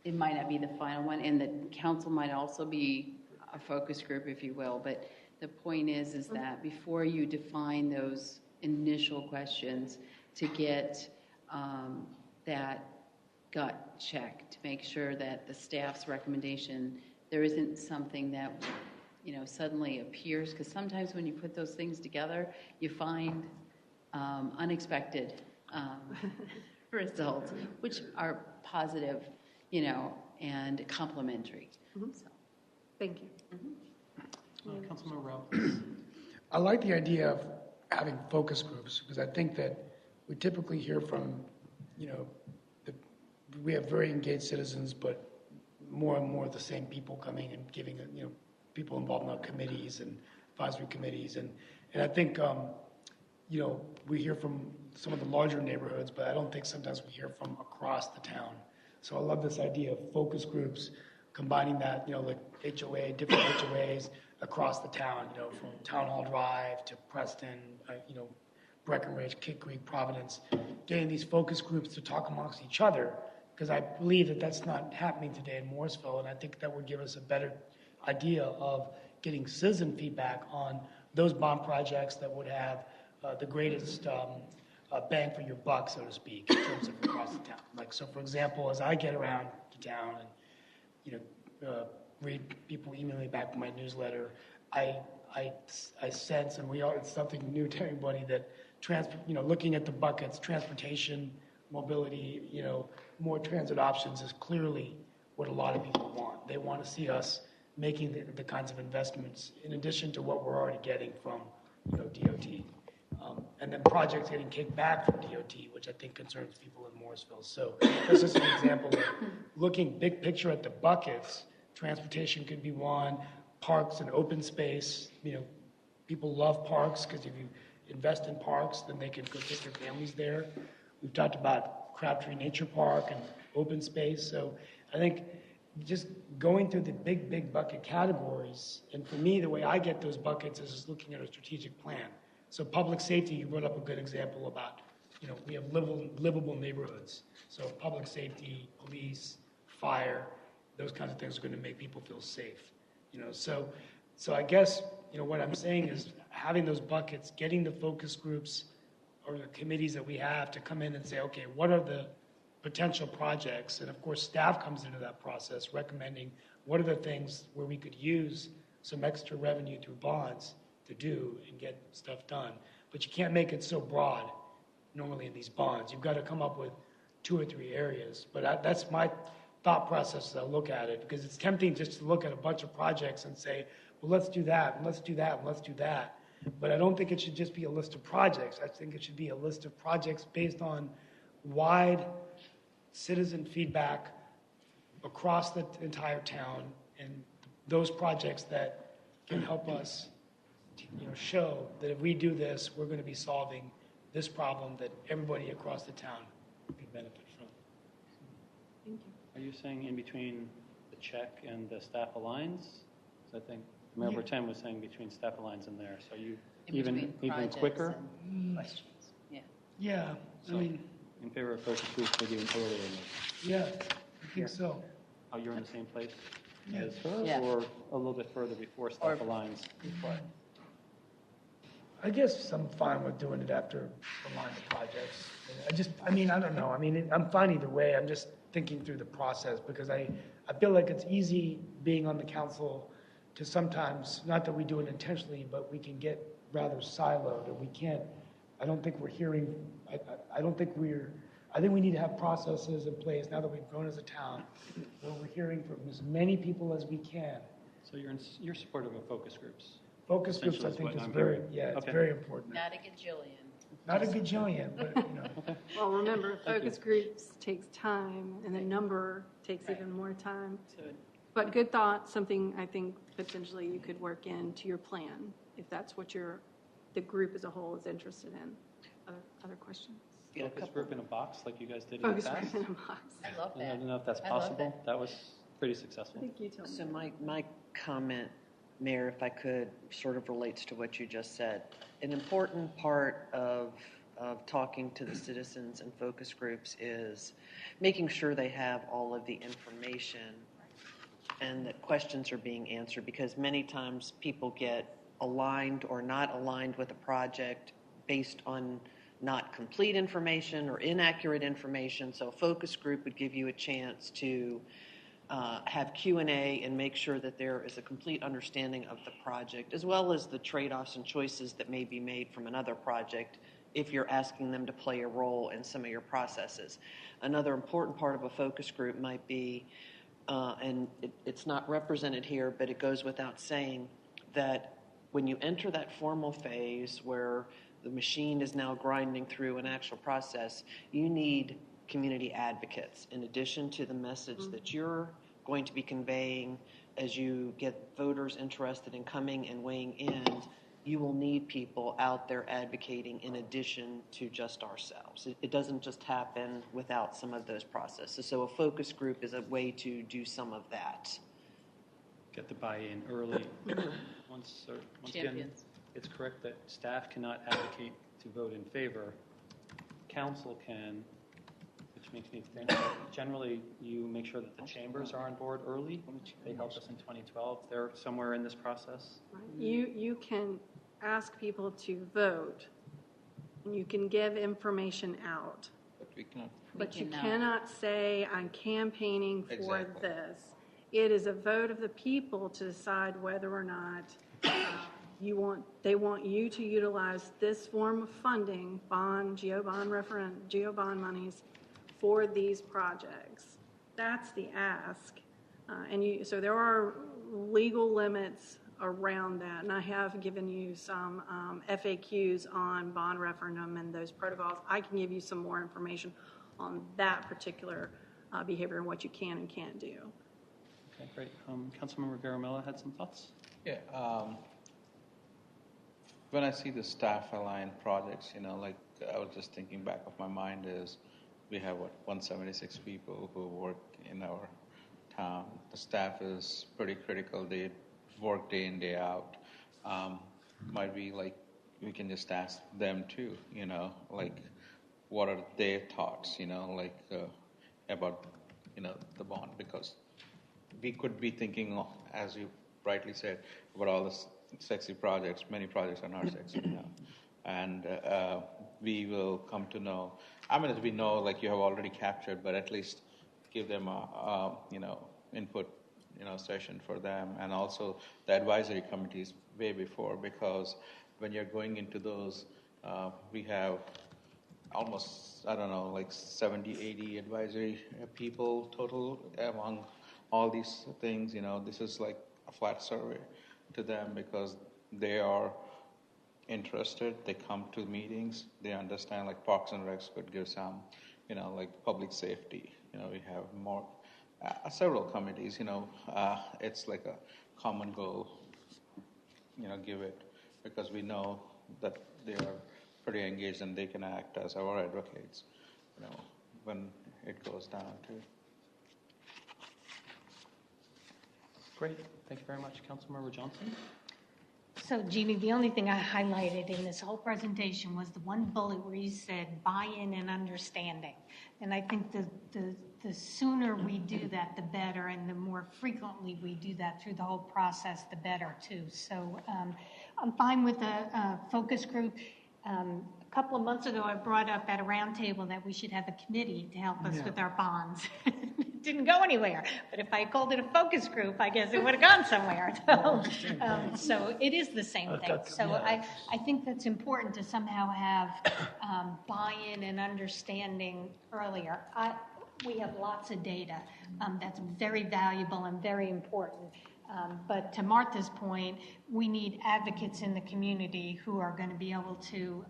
it might not be the final one, and the council might also be a focus group, if you will, but the point is that before you define those initial questions, to get that gut check, to make sure that the staff's recommendation, there isn't something that suddenly appears, because sometimes when you put those things together, you find unexpected results, which are positive, and complementary. So. Thank you. Councilman Rowe. I like the idea of having focus groups, because I think that we typically hear from, we have very engaged citizens, but more and more the same people coming and giving, people involved in our committees and advisory committees. And I think, we hear from some of the larger neighborhoods, but I don't think sometimes we hear from across the town. So I love this idea of focus groups, combining that, like HOA, different HOAs across the town, from Town Hall Drive to Preston, Breckenridge, Kit Creek, Providence, getting these focus groups to talk amongst each other, because I believe that that's not happening today in Morrisville, and I think that would give us a better idea of getting citizen feedback on those bond projects that would have the greatest bang for your buck, so to speak, in terms of across the town. Like, so for example, as I get around to town and, read people email me back from my newsletter, I sense, and it's something new to everybody, that looking at the buckets, transportation, mobility, more transit options is clearly what a lot of people want. They want to see us making the kinds of investments in addition to what we're already getting from DOT. And then projects getting kicked back from DOT, which I think concerns people in Morrisville. So this is an example of looking big picture at the buckets. Transportation could be one, parks and open space. People love parks because if you invest in parks, then they can go take their families there. We've talked about Crabtree Nature Park and open space. So I think just going through the big bucket categories, and for me, the way I get those buckets is just looking at a strategic plan. So public safety, you brought up a good example about, we have livable neighborhoods. So public safety, police, fire, those kinds of things are going to make people feel safe. So I guess, what I'm saying is having those buckets, getting the focus groups or the committees that we have to come in and say, okay, what are the potential projects? And of course, staff comes into that process recommending what are the things where we could use some extra revenue through bonds to do and get stuff done. But you can't make it so broad normally in these bonds. You've got to come up with 2 or 3 areas. But that's my thought process as I look at it, because it's tempting just to look at a bunch of projects and say, well, let's do that, and let's do that, and let's do that. But I don't think it should just be a list of projects. I think it should be a list of projects based on wide citizen feedback across the entire town, and those projects that can help us show that if we do this, we're going to be solving this problem that everybody across the town can benefit from. Thank you. Are you saying in between the check and the staff aligns? I think Mayor Bertin was saying between staff aligns and there. So are you even quicker? Questions. Yeah. Yeah. So in favor of focus groups, maybe even earlier. Yeah, I think so. Oh, you're in the same place Yeah. as her, Yeah. or a little bit further before staff aligns? Before. I guess I'm fine with doing it after a line of projects. I don't know. I'm fine either way. I'm just thinking through the process because I feel like it's easy being on the council to sometimes, not that we do it intentionally, but we can get rather siloed, and we can't, I think we need to have processes in place now that we've grown as a town, where we're hearing from as many people as we can. So you're supportive of focus groups? Focus groups, I think, is very, it's very important. Not a gajillion. Not a gajillion, but, Well, remember, focus groups takes time, and the number takes even more time. But good thought, something I think potentially you could work into your plan, if that's what the group as a whole is interested in. Other questions? Focus group in a box like you guys did in the Focus past? group in a box. I love that. I don't know if that's I love possible. that. That was pretty successful. I think you told me. So my comment, Mayor, if I could, sort of relates to what you just said. An important part of talking to the citizens and focus groups is making sure they have all of the information and that questions are being answered, because many times people get aligned or not aligned with a project based on not complete information or inaccurate information. So a focus group would give you a chance to have Q&A and make sure that there is a complete understanding of the project, as well as the trade-offs and choices that may be made from another project if you're asking them to play a role in some of your processes. Another important part of a focus group might be, and it's not represented here, but it goes without saying, that when you enter that formal phase where the machine is now grinding through an actual process, you need community advocates. In addition to the message that you're going to be conveying as you get voters interested in coming and weighing in, you will need people out there advocating in addition to just ourselves. It doesn't just happen without some of those processes. So a focus group is a way to do some of that. Get the buy-in early. Once again, it's correct that staff cannot advocate to vote in favor. Council can, which makes me think that generally you make sure that the chambers are on board early. They helped us in 2012. They're somewhere in this process. You can ask people to vote and you can give information out. But we cannot. But you cannot say, I'm campaigning for Exactly. this. It is a vote of the people to decide whether or not they want you to utilize this form of funding, GO bond monies, for these projects. That's the ask. So there are legal limits around that, and I have given you some FAQs on bond referendum and those protocols. I can give you some more information on that particular behavior and what you can and can't do. Okay, great. Councilmember Garamella had some thoughts? Yeah. When I see the staff-aligned projects, like I was just thinking back of my mind is we have, 176 people who work in our town. The staff is pretty critical. They work day in, day out. Might be we can just ask them too, what are their thoughts, about, the bond, because we could be thinking, as you rightly said, about all the sexy projects. Many projects are not sexy now. And we will come to know, we know, you have already captured, but at least give them a input, session for them. And also the advisory committees way before, because when you're going into those, we have almost, 70, 80 advisory people total among all these things. This is like a flat survey to them because they are interested. They come to meetings. They understand, Parks and Recs could give some, public safety. We have more, several committees, it's like a common goal, give it, because we know that they are pretty engaged and they can act as our advocates, when it goes down to. Great. Thank you very much. Councilmember Johnson? So, Jeannie, the only thing I highlighted in this whole presentation was the one bullet where you said buy-in and understanding. And I think the sooner we do that, the better, and the more frequently we do that through the whole process, the better, too. So I'm fine with a focus group. A couple of months ago, I brought up at a roundtable that we should have a committee to help us with our bonds. It didn't go anywhere. But if I called it a focus group, I guess it would have gone somewhere. So it is the same thing. So I think that's important to somehow have buy-in and understanding earlier. We have lots of data that's very valuable and very important. But to Martha's point, we need advocates in the community who are going to be able to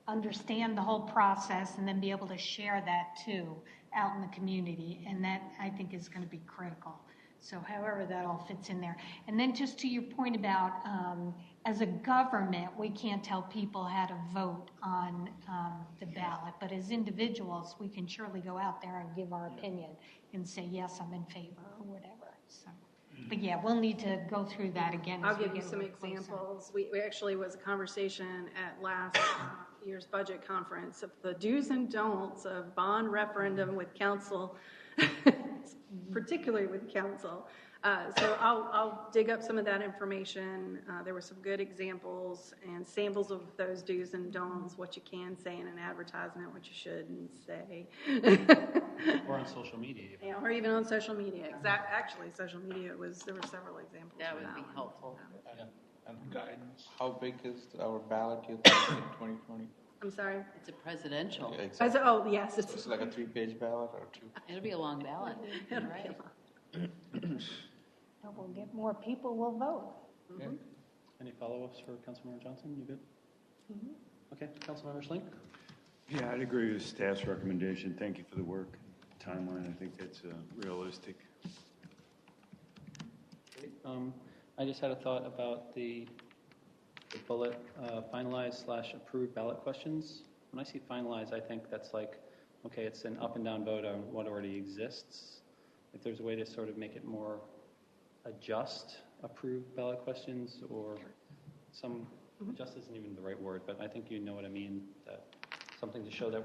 understand the whole process and then be able to share that too out in the community. And that, I think, is going to be critical. So however that all fits in there. And then just to your point about as a government, we can't tell people how to vote on the ballot. But as individuals, we can surely go out there and give our opinion and say, yes, I'm in favor or whatever. So, but yeah, we'll need to go through that again. I'll give you some examples. We actually was a conversation at last year's budget conference of the do's and don'ts of bond referendum with council, particularly with council. So I'll dig up some of that information. There were some good examples and samples of those do's and don'ts, what you can say in an advertisement, what you shouldn't say. Or on social media. Yeah, or even on social media. Actually, social media, there were several examples. That would be helpful. And guidance. How big is our ballot, you think, in 2020? I'm sorry? It's a presidential. Yeah, exactly. Oh, yes. It's like a 3-page ballot or 2? It'll be a long ballot. It'll Right. We'll get more people will vote. Mm-hmm. Any follow-ups for Councilmember Johnson? You good? Mm-hmm. Okay. Councilmember Schlenk? Yeah, I'd agree with staff's recommendation. Thank you for the work. Timeline, I think that's realistic. I just had a thought about the bullet finalize/approve ballot questions. When I see finalize, I think that's like, okay, it's an up and down vote on what already exists. If there's a way to sort of make it more adjust approved ballot questions, or some, adjust isn't even the right word, but I think you know what I mean, that something to show that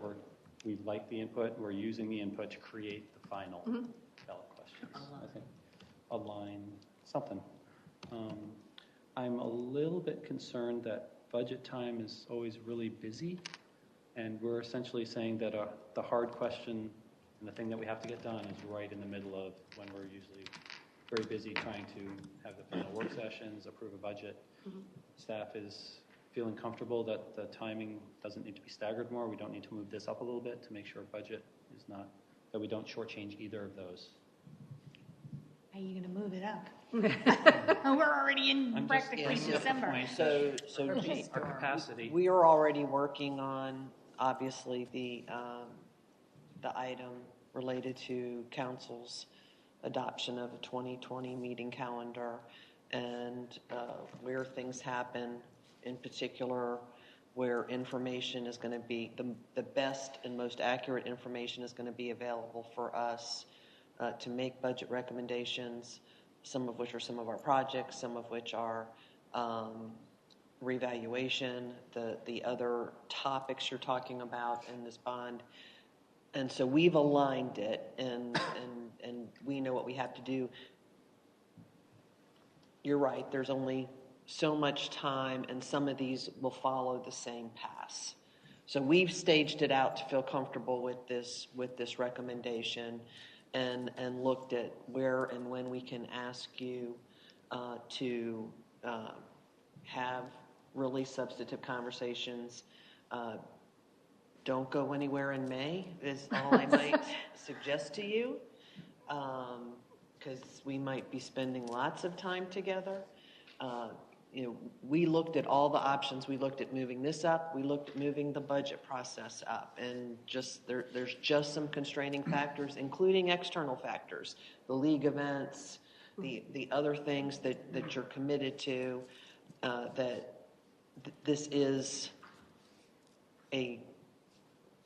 we like the input, we're using the input to create the final ballot questions. I think align something. I'm a little bit concerned that budget time is always really busy, and we're essentially saying that the hard question and the thing that we have to get done is right in the middle of when we're usually very busy trying to have the final work sessions, approve a budget. Staff is feeling comfortable that the timing doesn't need to be staggered more. We don't need to move this up a little bit to make sure budget is not, that we don't shortchange either of those. Are you going to move it up? We're already in practically December. So Our capacity. we are already working on, obviously, the item related to council's adoption of a 2020 meeting calendar and where things happen, in particular where information is going to be, the best and most accurate information is going to be available for us to make budget recommendations, some of which are some of our projects, some of which are revaluation, the other topics you're talking about in this bond. And so we've aligned it, and we know what we have to do. You're right, there's only so much time, and some of these will follow the same pass. So we've staged it out to feel comfortable with this recommendation, and looked at where and when we can ask you to have really substantive conversations. Don't go anywhere in May is all I might suggest to you, because we might be spending lots of time together. We looked at all the options. We looked at moving this up. We looked at moving the budget process up. And just there's just some constraining factors, including external factors, the league events, the other things that you're committed to, this is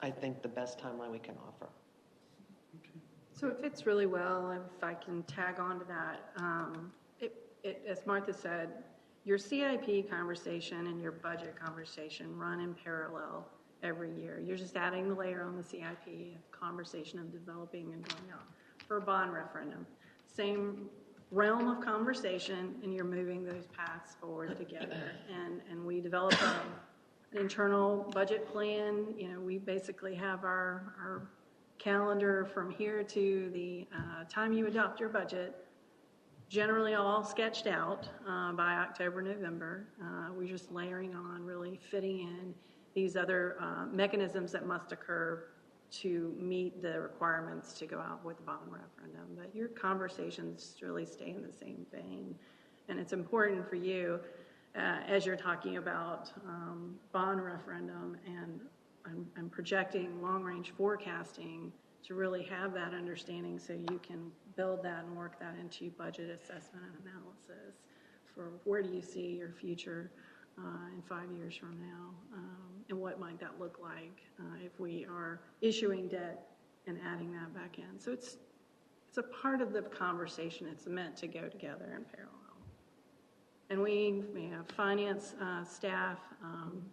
I think, the best timeline we can offer. So it fits really well, if I can tag on to that. As Martha said, your CIP conversation and your budget conversation run in parallel every year. You're just adding the layer on the CIP conversation of developing and going out for a bond referendum. Same realm of conversation, and you're moving those paths forward together. And we develop an internal budget plan. We basically have our calendar from here to the time you adopt your budget, generally all sketched out by October, November. We're just layering on, really fitting in these other mechanisms that must occur to meet the requirements to go out with the bond referendum. But your conversations really stay in the same vein. And it's important for you, as you're talking about bond referendum and projecting long-range forecasting, to really have that understanding so you can build that and work that into budget assessment and analysis for where do you see your future in 5 years from now, and what might that look like if we are issuing debt and adding that back in. So it's a part of the conversation. It's meant to go together in parallel. And we have finance staff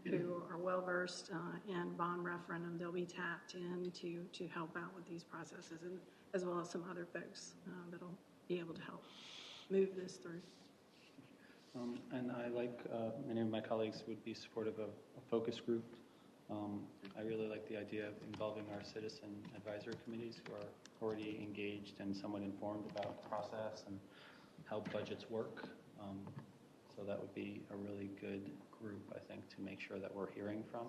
who are well-versed in bond referendum. They'll be tapped in to help out with these processes, and as well as some other folks that'll be able to help move this through. And I, like many of my colleagues, would be supportive of a focus group. I really like the idea of involving our citizen advisory committees who are already engaged and somewhat informed about the process and how budgets work. So that would be a really good group, I think, to make sure that we're hearing from.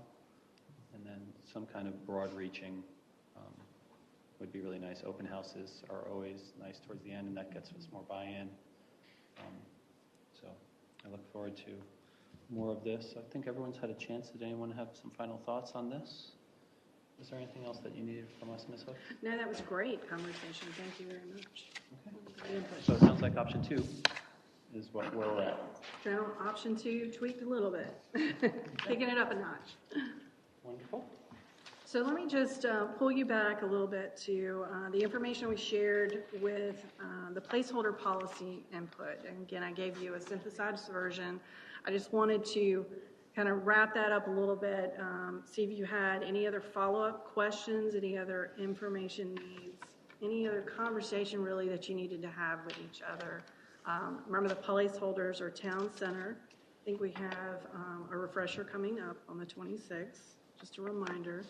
And then some kind of broad-reaching would be really nice. Open houses are always nice towards the end, and that gets us more buy-in. So I look forward to more of this. I think everyone's had a chance. Did anyone have some final thoughts on this? Is there anything else that you needed from us, Ms. Hook? No, that was great conversation. Thank you very much. Okay. So it sounds like option 2 is where we're at. General option 2 tweaked a little bit, picking it up a notch. Wonderful. So let me just pull you back a little bit to the information we shared with the placeholder policy input. And again, I gave you a synthesized version. I just wanted to kind of wrap that up a little bit, see if you had any other follow-up questions, any other information needs, any other conversation really that you needed to have with each other. Remember, the placeholders are town center, I think we have a refresher coming up on the 26th, just a reminder.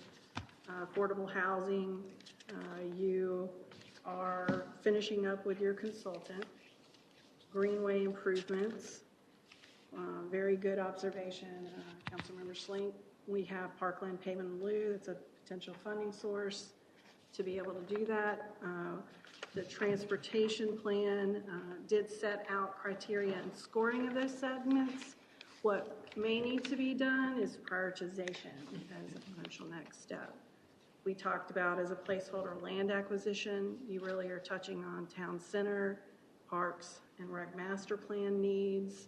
Affordable housing, you are finishing up with your consultant. Greenway improvements, very good observation, Councilmember Schlink. We have Parkland Pavement in Lieu, that's a potential funding source to be able to do that. The transportation plan did set out criteria and scoring of those segments. What may need to be done is prioritization as a potential next step. We talked about as a placeholder land acquisition. You really are touching on town center, parks, and rec master plan needs,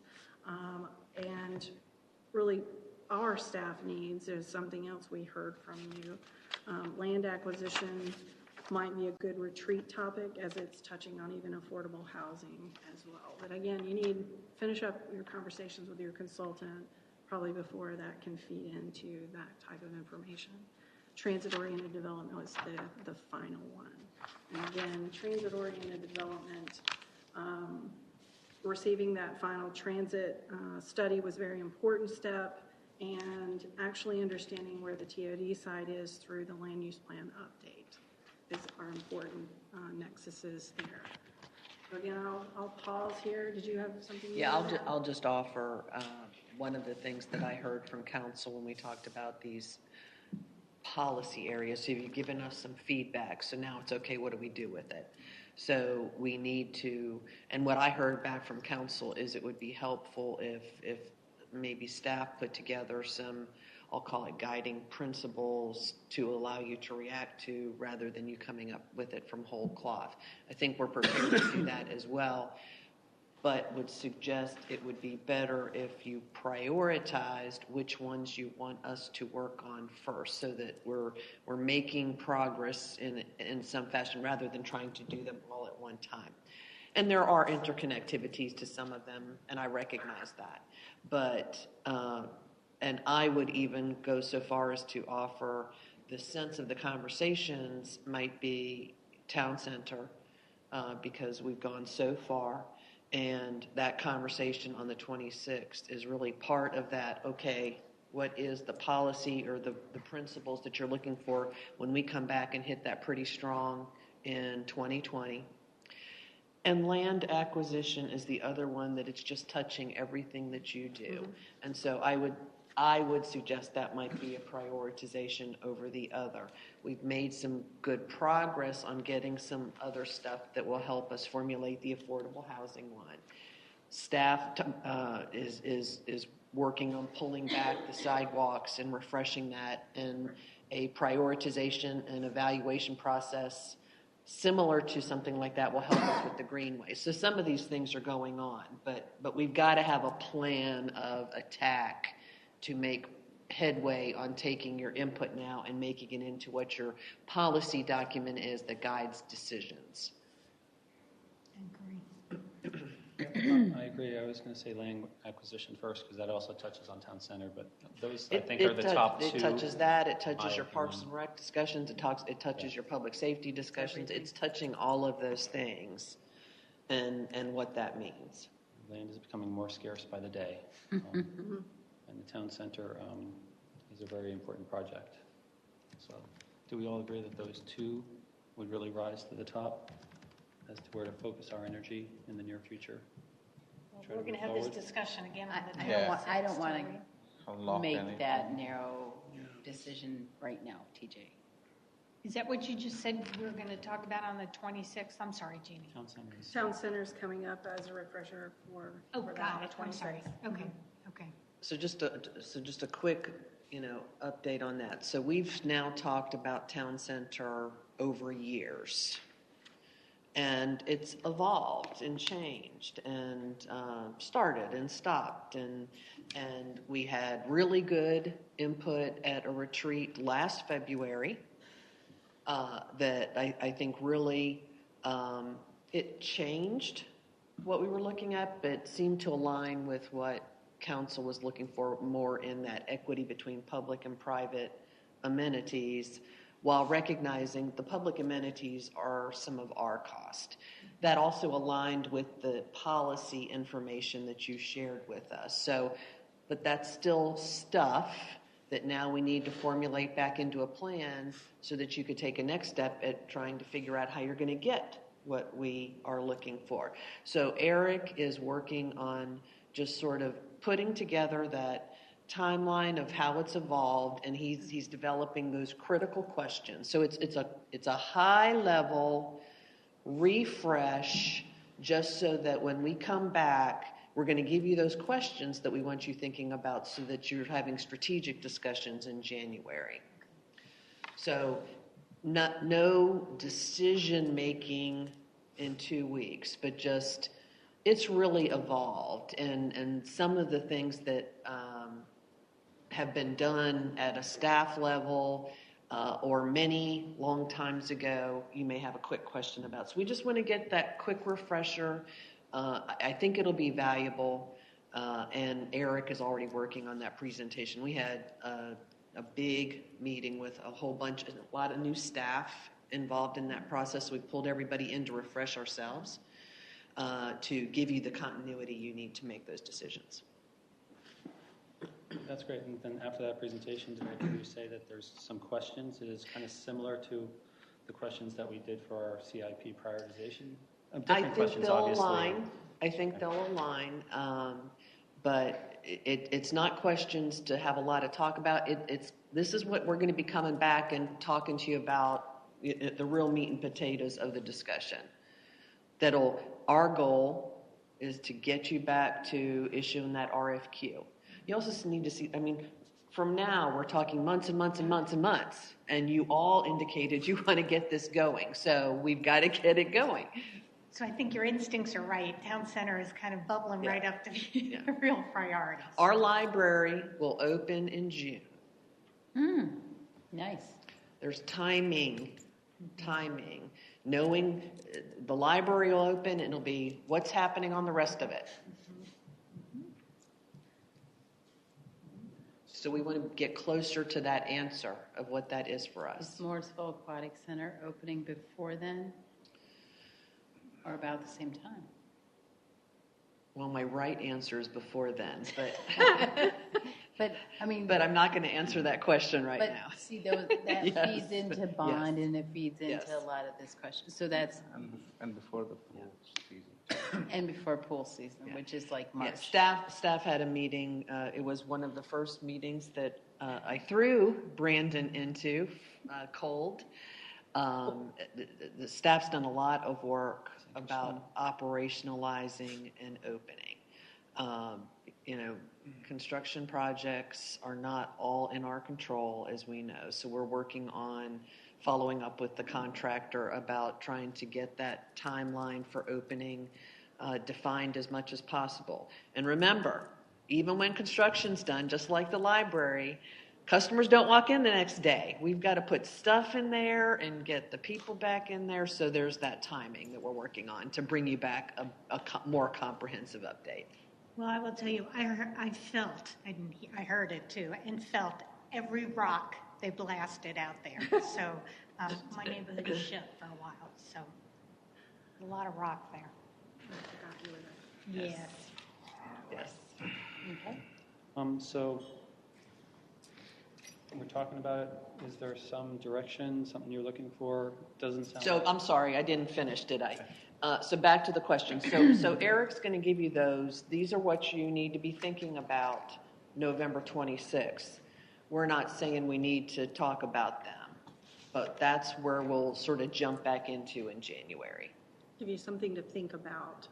and really our staff needs is something else we heard from you. Land acquisition might be a good retreat topic as it's touching on even affordable housing as well. But again, you need finish up your conversations with your consultant probably before that can feed into that type of information. Transit-oriented development was the final one. And again, transit-oriented development, receiving that final transit study was a very important step, and actually understanding where the TOD site is through the land use plan update are important nexuses there. So again, I'll pause here. Did you have something? Yeah, I'll just offer one of the things that I heard from council when we talked about these policy areas. So you've given us some feedback. So now it's okay. What do we do with it? So we need to, and what I heard back from council is it would be helpful if maybe staff put together some, I'll call it guiding principles to allow you to react to rather than you coming up with it from whole cloth. I think we're prepared to do that as well, but would suggest it would be better if you prioritized which ones you want us to work on first so that we're making progress in some fashion rather than trying to do them all at one time. And there are interconnectivities to some of them, and I recognize that. But, and I would even go so far as to offer the sense of the conversations might be town center, because we've gone so far. And that conversation on the 26th is really part of that, okay, what is the policy or the principles that you're looking for when we come back and hit that pretty strong in 2020. And land acquisition is the other one that it's just touching everything that you do. Mm-hmm. And so I would suggest that might be a prioritization over the other. We've made some good progress on getting some other stuff that will help us formulate the affordable housing one. Staff is working on pulling back the sidewalks and refreshing that, and a prioritization and evaluation process similar to something like that will help us with the greenway. So some of these things are going on, but we've got to have a plan of attack to make headway on taking your input now and making it into what your policy document is that guides decisions. I agree. I was going to say land acquisition first because that also touches on town center, but those I think are the top two. It touches that. It touches your parks and rec discussions. It touches your public safety discussions. It's touching all of those things and what that means. Land is becoming more scarce by the day. And the town center is a very important project. So do we all agree that those two would really rise to the top as to where to focus our energy in the near future? Well, we're going to have this discussion again on the I don't want to make anything. that narrow decision right now, TJ. Is that what you just said we were going to talk about on the 26th? I'm sorry, Jeannie. Town center's coming up as a refresher for got it. I'm sorry. Okay. So just a quick, update on that. So we've now talked about town center over years, and it's evolved and changed and started and stopped, and we had really good input at a retreat last February that I think really it changed what we were looking at, but seemed to align with what council was looking for more in that equity between public and private amenities, while recognizing the public amenities are some of our cost. that also aligned with the policy information that you shared with us. So, but that's still stuff that now we need to formulate back into a plan so that you could take a next step at trying to figure out how you're going to get what we are looking for. So Eric is working on just sort of putting together that timeline of how it's evolved, and he's developing those critical questions. So it's a high level refresh, just so that when we come back, we're going to give you those questions that we want you thinking about so that you're having strategic discussions in January. So no decision making in 2 weeks, but just it's really evolved. And some of the things that have been done at a staff level or many long times ago, you may have a quick question about. So we just want to get that quick refresher. I think it'll be valuable, and Eric is already working on that presentation. We had a big meeting with a lot of new staff involved in that process. We pulled everybody in to refresh ourselves to give you the continuity you need to make those decisions. That's great. And then after that presentation, did I hear you say that there's some questions? It is kind of similar to the questions that we did for our CIP prioritization. I think they'll align. I think they'll align. But it's not questions to have a lot of talk about. This is what we're going to be coming back and talking to you about, the real meat and potatoes of the discussion. Our goal is to get you back to issuing that RFQ. You also need to see, from now, we're talking months and months and months and months, and you all indicated you want to get this going, so we've got to get it going. So I think your instincts are right. Town center is kind of bubbling right up to be a real priority. Our library will open in June. Nice. There's timing. Knowing the library will open, and it'll be what's happening on the rest of it. So we want to get closer to that answer of what that is for us. Is Morrisville Aquatic Center opening before then or about the same time? Well, my right answer is before then, but but but I'm not going to answer that question right now. But see, that feeds into bond, and it feeds into a lot of this question. So that's and before the pool season. And before pool season, which is like March. Staff had a meeting. It was one of the first meetings that I threw Brandon into cold. The staff's done a lot of work about operationalizing and opening. Construction projects are not all in our control, as we know. So we're working on following up with the contractor about trying to get that timeline for opening defined as much as possible. And remember, even when construction's done, just like the library, customers don't walk in the next day. We've got to put stuff in there and get the people back in there. So there's that timing that we're working on to bring you back a more comprehensive update. Well, I will tell you, I heard it too, and felt every rock they blasted out there. So my neighborhood is shut for a while, so a lot of rock there. Yes. Okay. So we're talking about it. Is there some direction, something you're looking for? Doesn't sound. So like... I'm sorry, I didn't finish, did I? So back to the question. So Eric's going to give you those. These are what you need to be thinking about November 26th. We're not saying we need to talk about them, but that's where we'll sort of jump back into in January. Give you something to think about.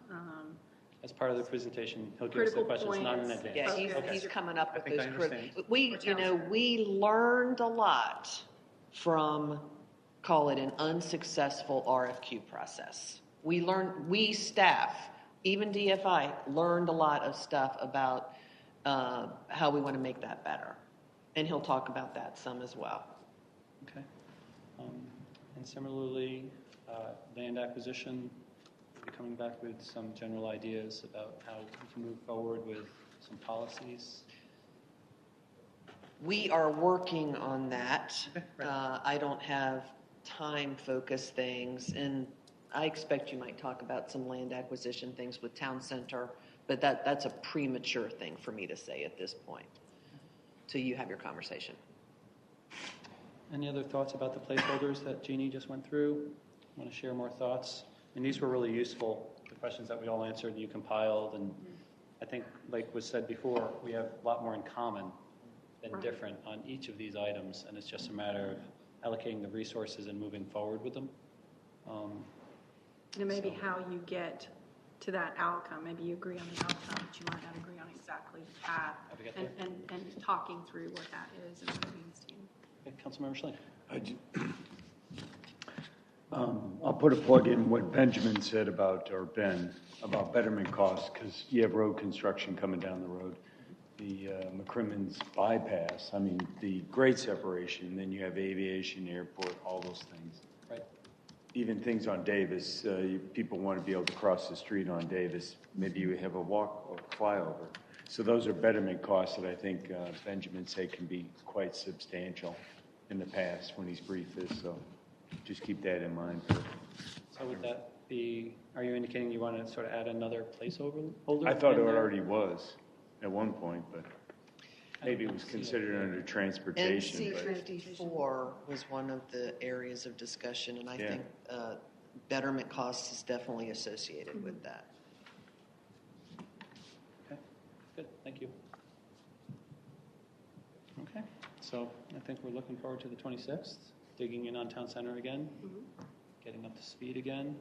As part of the presentation, he'll give us the questions, not in advance. Yeah, he's coming up with those critical. We learned a lot from, call it an unsuccessful RFQ process. We staff, even DFI, learned a lot of stuff about how we want to make that better. And he'll talk about that some as well. Okay. And similarly, land acquisition, we're coming back with some general ideas about how we can move forward with some policies. We are working on that. I don't have time-focused things, and I expect you might talk about some land acquisition things with Town Center, but that's a premature thing for me to say at this point, till you have your conversation. Any other thoughts about the placeholders that Jeannie just went through? Want to share more thoughts? And these were really useful, the questions that we all answered, you compiled, and I think, like was said before, we have a lot more in common than different on each of these items, and it's just a matter of allocating the resources and moving forward with them. And maybe how you get to that outcome. Maybe you agree on the outcome, but you might not agree on exactly the path, and talking through what that is and what it means to you. Okay, Councilmember Schling. I'll put a plug in what Benjamin said about betterment costs, because you have road construction coming down the road. The McCrimmon's bypass, I mean, the grade separation, then you have aviation, airport, all those things. Right. Even things on Davis, people want to be able to cross the street on Davis. Maybe you have a walk or flyover. So those are betterment costs that I think Benjamin said can be quite substantial in the past when he's briefed this. So just keep that in mind. So would that be, are you indicating you want to sort of add another placeholder? I thought it already was at one point, but maybe it was considered under transportation. NC 54 was one of the areas of discussion, and I think betterment costs is definitely associated with that. Okay, good, thank you. Okay, so I think we're looking forward to the 26th, digging in on Town Center again, getting up to speed again.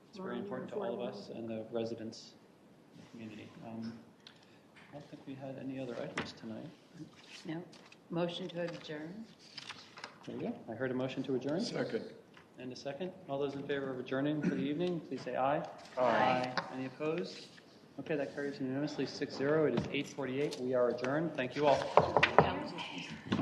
It's very important to all of us and the residents of the community. I don't think we had any other items tonight. No. Motion to adjourn? There we go. I heard a motion to adjourn. Second. And a second. All those in favor of adjourning for the evening, please say aye. Aye. Any opposed? Okay, that carries unanimously 6-0. It is 8:48. We are adjourned. Thank you all.